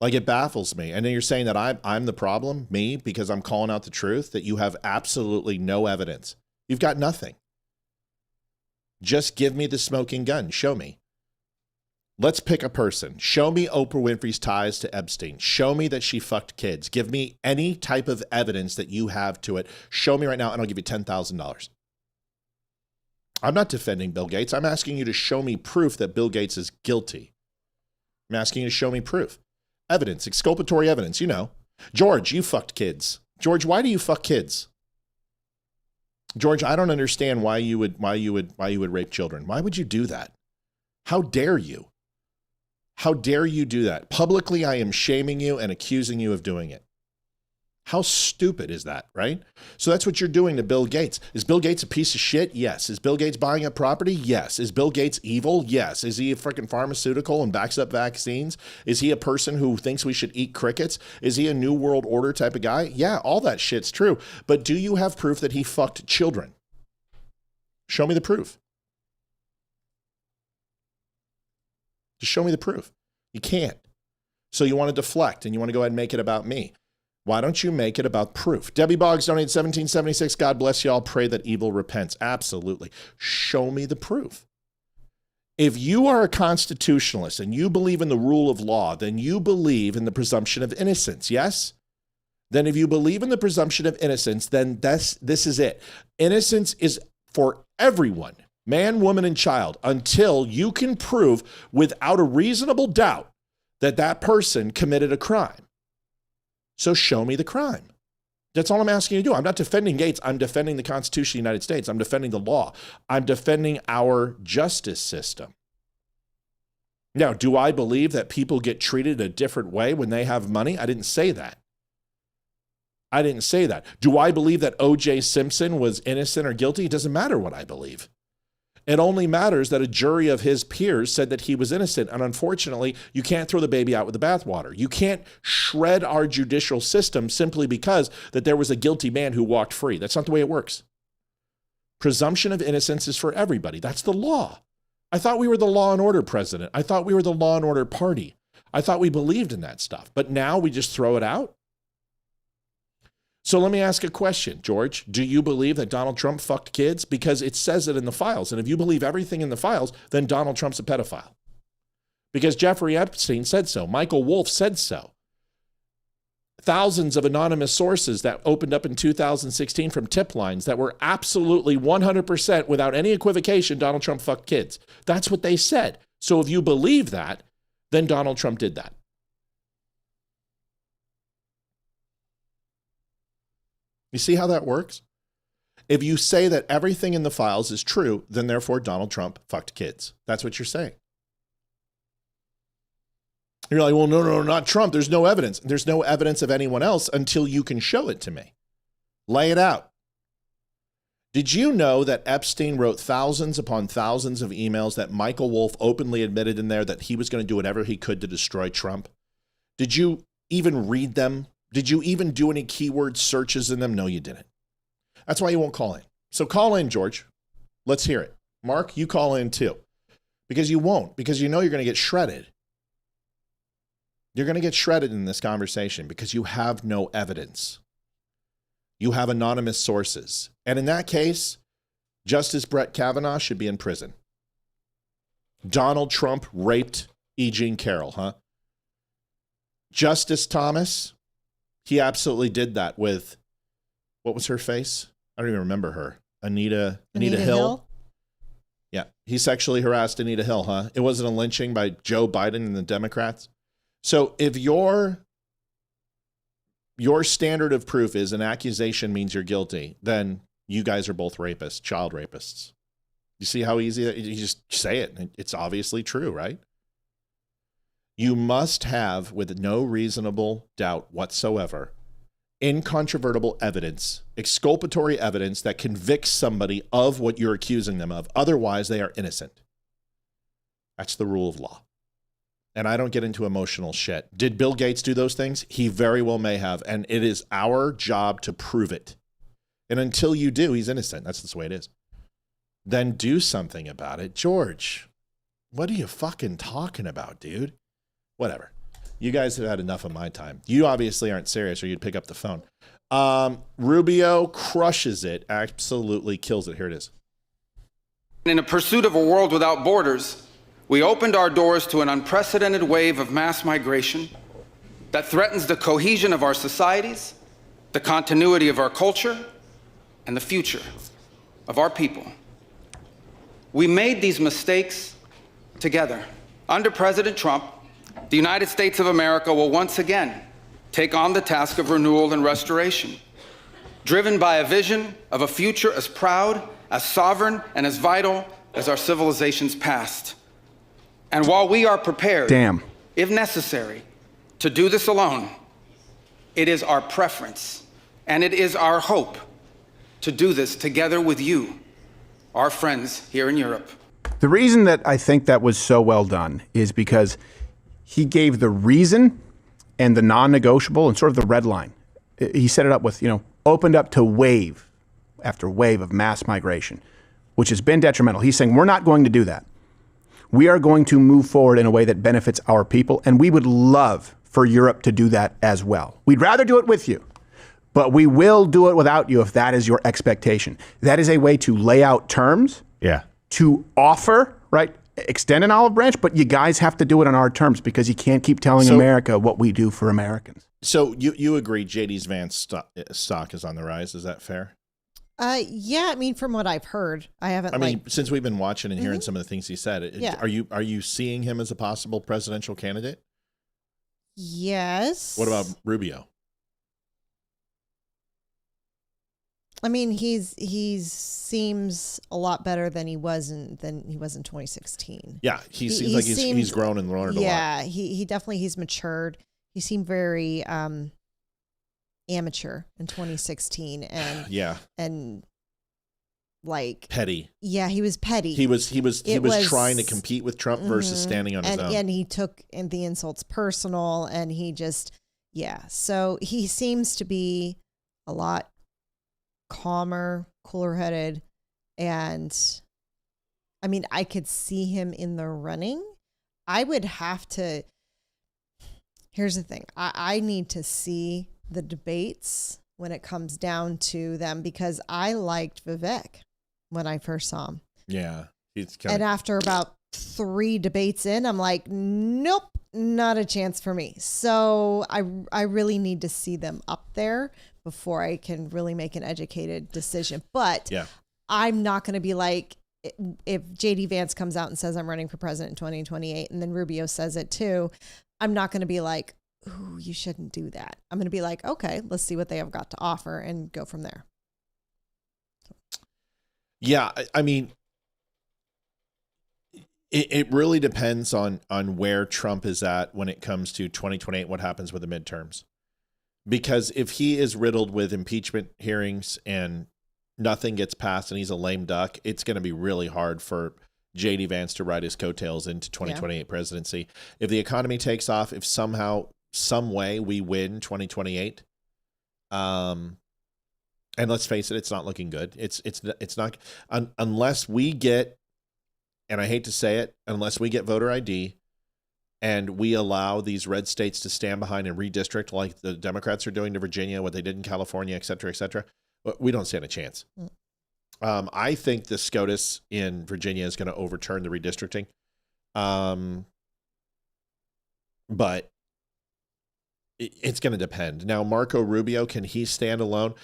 Like, it baffles me. And then you're saying that I'm the problem, me, because I'm calling out the truth, that you have absolutely no evidence. You've got nothing. Just give me the smoking gun. Show me. Let's pick a person. Show me Oprah Winfrey's ties to Epstein. Show me that she fucked kids. Give me any type of evidence that you have to it. Show me right now, and I'll give you $10,000. I'm not defending Bill Gates. I'm asking you to show me proof that Bill Gates is guilty. I'm asking you to show me proof. Evidence, exculpatory evidence, you know. George, you fucked kids. George, why do you fuck kids? George, I don't understand why you would rape children. Why would you do that? How dare you? How dare you do that? Publicly, I am shaming you and accusing you of doing it. How stupid is that, right? So that's what you're doing to Bill Gates. Is Bill Gates a piece of shit? Yes. Is Bill Gates buying up property? Yes. Is Bill Gates evil? Yes. Is he a freaking pharmaceutical and backs up vaccines? Is he a person who thinks we should eat crickets? Is he a New World Order type of guy? Yeah, all that shit's true. But do you have proof that he fucked children? Show me the proof. Just show me the proof. You can't. So you want to deflect and you want to go ahead and make it about me. Why don't you make it about proof? Debbie Boggs donated 1776. God bless y'all. Pray that evil repents. Absolutely. Show me the proof. If you are a constitutionalist and you believe in the rule of law, then you believe in the presumption of innocence, yes? Then if you believe in the presumption of innocence, then this is it. Innocence is for everyone, man, woman, and child, until you can prove without a reasonable doubt that that person committed a crime. So show me the crime. That's all I'm asking you to do. I'm not defending Gates. I'm defending the Constitution of the United States. I'm defending the law. I'm defending our justice system. Now, do I believe that people get treated a different way when they have money? I didn't say that. I didn't say that. Do I believe that O.J. Simpson was innocent or guilty? It doesn't matter what I believe. It only matters that a jury of his peers said that he was innocent. And unfortunately, you can't throw the baby out with the bathwater. You can't shred our judicial system simply because that there was a guilty man who walked free. That's not the way it works. Presumption of innocence is for everybody. That's the law. I thought we were the law and order president. I thought we were the law and order party. I thought we believed in that stuff. But now we just throw it out? So let me ask a question, George. Do you believe that Donald Trump fucked kids? Because it says it in the files. And if you believe everything in the files, then Donald Trump's a pedophile. Because Jeffrey Epstein said so. Michael Wolff said so. Thousands of anonymous sources that opened up in 2016 from tip lines that were absolutely 100% without any equivocation, Donald Trump fucked kids. That's what they said. So if you believe that, then Donald Trump did that. You see how that works? If you say that everything in the files is true, then therefore Donald Trump fucked kids. That's what you're saying. You're like, well, no, not Trump. There's no evidence. There's no evidence of anyone else until you can show it to me. Lay it out. Did you know that Epstein wrote thousands upon thousands of emails that Michael Wolff openly admitted in there that he was going to do whatever he could to destroy Trump? Did you even read them? Did you even do any keyword searches in them? No, you didn't. That's why you won't call in. So call in, George. Let's hear it. Mark, you call in too. Because you won't, because you know you're going to get shredded. You're going to get shredded in this conversation because you have no evidence. You have anonymous sources. And in that case, Justice Brett Kavanaugh should be in prison. Donald Trump raped E. Jean Carroll, huh? Justice Thomas, he absolutely did that with, what was her face? I don't even remember her. Anita Hill? Yeah, he sexually harassed Anita Hill, huh? It wasn't a lynching by Joe Biden and the Democrats. So if your standard of proof is an accusation means you're guilty, then you guys are both rapists, child rapists. You see how easy that, you just say it. It's obviously true, right? You must have, with no reasonable doubt whatsoever, incontrovertible evidence, exculpatory evidence that convicts somebody of what you're accusing them of. Otherwise, they are innocent. That's the rule of law. And I don't get into emotional shit. Did Bill Gates do those things? He very well may have. And it is our job to prove it. And until you do, he's innocent. That's just the way it is. Then do something about it. George, what are you fucking talking about, dude? Whatever. You guys have had enough of my time. You obviously aren't serious or you'd pick up the phone. Rubio crushes it. Absolutely kills it. Here it is. In a pursuit of a world without borders, we opened our doors to an unprecedented wave of mass migration that threatens the cohesion of our societies, the continuity of our culture, and the future of our people. We made these mistakes together. Under President Trump, the United States of America will once again take on the task of renewal and restoration, driven by a vision of a future as proud, as sovereign, and as vital as our civilization's past. And while we are prepared, if necessary, to do this alone, it is our preference and it is our hope to do this together with you, our friends here in Europe. The reason that I think that was so well done is because he gave the reason and the non-negotiable and sort of the red line. He set it up with, opened up to wave after wave of mass migration, which has been detrimental. He's saying, we're not going to do that. We are going to move forward in a way that benefits our people, and we would love for Europe to do that as well. We'd rather do it with you, but we will do it without you if that is your expectation. That is a way to lay out terms, to offer, right? Extend an olive branch, but you guys have to do it on our terms because you can't keep telling America what we do for Americans. So you agree JD's Vance stock is on the rise. Is that fair? Yeah, I mean, from what I've heard, I haven't. Since we've been watching and hearing some of the things he said, are you seeing him as a possible presidential candidate? Yes. What about Rubio? I mean, he seems a lot better than he was in 2016. Yeah, he seems like he's grown and learned a lot. Yeah, he definitely he's matured. He seemed very amateur in 2016 and like petty. Yeah, he was petty. He was trying to compete with Trump versus standing on his own. And he took the insults personal, and he just so he seems to be a lot calmer, cooler headed, and I mean, I could see him in the running. I would have to. Here's the thing. I need to see the debates when it comes down to them, because I liked Vivek when I first saw him. Yeah. And after about 3 debates in, I'm like, nope, not a chance for me. So I really need to see them up there before I can really make an educated decision. But I'm not going to be like, if JD Vance comes out and says I'm running for president in 2028, and then Rubio says it too, I'm not going to be like, ooh, you shouldn't do that. I'm going to be like, okay, let's see what they have got to offer and go from there. Yeah, I mean, it really depends on where Trump is at when it comes to 2028, what happens with the midterms. Because if he is riddled with impeachment hearings and nothing gets passed and he's a lame duck, it's going to be really hard for JD Vance to ride his coattails into 2028 presidency. If the economy takes off, if somehow, some way we win 2028, and let's face it, it's not looking good. It's not unless we get, and I hate to say it, unless we get voter ID and we allow these red states to stand behind and redistrict like the Democrats are doing to Virginia, what they did in California, et cetera, we don't stand a chance. I think the SCOTUS in Virginia is going to overturn the redistricting. But it's going to depend. Now, Marco Rubio, can he stand alone?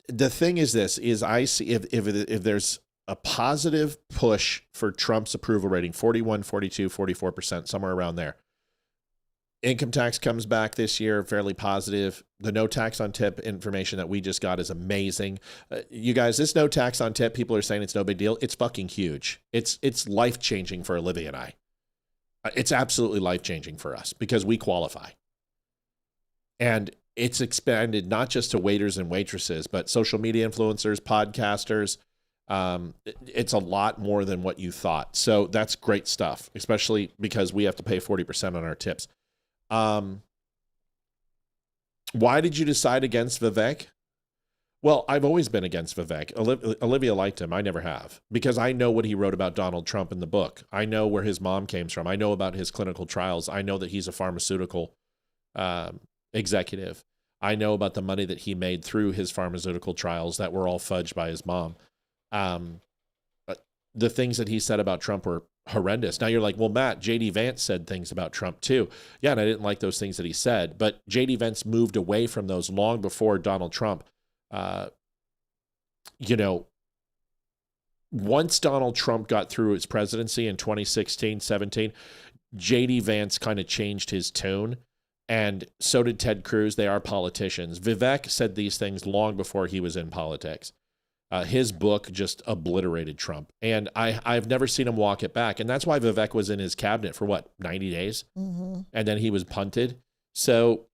The thing is this, is I see if there's a positive push for Trump's approval rating, 41, 42, 44%, somewhere around there. Income tax comes back this year, fairly positive. The no tax on tip information that we just got is amazing. You guys, this no tax on tip, people are saying it's no big deal. It's fucking huge. It's life-changing for Olivia and I. It's absolutely life-changing for us because we qualify. And it's expanded not just to waiters and waitresses, but social media influencers, podcasters. It's a lot more than what you thought. So that's great stuff, especially because we have to pay 40% on our tips. Why did you decide against Vivek? Well, I've always been against Vivek. Olivia liked him. I never have, because I know what he wrote about Donald Trump in the book. I know where his mom came from. I know about his clinical trials. I know that he's a pharmaceutical executive. I know about the money that he made through his pharmaceutical trials that were all fudged by his mom. But the things that he said about Trump were horrendous. Now you're like, well, Matt, JD Vance said things about Trump too. Yeah, and I didn't like those things that he said, but JD Vance moved away from those long before Donald Trump, once Donald Trump got through his presidency in 2016, 17, J.D. Vance kind of changed his tone, and so did Ted Cruz. They are politicians. Vivek said these things long before he was in politics. His book just obliterated Trump, and I've never seen him walk it back. And that's why Vivek was in his cabinet for, 90 days? Mm-hmm. And then he was punted. So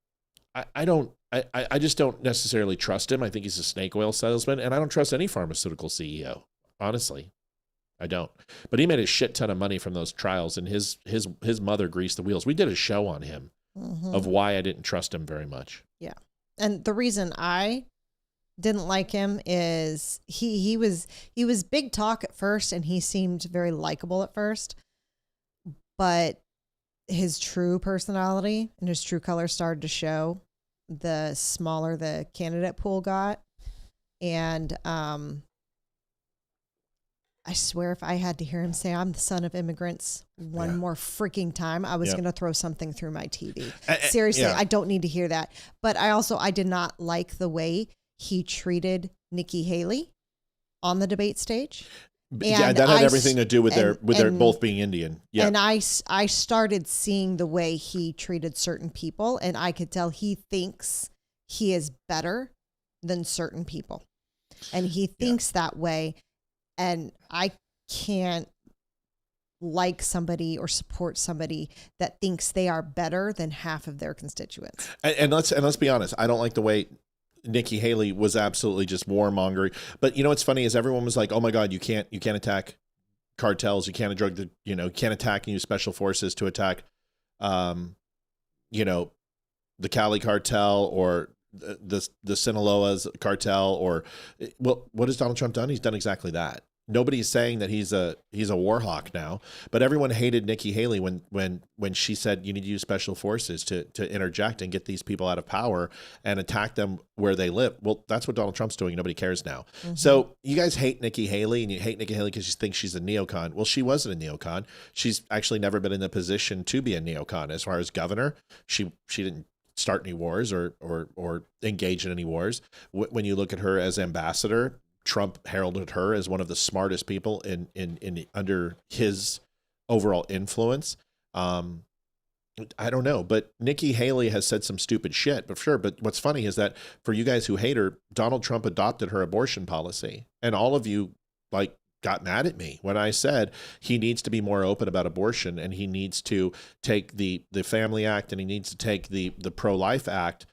I just don't necessarily trust him. I think he's a snake oil salesman, and I don't trust any pharmaceutical CEO. Honestly, I don't. But he made a shit ton of money from those trials, and his mother greased the wheels. We did a show on him of why I didn't trust him very much. Yeah. And the reason I didn't like him is he was big talk at first, and he seemed very likable at first, but his true personality and his true color started to show the smaller the candidate pool got. And I swear if I had to hear him say I'm the son of immigrants one more freaking time, I was going to throw something through my TV. Seriously, I don't need to hear that. But I did not like the way he treated Nikki Haley on the debate stage. Yeah, that had everything to do with their both being Indian. Yeah. And I started seeing the way he treated certain people, and I could tell he thinks he is better than certain people. And he thinks that way. And I can't like somebody or support somebody that thinks they are better than half of their constituents. And let's be honest. I don't like the way Nikki Haley was absolutely just warmongering. But you know what's funny is everyone was like, "Oh my God, you can't attack cartels. You can't can't attack and use special forces to attack, the Cali cartel or the Sinaloa's cartel." Or, well, what has Donald Trump done? He's done exactly that. Nobody's saying that he's a war hawk now, but everyone hated Nikki Haley when she said you need to use special forces to interject and get these people out of power and attack them where they live. Well, that's what Donald Trump's doing. Nobody cares now. Mm-hmm. So you guys hate Nikki Haley, and you hate Nikki Haley because you think she's a neocon. Well, she wasn't a neocon. She's actually never been in the position to be a neocon. As far as governor, she didn't start any wars or engage in any wars. When you look at her as ambassador, Trump heralded her as one of the smartest people in under his overall influence. I don't know, but Nikki Haley has said some stupid shit, but sure. But what's funny is that for you guys who hate her, Donald Trump adopted her abortion policy, and all of you got mad at me when I said he needs to be more open about abortion, and he needs to take the Family Act, and he needs to take the Pro-Life Act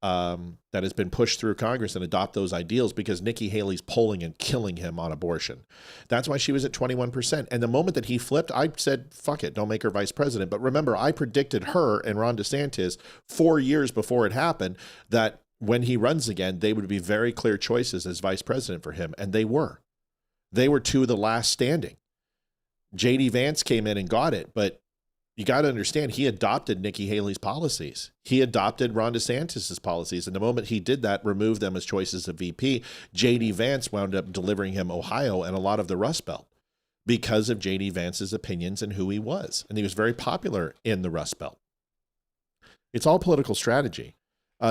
that has been pushed through Congress and adopt those ideals, because Nikki Haley's polling and killing him on abortion. That's why she was at 21%. And the moment that he flipped, I said, fuck it, don't make her vice president. But remember, I predicted her and Ron DeSantis 4 years before it happened that when he runs again, they would be very clear choices as vice president for him. And they were. They were two of the last standing. J.D. Vance came in and got it, but you got to understand, he adopted Nikki Haley's policies. He adopted Ron DeSantis's policies. And the moment he did that, removed them as choices of VP, J.D. Vance wound up delivering him Ohio and a lot of the Rust Belt because of J.D. Vance's opinions and who he was. And he was very popular in the Rust Belt. It's all political strategy.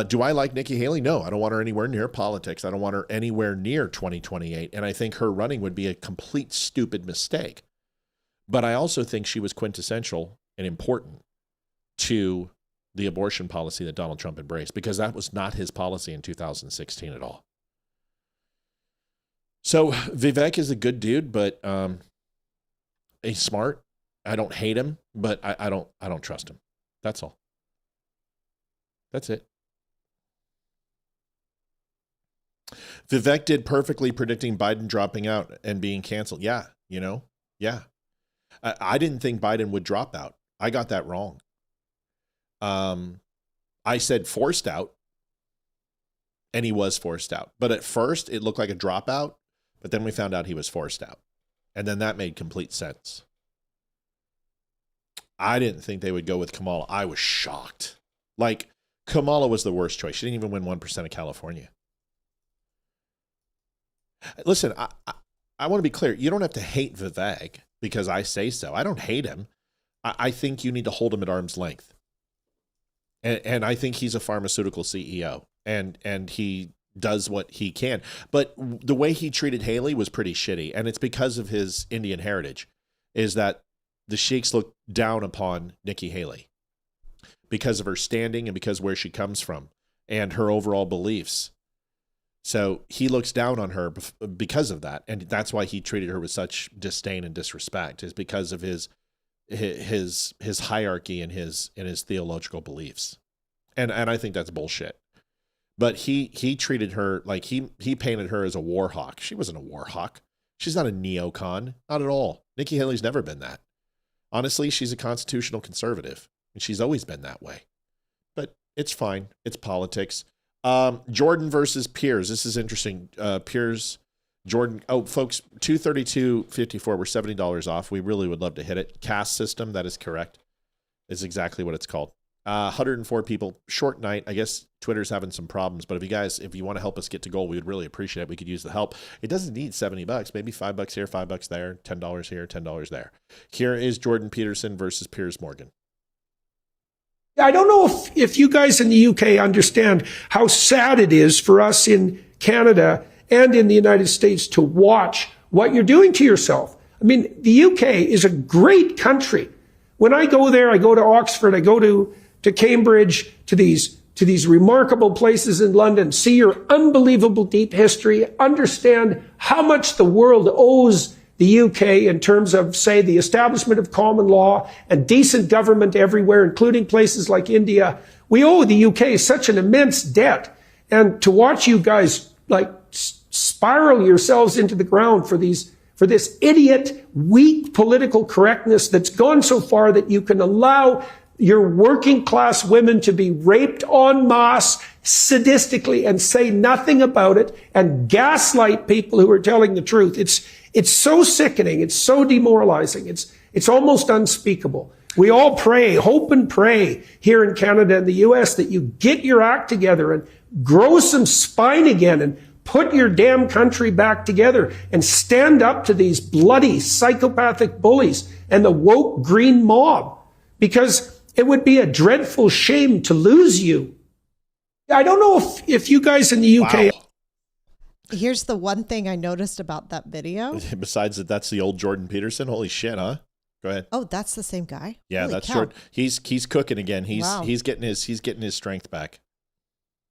Do I like Nikki Haley? No, I don't want her anywhere near politics. I don't want her anywhere near 2028. And I think her running would be a complete stupid mistake. But I also think she was quintessential and important to the abortion policy that Donald Trump embraced, because that was not his policy in 2016 at all. So Vivek is a good dude, but he's smart. I don't hate him, but I don't trust him. That's all. That's it. Vivek did perfectly predicting Biden dropping out and being canceled. Yeah, yeah. I didn't think Biden would drop out. I got that wrong. I said forced out, and he was forced out. But at first, it looked like a dropout, but then we found out he was forced out. And then that made complete sense. I didn't think they would go with Kamala. I was shocked. Kamala was the worst choice. She didn't even win 1% of California. Listen, I want to be clear. You don't have to hate Vivek because I say so. I don't hate him. I think you need to hold him at arm's length. And I think he's a pharmaceutical CEO. And he does what he can. But the way he treated Haley was pretty shitty. And it's because of his Indian heritage, is that the sheiks look down upon Nikki Haley because of her standing and because where she comes from and her overall beliefs. So he looks down on her because of that. And that's why he treated her with such disdain and disrespect, is because of his hierarchy and his theological beliefs. And I think that's bullshit. But he treated her like he painted her as a war hawk. She wasn't a war hawk. She's not a neocon, not at all. Nikki Haley's never been that. Honestly, she's a constitutional conservative, and she's always been that way. But it's fine. It's politics. Jordan versus Piers. This is interesting. Piers, Jordan. Oh, folks, 232.54. We're $70 off. We really would love to hit it. Caste system. That is correct. Is exactly what it's called. 104 people. Short night. I guess Twitter's having some problems, but if you want to help us get to goal, we would really appreciate it. We could use the help. It doesn't need $70. Maybe $5 here, $5 there, $10 here, $10 there. Here is Jordan Peterson versus Piers Morgan. I don't know if you guys in the UK understand how sad it is for us in Canada and in the United States to watch what you're doing to yourself. I mean, the UK is a great country. When I go there, I go to Oxford, I go to Cambridge, to these remarkable places in London, see your unbelievable deep history, understand how much the world owes the UK in terms of, say, the establishment of common law and decent government everywhere, including places like India. We owe the UK such an immense debt. And to watch you guys like spiral yourselves into the ground for this idiot, weak political correctness that's gone so far that you can allow your working class women to be raped en masse sadistically and say nothing about it and gaslight people who are telling the truth. It's so sickening. It's so demoralizing. It's almost unspeakable. We all pray, hope and pray here in Canada and the US that you get your act together and grow some spine again and put your damn country back together and stand up to these bloody psychopathic bullies and the woke green mob, because it would be a dreadful shame to lose you. I don't know if you guys in the UK... Wow. Here's the one thing I noticed about that video. Besides that's the old Jordan Peterson. Holy shit, huh? Go ahead. Oh, that's the same guy? Yeah, Holy that's cow. Jordan. He's cooking again. Wow. He's getting his strength back.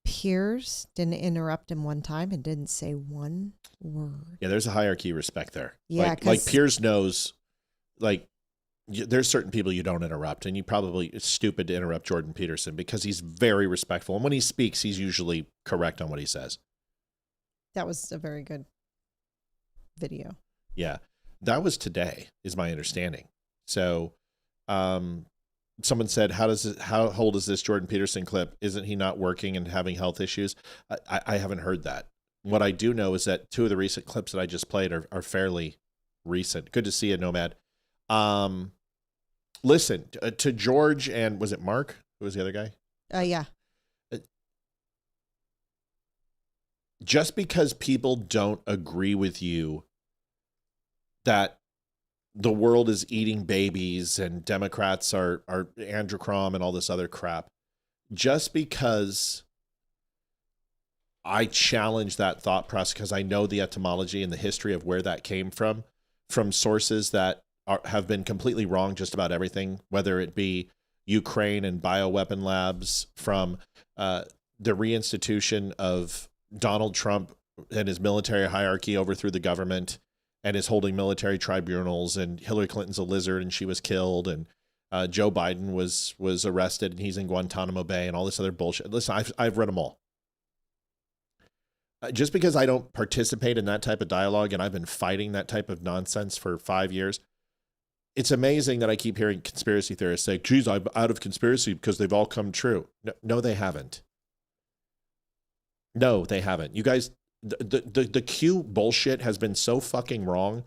Piers didn't interrupt him one time and didn't say one word. Yeah, there's a hierarchy of respect there. Yeah, like Piers knows, like, there's certain people you don't interrupt, and it's stupid to interrupt Jordan Peterson because he's very respectful. And when he speaks, he's usually correct on what he says. That was a very good video. Yeah, that was today, is my understanding. So, someone said, how old is this Jordan Peterson clip? Isn't he not working and having health issues? I haven't heard that. What I do know is that 2 of the recent clips that I just played are fairly recent. Good to see you, Nomad. Listen, to George and was it Mark? Who was the other guy? Yeah. Just because people don't agree with you that the world is eating babies and Democrats are androcrom and all this other crap, just because I challenge that thought process because I know the etymology and the history of where that came from sources that have been completely wrong just about everything, whether it be Ukraine and bioweapon labs, from the reinstitution of Donald Trump and his military hierarchy overthrew the government and is holding military tribunals, and Hillary Clinton's a lizard and she was killed, and Joe Biden was arrested and he's in Guantanamo Bay and all this other bullshit. Listen, I've read them all. Just because I don't participate in that type of dialogue, and I've been fighting that type of nonsense for 5 years, it's amazing that I keep hearing conspiracy theorists say, geez, I'm out of conspiracy because they've all come true. No, they haven't. No, they haven't. You guys, the Q bullshit has been so fucking wrong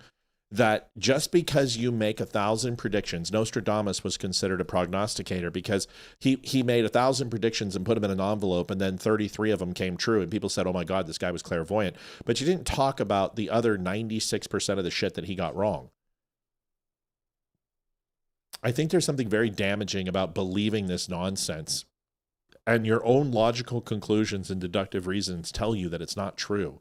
that just because you make 1,000 predictions, Nostradamus was considered a prognosticator because he made 1,000 predictions and put them in an envelope, and then 33 of them came true, and people said, oh my God, this guy was clairvoyant. But you didn't talk about the other 96% of the shit that he got wrong. I think there's something very damaging about believing this nonsense and your own logical conclusions and deductive reasons tell you that it's not true,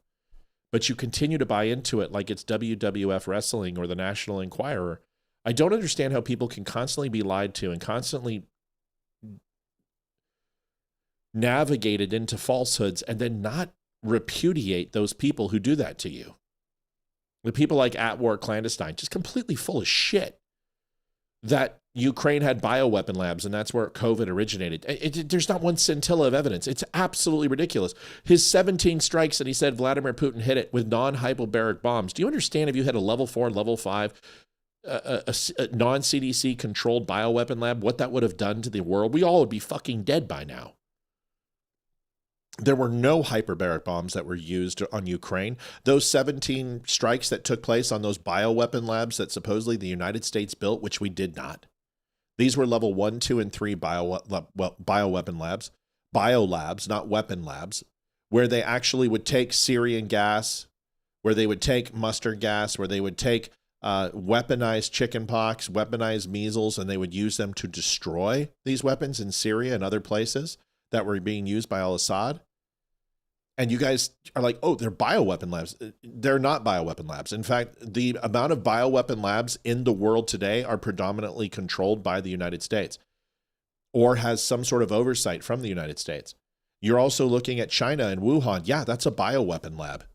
but you continue to buy into it like it's WWF wrestling or the National Enquirer. I don't understand how people can constantly be lied to and constantly navigated into falsehoods and then not repudiate those people who do that to you. The people like At War Clandestine, just completely full of shit that Ukraine had bioweapon labs and that's where COVID originated. There's not one scintilla of evidence. It's absolutely ridiculous. His 17 strikes that he said Vladimir Putin hit it with non-hyperbaric bombs. Do you understand if you had a level 4, level 5, a non-CDC controlled bioweapon lab, what that would have done to the world? We all would be fucking dead by now. There were no hyperbaric bombs that were used on Ukraine. Those 17 strikes that took place on those bioweapon labs that supposedly the United States built, which we did not. These were level 1, 2, and 3 bioweapon labs, biolabs, not weapon labs, where they actually would take Syrian gas, where they would take mustard gas, where they would take weaponized chickenpox, weaponized measles, and they would use them to destroy these weapons in Syria and other places that were being used by al-Assad. And you guys are like, oh, they're bioweapon labs. They're not bioweapon labs. In fact, the amount of bioweapon labs in the world today are predominantly controlled by the United States or has some sort of oversight from the United States. You're also looking at China and Wuhan. Yeah, that's a bioweapon lab.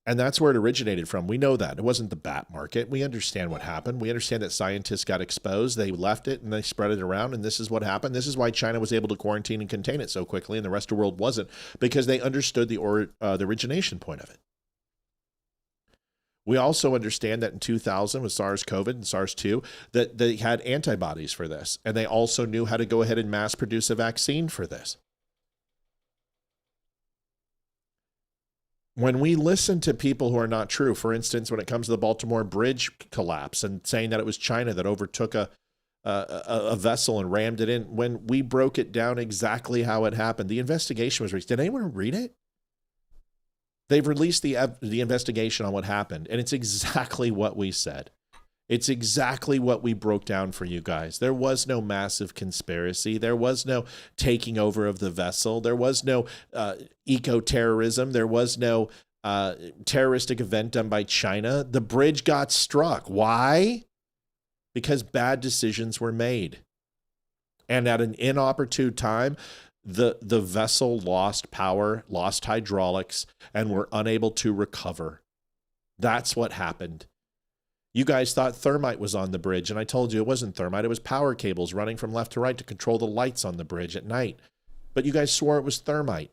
And that's where it originated from. We know that. It wasn't the bat market. We understand what happened. We understand that scientists got exposed. They left it and they spread it around. And this is what happened. This is why China was able to quarantine and contain it so quickly and the rest of the world wasn't, because they understood the origination point of it. We also understand that in 2000 with SARS-CoV and SARS-2, that they had antibodies for this. And they also knew how to go ahead and mass produce a vaccine for this. When we listen to people who are not true, for instance, when it comes to the Baltimore Bridge collapse and saying that it was China that overtook a vessel and rammed it in, when we broke it down exactly how it happened, the investigation was released. Did anyone read it? They've released the investigation on what happened, and it's exactly what we said. It's exactly what we broke down for you guys. There was no massive conspiracy. There was no taking over of the vessel. There was no eco-terrorism. There was no terroristic event done by China. The bridge got struck. Why? Because bad decisions were made. And at an inopportune time, the vessel lost power, lost hydraulics, and were unable to recover. That's what happened. You guys thought thermite was on the bridge, and I told you it wasn't thermite. It was power cables running from left to right to control the lights on the bridge at night. But you guys swore it was thermite.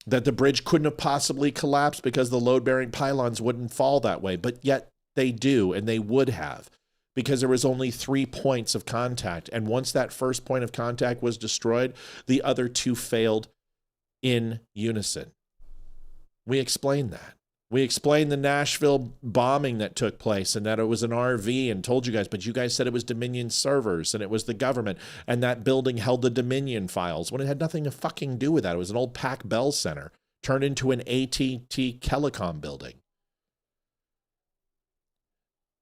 That the bridge couldn't have possibly collapsed because the load-bearing pylons wouldn't fall that way. But yet they do, and they would have, because there was only 3 points of contact. And once that first point of contact was destroyed, the other 2 failed in unison. We explained that. We explained the Nashville bombing that took place and that it was an RV and told you guys, but you guys said it was Dominion servers and it was the government and that building held the Dominion files when it had nothing to fucking do with that. It was an old Pac Bell Center turned into an AT&T Telecom building.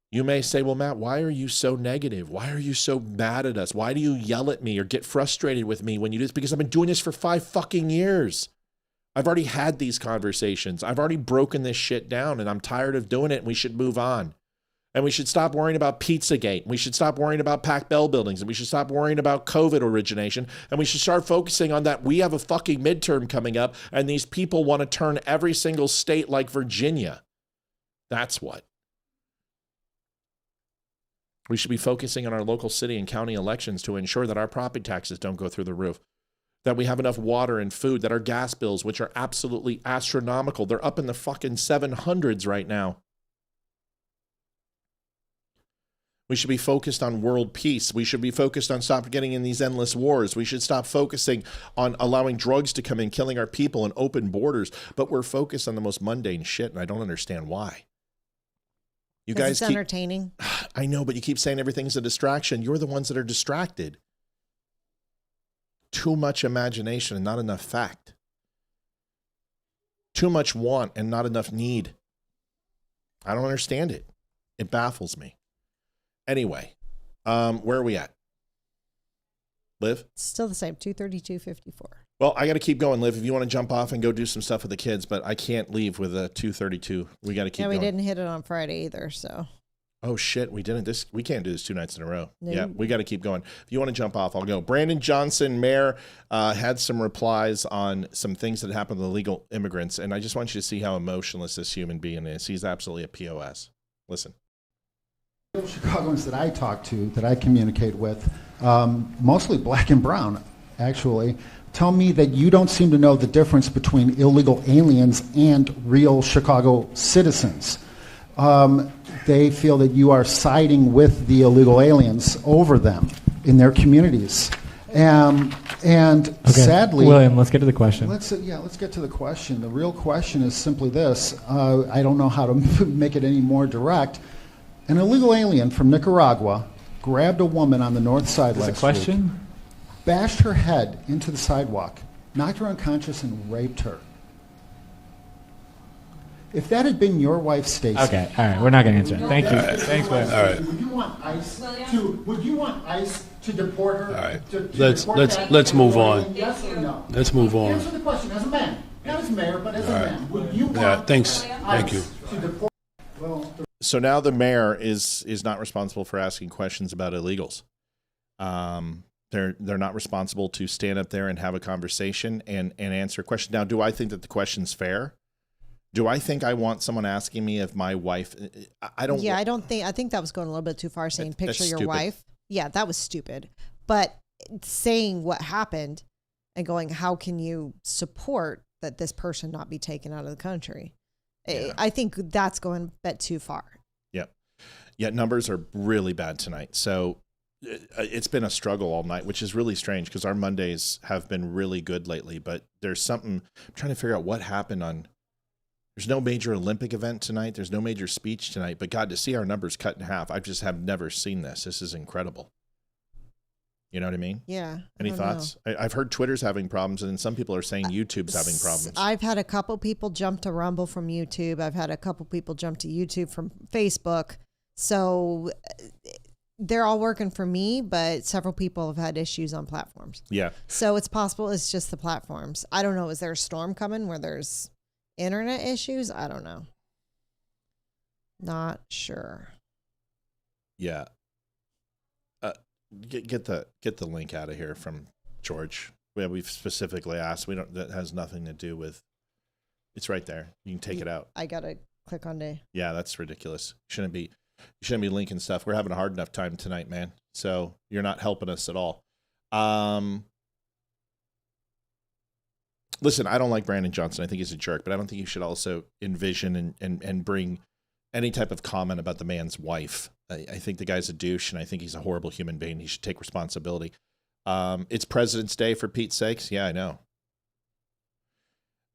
You may say, well, Matt, why are you so negative? Why are you so mad at us? Why do you yell at me or get frustrated with me when you do this? Because I've been doing this for 5 fucking years. I've already had these conversations. I've already broken this shit down and I'm tired of doing it and we should move on. And we should stop worrying about Pizzagate. We should stop worrying about Pac Bell buildings and we should stop worrying about COVID origination. And we should start focusing on that we have a fucking midterm coming up and these people want to turn every single state like Virginia. That's what. We should be focusing on our local city and county elections to ensure that our property taxes don't go through the roof. That we have enough water and food, that our gas bills, which are absolutely astronomical, they're up in the fucking 700s right now. We should be focused on world peace. We should be focused on stop getting in these endless wars. We should stop focusing on allowing drugs to come in, killing our people and open borders. But we're focused on the most mundane shit, and I don't understand why. You guys it's entertaining. I know, but you keep saying everything's a distraction. You're the ones that are distracted. Too much imagination and not enough fact. Too much want and not enough need. I don't understand it. It baffles me. Anyway, where are we at? Liv? It's still the same, 232.54. Well, I got to keep going, Liv. If you want to jump off and go do some stuff with the kids, but I can't leave with a 232. We got to keep going. Yeah, we didn't hit it on Friday either, so. Oh shit, we didn't. We can't do this 2 nights in a row. No. Yeah, we got to keep going. If you want to jump off, I'll go. Brandon Johnson, mayor, had some replies on some things that happened to illegal immigrants, and I just want you to see how emotionless this human being is. He's absolutely a POS. Listen. Chicagoans that I talk to, that I communicate with, mostly black and brown, actually, tell me that you don't seem to know the difference between illegal aliens and real Chicago citizens. They feel that you are siding with the illegal aliens over them in their communities. And sadly, William, let's get to the question. Let's get to the question. The real question is simply this. I don't know how to make it any more direct. An illegal alien from Nicaragua grabbed a woman on the north side last week, bashed her head into the sidewalk, knocked her unconscious, and raped her. If that had been your wife, Stacey. Okay, all right, we're not going to answer it. Thank you. Thanks, William. All right. Would you want ICE to deport her? All right. Let's move on. Yes or no? Let's move on. Answer the question as a man, not as mayor, but as a man. Would you want Thank you. to deport? So now the mayor is not responsible for asking questions about illegals. They're not responsible to stand up there and have a conversation and answer questions. Now, do I think that the question's fair? Do I think I want someone asking me if my wife? I don't. Yeah, I think that was going a little bit too far. Saying picture your stupid. wife. Yeah, that was stupid. But saying what happened and going, how can you support that this person not be taken out of the country? Yeah. I think that's going a bit too far. Yep. Yeah, numbers are really bad tonight. So it's been a struggle all night, which is really strange because our Mondays have been really good lately. But there's something I'm trying to figure out what happened on. There's no major Olympic event tonight. There's no major speech tonight. But God, to see our numbers cut in half, I just have never seen this. This is incredible. You know what I mean? Yeah. Any thoughts? I've heard Twitter's having problems, and then some people are saying YouTube's having problems. I've had a couple people jump to Rumble from YouTube. I've had a couple people jump to YouTube from Facebook. So they're all working for me, but several people have had issues on platforms. Yeah. So it's possible it's just the platforms. I don't know. Is there a storm coming where there's internet issues? I don't know. Not sure. Yeah. Get the link out of here from George. We've specifically asked. That has nothing to do with. It's right there. You can take it out. I gotta click on day. Yeah, that's ridiculous. You shouldn't be linking stuff. We're having a hard enough time tonight, man. So you're not helping us at all. Listen, I don't like Brandon Johnson. I think he's a jerk, but I don't think you should also envision and bring any type of comment about the man's wife. I think the guy's a douche, and I think he's a horrible human being. He should take responsibility. It's President's Day, for Pete's sakes. Yeah, I know.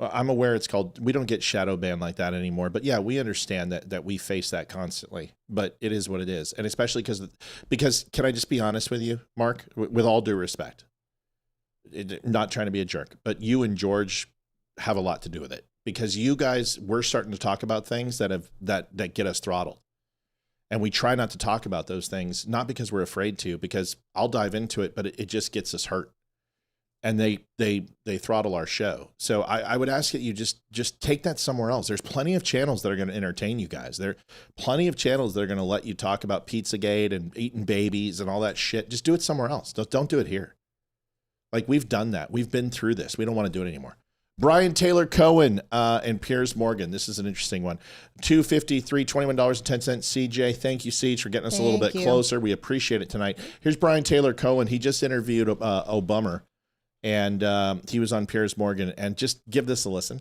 Well, I'm aware it's called, we don't get shadow banned like that anymore, but yeah, we understand that we face that constantly, but it is what it is. And especially because can I just be honest with you, Mark, with all due respect, not trying to be a jerk, but you and George have a lot to do with it, because you guys, we're starting to talk about things that get us throttled. And we try not to talk about those things, not because we're afraid to, because I'll dive into it, but it just gets us hurt. And they throttle our show. So I would ask that you just take that somewhere else. There's plenty of channels that are going to entertain you guys. There are plenty of channels that are going to let you talk about Pizzagate and eating babies and all that shit. Just do it somewhere else. Don't do it here. Like, we've done that. We've been through this. We don't want to do it anymore. Brian Taylor Cohen and Piers Morgan. This is an interesting one. $253, $21.10. CJ, thank you, Siege, for getting us a little bit closer. We appreciate it tonight. Here's Brian Taylor Cohen. He just interviewed Obama, and he was on Piers Morgan. And just give this a listen.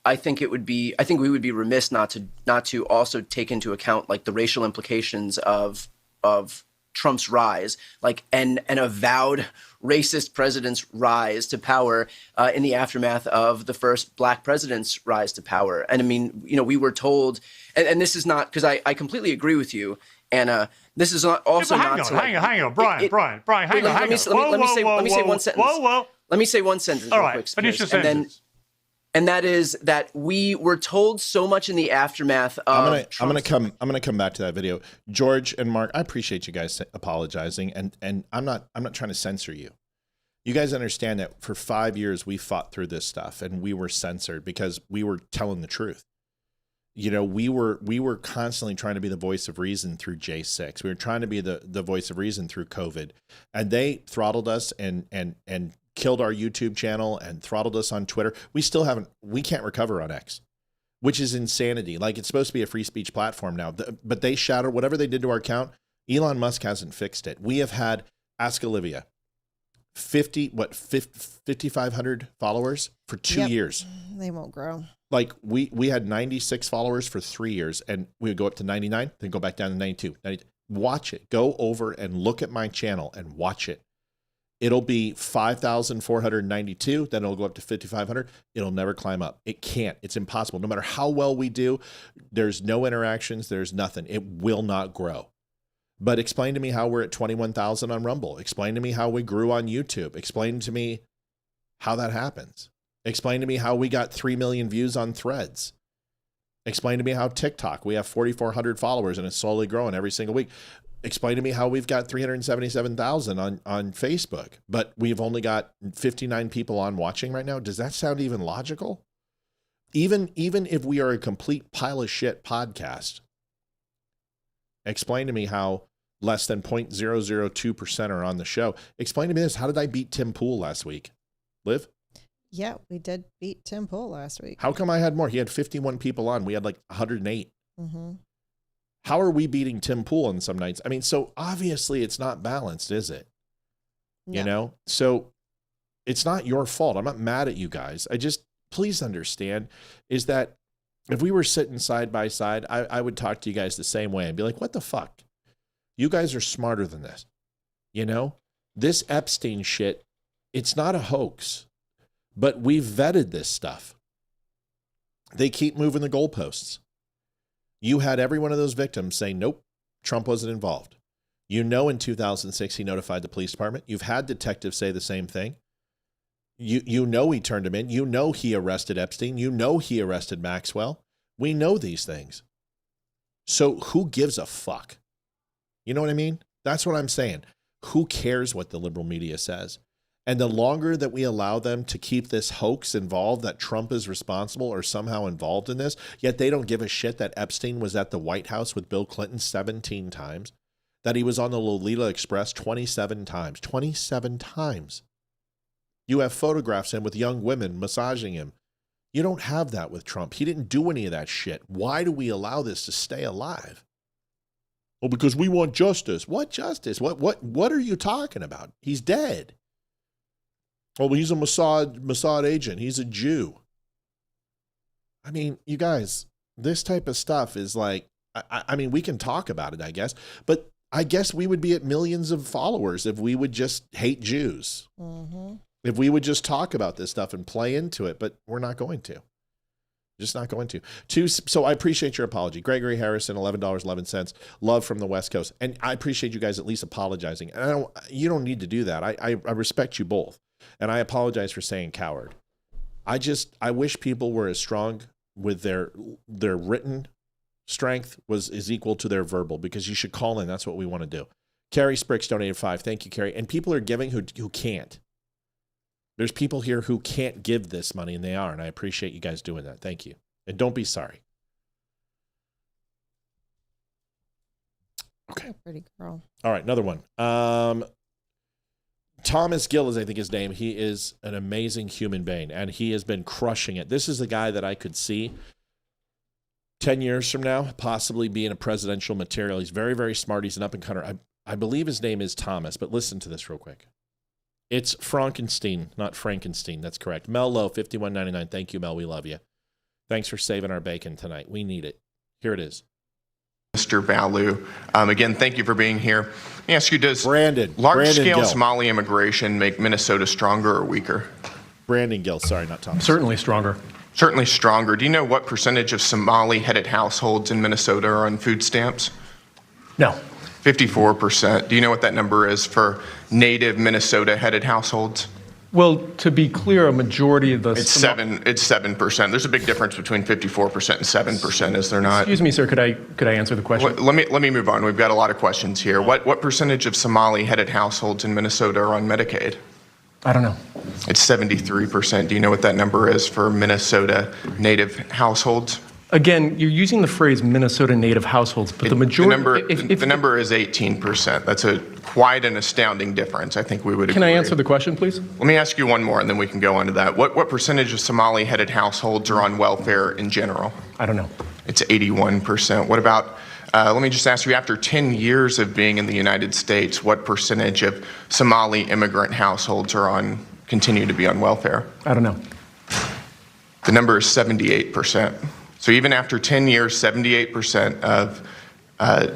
I think we would be remiss not to also take into account like the racial implications of Trump's rise, like an avowed racist president's rise to power in the aftermath of the first black president's rise to power. And I mean, we were told, and this is not, because I completely agree with you, Anna. This is not also hang on, Brian, hang on. Let me say one sentence. Whoa. Let me say one sentence. All real right, quick, finish your and then sentence. And that is that we were told so much in the aftermath of I'm gonna come back to that video. George and Mark, I appreciate you guys apologizing, and I'm not trying to censor you. You guys understand that for 5 years we fought through this stuff and we were censored because we were telling the truth. You know, we were constantly trying to be the voice of reason through J6. We were trying to be the voice of reason through COVID, and they throttled us and killed our YouTube channel and throttled us on Twitter. We can't recover on X, which is insanity. Like, it's supposed to be a free speech platform now, but they shatter whatever they did to our account. Elon Musk hasn't fixed it. We have had, ask Olivia, 5,500 followers for 2 years. They won't grow. Like, we had 96 followers for 3 years, and we would go up to 99, then go back down to 92. Watch it. Go over and look at my channel and watch it. It'll be 5,492. Then it'll go up to 5,500. It'll never climb up. It can't. It's impossible. No matter how well we do, there's no interactions. There's nothing. It will not grow. But explain to me how we're at 21,000 on Rumble. Explain to me how we grew on YouTube. Explain to me how that happens. Explain to me how we got 3 million views on Threads. Explain to me how TikTok, we have 4,400 followers and it's slowly growing every single week. Explain to me how we've got 377,000 on Facebook, but we've only got 59 people on watching right now. Does that sound even logical? Even if we are a complete pile of shit podcast, explain to me how less than 0.002% are on the show. Explain to me this. How did I beat Tim Pool last week? Liv? Yeah, we did beat Tim Pool last week. How come I had more? He had 51 people on. We had like 108. Mm-hmm. How are we beating Tim Pool on some nights? I mean, so obviously it's not balanced, is it? No. You know? So it's not your fault. I'm not mad at you guys. Please understand is that if we were sitting side by side, I would talk to you guys the same way and be like, what the fuck? You guys are smarter than this. You know? This Epstein shit, it's not a hoax, but we've vetted this stuff. They keep moving the goalposts. You had every one of those victims say, nope, Trump wasn't involved. You know, in 2006, he notified the police department. You've had detectives say the same thing. You know he turned him in. You know he arrested Epstein. You know he arrested Maxwell. We know these things. So who gives a fuck? You know what I mean? That's what I'm saying. Who cares what the liberal media says? And the longer that we allow them to keep this hoax involved, that Trump is responsible or somehow involved in this, yet they don't give a shit that Epstein was at the White House with Bill Clinton 17 times, that he was on the Lolita Express 27 times. 27 times. You have photographs of him with young women massaging him. You don't have that with Trump. He didn't do any of that shit. Why do we allow this to stay alive? Well, because we want justice. What justice? What are you talking about? He's dead. Oh, well, he's a Mossad agent. He's a Jew. I mean, you guys, this type of stuff is like, I mean, we can talk about it, I guess, but I guess we would be at millions of followers if we would just hate Jews. Mm-hmm. If we would just talk about this stuff and play into it, but we're not going to. Just not going to. So I appreciate your apology. Gregory Harrison, $11.11. Love from the West Coast. And I appreciate you guys at least apologizing. And you don't need to do that. I respect you both. And I apologize for saying coward. I wish people were as strong with their written strength is equal to their verbal, because you should call in. That's what we want to do. Carrie Spricks donated $5. Thank you, Carrie. And people are giving who can't. There's people here who can't give this money, and they are, and I appreciate you guys doing that. Thank you. And don't be sorry. Okay. Pretty girl. All right, another one. Thomas Gill is, I think, his name. He is an amazing human being, and he has been crushing it. This is the guy that I could see 10 years from now possibly being a presidential material. He's very, very smart. He's an up-and-comer. I believe his name is Thomas, but listen to this real quick. It's Frankenstein, not Frankenstein. That's correct. Mel Lowe, $51.99. Thank you, Mel. We love you. Thanks for saving our bacon tonight. We need it. Here it is. Mr. Balu. Again, thank you for being here. Let me ask you, does Brandon large-scale Gill. Somali immigration make Minnesota stronger or weaker? Brandon Gill, sorry, not Thomas. Certainly stronger. Certainly stronger. Do you know what percentage of Somali-headed households in Minnesota are on food stamps? No. 54%. Do you know what that number is for native Minnesota-headed households? Well, to be clear, a majority of the... It's 7%. There's a big difference between 54% and 7%, is there not? Excuse me, sir, could I answer the question? Let me move on. We've got a lot of questions here. What percentage of Somali-headed households in Minnesota are on Medicaid? I don't know. It's 73%. Do you know what that number is for Minnesota native households? Again, you're using the phrase Minnesota native households, but the majority... The number is 18%. That's quite an astounding difference. I think we would agree. Can I answer the question, please? Let me ask you one more, and then we can go on to that. What percentage of Somali-headed households are on welfare in general? I don't know. It's 81%. What about, let me just ask you, after 10 years of being in the United States, what percentage of Somali immigrant households continue to be on welfare? I don't know. The number is 78%. So even after 10 years, 78% of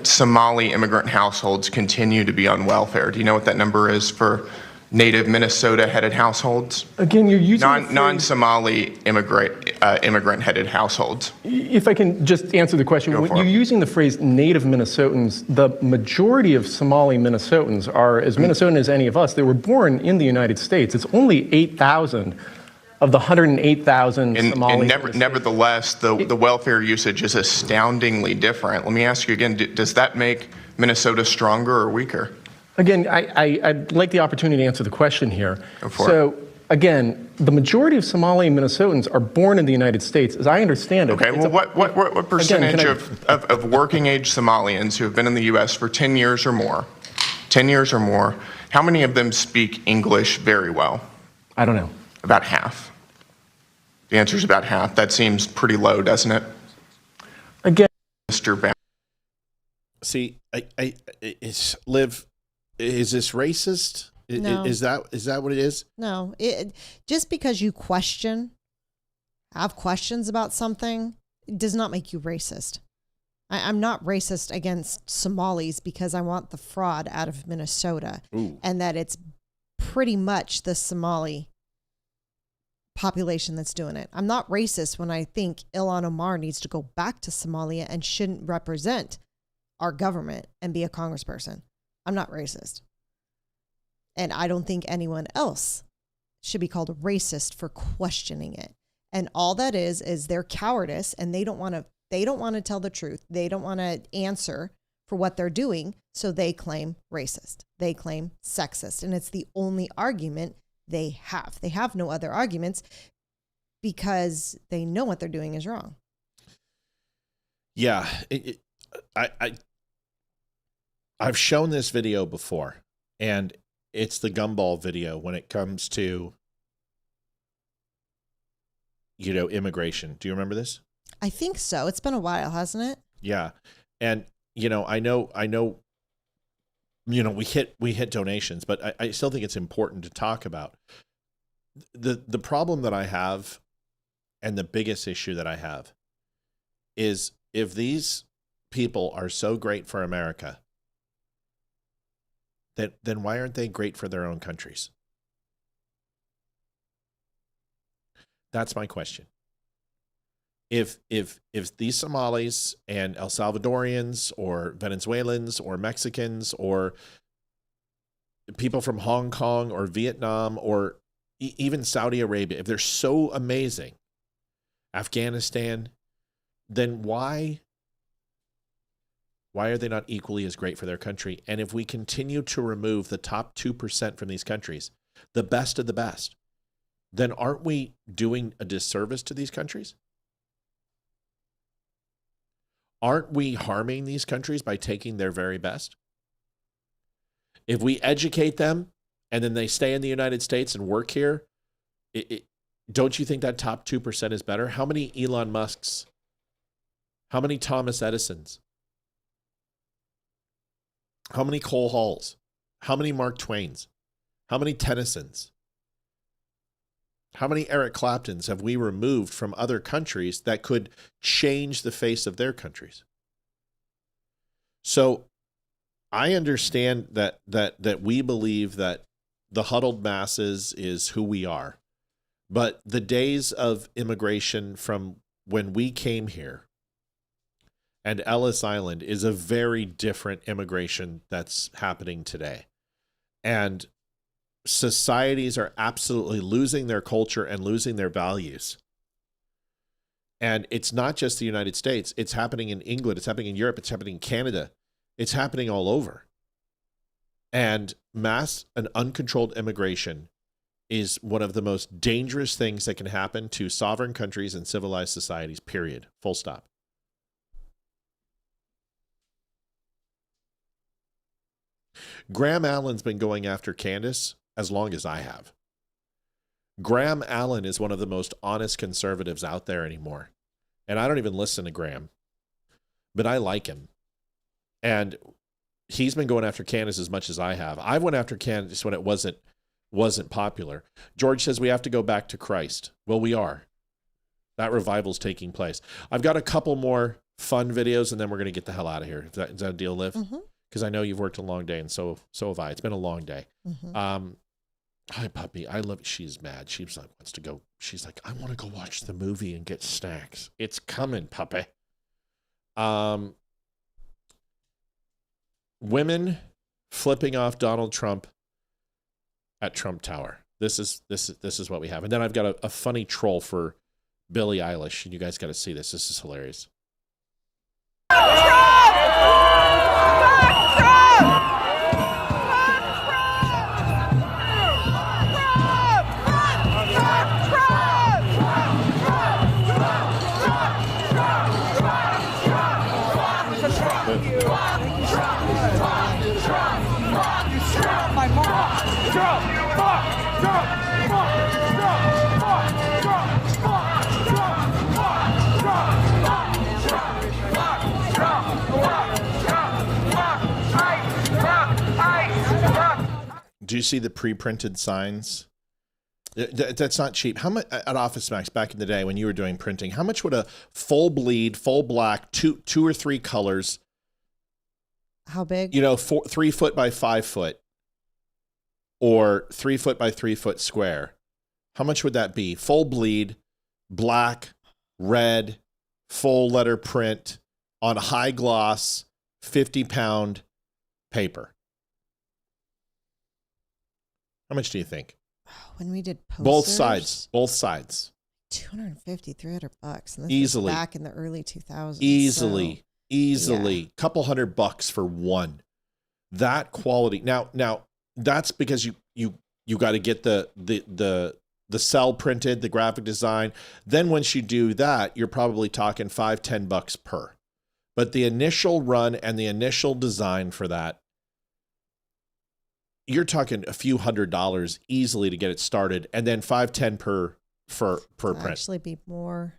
Somali immigrant households continue to be on welfare. Do you know what that number is for native Minnesota-headed households? Again, you're using non-Somali immigrant-headed households. If I can just answer the question, when you're using the phrase native Minnesotans, the majority of Somali Minnesotans are as Minnesotan as any of us. They were born in the United States. It's only 8,000 of the 108,000 Somali. And nevertheless, the welfare usage is astoundingly different. Let me ask you again, does that make Minnesota stronger or weaker? Again, I'd like the opportunity to answer the question here. So, again, the majority of Somali Minnesotans are born in the United States, as I understand it. Okay, well, what percentage of working-age Somalians who have been in the U.S. for 10 years or more, how many of them speak English very well? I don't know. About half. The answer is about half. That seems pretty low, doesn't it? Again, Mr. Brown. See, Liv, is this racist? No. Is that what it is? No. Just because you have questions about something, it does not make you racist. I'm not racist against Somalis because I want the fraud out of Minnesota. Ooh. And that it's pretty much the Somali population that's doing it. I'm not racist when I think Ilhan Omar needs to go back to Somalia and shouldn't represent our government and be a congressperson. I'm not racist. And I don't think anyone else should be called racist for questioning it. And all that is their cowardice, and they don't want to tell the truth. They don't want to answer for what they're doing, so they claim racist. They claim sexist, and it's the only argument they have. They have no other arguments because they know what they're doing is wrong. Yeah, I've shown this video before, and it's the gumball video when it comes to, immigration. Do you remember this? I think so. It's been a while, hasn't it? Yeah, and I know. We hit donations, but I still think it's important to talk about the problem that I have, and the biggest issue that I have is if these people are so great for America, then why aren't they great for their own countries? That's my question. If these Somalis and El Salvadorians or Venezuelans or Mexicans or people from Hong Kong or Vietnam or even Saudi Arabia, if they're so amazing, Afghanistan, then why are they not equally as great for their country? And if we continue to remove the top 2% from these countries, the best of the best, then aren't we doing a disservice to these countries? Aren't we harming these countries by taking their very best? If we educate them and then they stay in the United States and work here, don't you think that top 2% is better? How many Elon Musks? How many Thomas Edisons? How many Cole Halls? How many Mark Twains? How many Tennysons? How many Eric Claptons have we removed from other countries that could change the face of their countries? So I understand that we believe that the huddled masses is who we are. But the days of immigration from when we came here and Ellis Island is a very different immigration that's happening today. And societies are absolutely losing their culture and losing their values. And it's not just the United States. It's happening in England. It's happening in Europe. It's happening in Canada. It's happening all over. And mass and uncontrolled immigration is one of the most dangerous things that can happen to sovereign countries and civilized societies, period. Full stop. Graham Allen's been going after Candace as long as I have. Graham Allen is one of the most honest conservatives out there anymore. And I don't even listen to Graham, but I like him. And he's been going after Candace as much as I have. I went after Candace when it wasn't popular. George says we have to go back to Christ. Well, we are. That revival's taking place. I've got a couple more fun videos, and then we're going to get the hell out of here. Is that a deal, Liv? Because I know you've worked a long day, and so have I. It's been a long day. Hi, puppy. I love. She's mad. She's like wants to go. She's like, I want to go watch the movie and get snacks. It's coming, puppy. Women flipping off Donald Trump at Trump Tower. This is what we have. And then I've got a funny troll for Billie Eilish, and you guys got to see this. This is hilarious. Do you see the pre-printed signs? That's not cheap. How much at Office Max back in the day when you were doing printing? How much would a full bleed, full black, two or three colors? How big? 3 foot by 5 foot, or 3 foot by 3 foot square. How much would that be? Full bleed, black, red, full letter print on high gloss, 50-pound paper. How much do you think? When we did posters, both sides. $250, $300, and this easily was back in the early 2000s. Easily, yeah. couple $100 for one. That quality. Now that's because you got to get the cell printed, the graphic design. Then once you do that, you're probably talking $5-10 per. But the initial run and the initial design for that, you're talking a few $100 easily to get it started, and then $5-10 per print. Actually, be more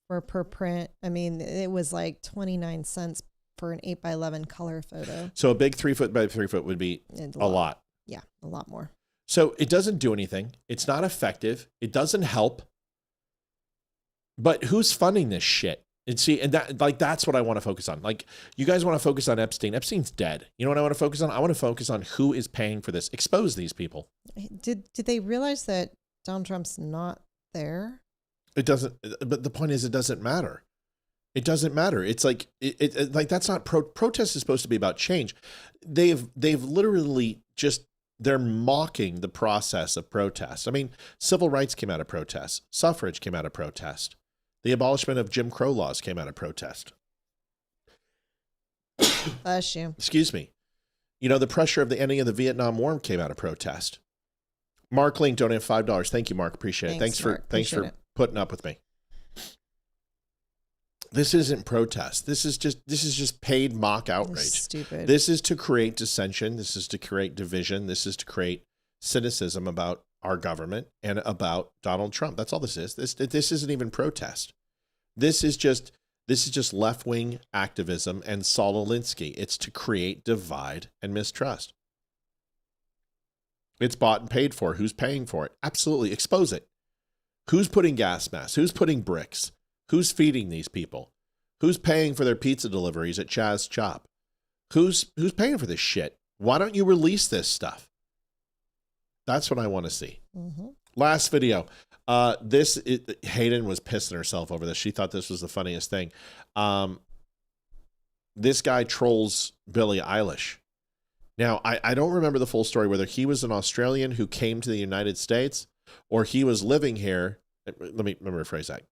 per print. I mean, it was like 29 cents for an 8x11 color photo. So a big 3 foot by 3 foot would be a lot. Yeah, a lot more. So it doesn't do anything. It's not effective. It doesn't help. But who's funding this shit? And see, and that's what I want to focus on. Like, you guys want to focus on Epstein. Epstein's dead. You know what I want to focus on? I want to focus on who is paying for this. Expose these people. Did they realize that Donald Trump's not there? It doesn't. But the point is, it doesn't matter. It doesn't matter. It's like like that's not protest is supposed to be about change. They've literally just they're mocking the process of protest. I mean, civil rights came out of protest. Suffrage came out of protest. The abolishment of Jim Crow laws came out of protest. Bless you. Excuse me. The pressure of the ending of the Vietnam War came out of protest. Mark Link donated $5. Thank you, Mark. Appreciate it. Thanks for putting up with me. This isn't protest. This is just paid mock outrage. Stupid. This is to create dissension. This is to create division. This is to create cynicism about our government and about Donald Trump. That's all this is. This isn't even protest. This is just left-wing activism and Saul Alinsky. It's to create divide and mistrust. It's bought and paid for. Who's paying for it? Absolutely. Expose it. Who's putting gas masks? Who's putting bricks? Who's feeding these people? Who's paying for their pizza deliveries at Chaz Chop? Who's paying for this shit? Why don't you release this stuff? That's what I want to see. Mm-hmm. Last video. Hayden was pissing herself over this. She thought this was the funniest thing. This guy trolls Billie Eilish. Now, I don't remember the full story, whether he was an Australian who came to the United States or he was living here. Let me rephrase that.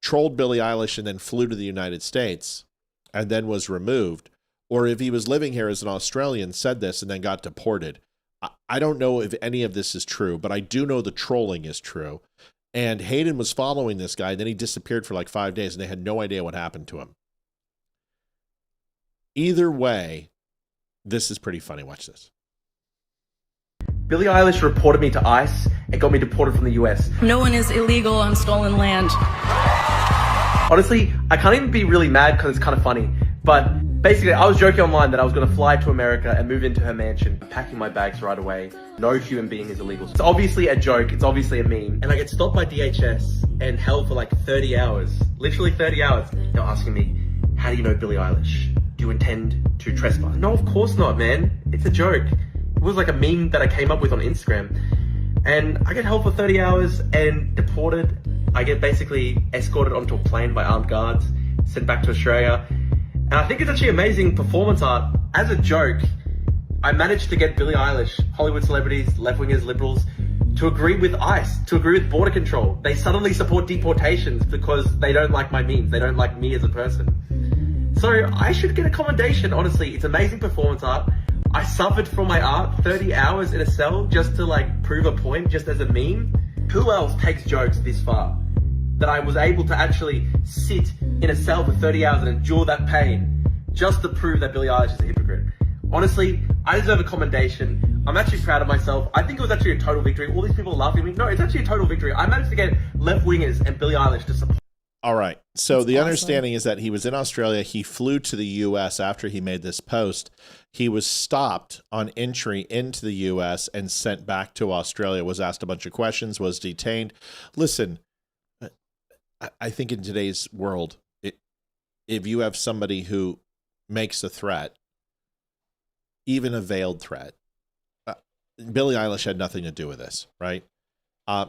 Trolled Billie Eilish and then flew to the United States and then was removed. Or if he was living here as an Australian, said this, and then got deported. I don't know if any of this is true, but I do know the trolling is true. And Hayden was following this guy, then he disappeared for like 5 days, and they had no idea what happened to him. Either way, this is pretty funny. Watch this. Billie Eilish reported me to ICE and got me deported from the US. No one is illegal on stolen land. Honestly, I can't even be really mad because it's kind of funny. But basically, I was joking online that I was going to fly to America and move into her mansion, packing my bags right away. No human being is illegal. It's obviously a joke. It's obviously a meme. And I get stopped by DHS and held for like 30 hours. Literally 30 hours. They're asking me, how do you know Billie Eilish? Do you intend to trespass? No, of course not, man. It's a joke. It was like a meme that I came up with on Instagram. And I get held for 30 hours and deported. I get basically escorted onto a plane by armed guards, sent back to Australia. And I think it's actually amazing performance art. As a joke, I managed to get Billie Eilish, Hollywood celebrities, left-wingers, liberals, to agree with ICE, to agree with border control. They suddenly support deportations because they don't like my memes. They don't like me as a person. So I should get a commendation, honestly. It's amazing performance art. I suffered for my art 30 hours in a cell just to like prove a point, just as a meme. Who else takes jokes this far? That I was able to actually sit in a cell for 30 hours and endure that pain just to prove that Billie Eilish is a hypocrite. Honestly, I deserve a commendation. I'm actually proud of myself. I think it was actually a total victory. All these people laughing at me. No, it's actually a total victory. I managed to get left-wingers and Billie Eilish to support. All right. So the understanding is that he was in Australia. He flew to the U.S. after he made this post. He was stopped on entry into the U.S. and sent back to Australia, was asked a bunch of questions, was detained. Listen, I think in today's world, if you have somebody who makes a threat, even a veiled threat, Billie Eilish had nothing to do with this, right?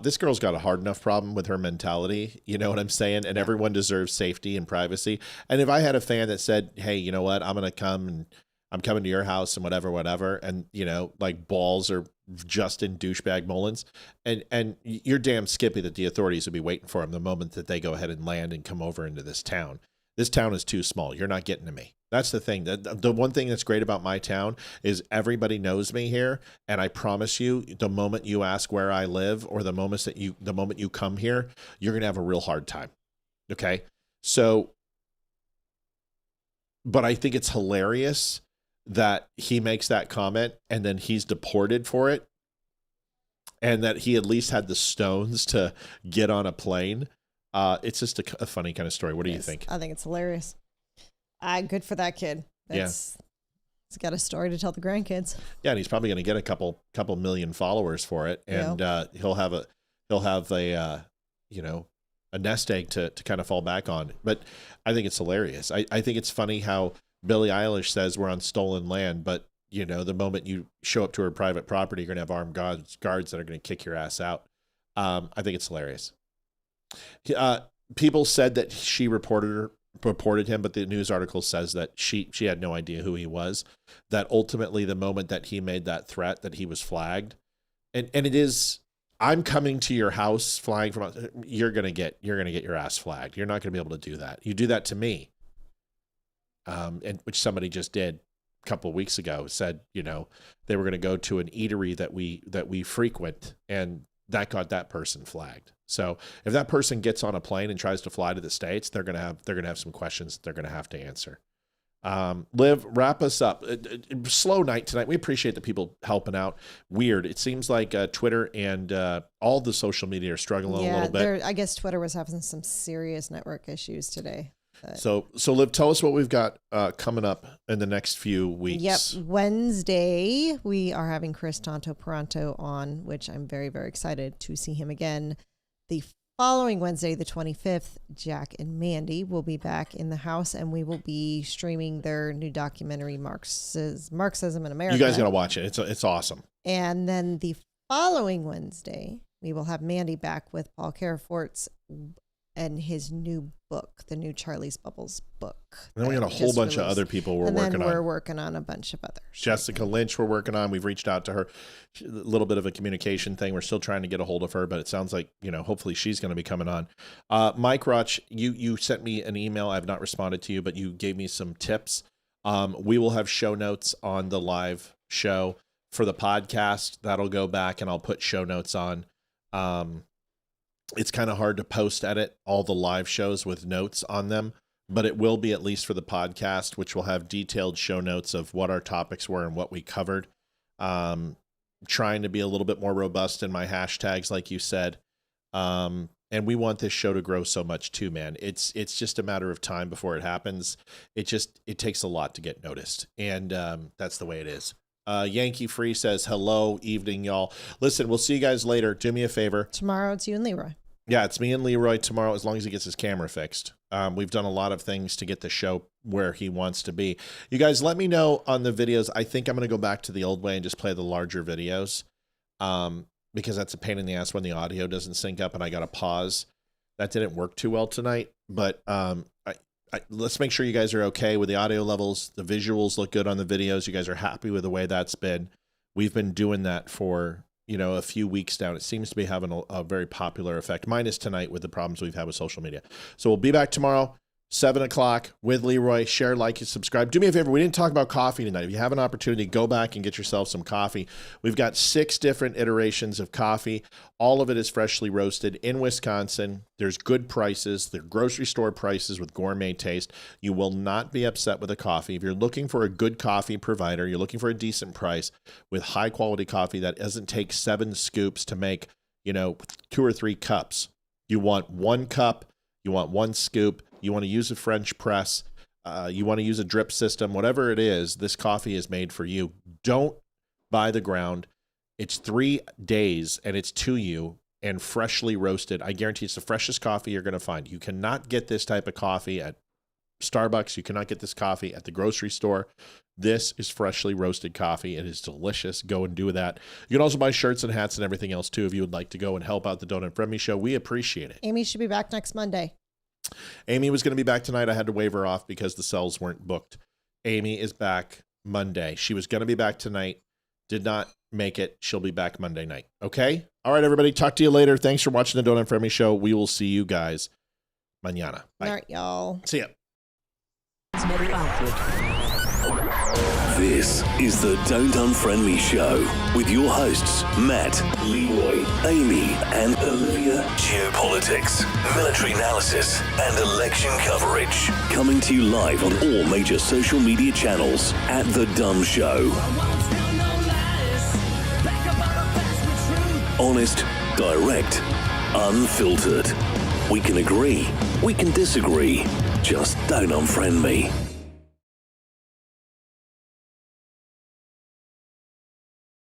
This girl's got a hard enough problem with her mentality, you know what I'm saying? And everyone deserves safety and privacy. And if I had a fan that said, hey, you know what, I'm going to come and I'm coming to your house and whatever, and, you know, like balls are Justin douchebag Mullins, and you're damn skippy that the authorities would be waiting for him the moment that they go ahead and land and come over into this town. This town is too small. You're not getting to me. That's the thing. The one thing that's great about my town is everybody knows me here, and I promise you, the moment you ask where I live or the moment you come here, you're gonna have a real hard time. Okay, so, but I think it's hilarious that he makes that comment and then he's deported for it, and that he at least had the stones to get on a plane. It's just a funny kind of story. What do you think? I think it's hilarious. Good for that kid. He's got a story to tell the grandkids. Yeah, and he's probably going to get a couple million followers for it, and he'll have a you know, a nest egg to kind of fall back on. But I think it's hilarious. I think it's funny how Billie Eilish says we're on stolen land, but you know, the moment you show up to her private property, you're going to have armed guards that are going to kick your ass out. I think it's hilarious. People said that she reported him, but the news article says that she had no idea who he was, that ultimately the moment that he made that threat, that he was flagged. And it is, I'm coming to your house flying from, you're going to get your ass flagged. You're not going to be able to do that. You do that to me. And which somebody just did a couple of weeks ago, said, you know, they were going to go to an eatery that we frequent, and that got that person flagged. So if that person gets on a plane and tries to fly to the States, they're gonna have some questions that they're gonna have to answer. Liv, wrap us up. Slow night tonight. We appreciate the people helping out. Weird. It seems like Twitter and all the social media are struggling a little bit. I guess Twitter was having some serious network issues today. So Liv, tell us what we've got coming up in the next few weeks. Yep. Wednesday, we are having Chris Parental on, which I'm very, very excited to see him again. The following Wednesday, the 25th, Jack and Mandy will be back in the house, and we will be streaming their new documentary, Marxism in America. You guys got to watch it. It's awesome. And then the following Wednesday, we will have Mandy back with Paul Carafort's and his new book, the new Charlie's Bubbles book. And then we got a whole bunch of other people we're working on. And then we're working on a bunch of others. Jessica Lynch we're working on. We've reached out to her. A little bit of a communication thing. We're still trying to get a hold of her, but it sounds like, hopefully she's going to be coming on. Mike Roch, you sent me an email. I've not responded to you, but you gave me some tips. We will have show notes on the live show for the podcast. That'll go back and I'll put show notes on. It's kind of hard to post edit all the live shows with notes on them, but it will be at least for the podcast, which will have detailed show notes of what our topics were and what we covered. Trying to be a little bit more robust in my hashtags, like you said. And we want this show to grow so much too, man. It's just a matter of time before it happens. It takes a lot to get noticed. And that's the way it is. Yankee Free says, hello, evening, y'all. Listen, we'll see you guys later. Do me a favor. Tomorrow it's you and Leroy. Yeah, it's me and Leroy tomorrow, as long as he gets his camera fixed. We've done a lot of things to get the show where he wants to be. You guys, let me know on the videos. I think I'm going to go back to the old way and just play the larger videos, because that's a pain in the ass when the audio doesn't sync up and I got to pause. That didn't work too well tonight, but let's make sure you guys are okay with the audio levels. The visuals look good on the videos. You guys are happy with the way that's been. We've been doing that for a few weeks now. It seems to be having a very popular effect, minus tonight with the problems we've had with social media. So we'll be back tomorrow, 7 o'clock with Leroy. Share, like, and subscribe. Do me a favor. We didn't talk about coffee tonight. If you have an opportunity, go back and get yourself some coffee. We've got 6 different iterations of coffee. All of it is freshly roasted in Wisconsin. There's good prices. They're grocery store prices with gourmet taste. You will not be upset with the coffee. If you're looking for a good coffee provider, you're looking for a decent price with high quality coffee that doesn't take 7 scoops to make, 2 or 3 cups. You want 1 cup. You want 1 scoop. You want to use a French press, you want to use a drip system, whatever it is, this coffee is made for you. Don't buy the ground. It's 3 days and it's to you and freshly roasted. I guarantee it's the freshest coffee you're going to find. You cannot get this type of coffee at Starbucks. You cannot get this coffee at the grocery store. This is freshly roasted coffee. It is delicious. Go and do that. You can also buy shirts and hats and everything else too if you would like to go and help out the Don't Unfriend Me show. We appreciate it. Amy should be back next Monday. Amy was going to be back tonight. I had to wave her off because the cells weren't booked. Amy is back Monday. She was going to be back tonight. Did not make it. She'll be back Monday night. Okay? All right, everybody. Talk to you later. Thanks for watching the Don't Unfriend Me show. We will see you guys mañana. Bye. All right, y'all. See ya. This is the Don't Unfriend Me show with your hosts, Matt, Leroy, Amy, and Olivia. Geopolitics, military analysis, and election coverage. Coming to you live on all major social media channels at The Dumb Show. Honest, direct, unfiltered. We can agree, we can disagree. Just don't unfriend me.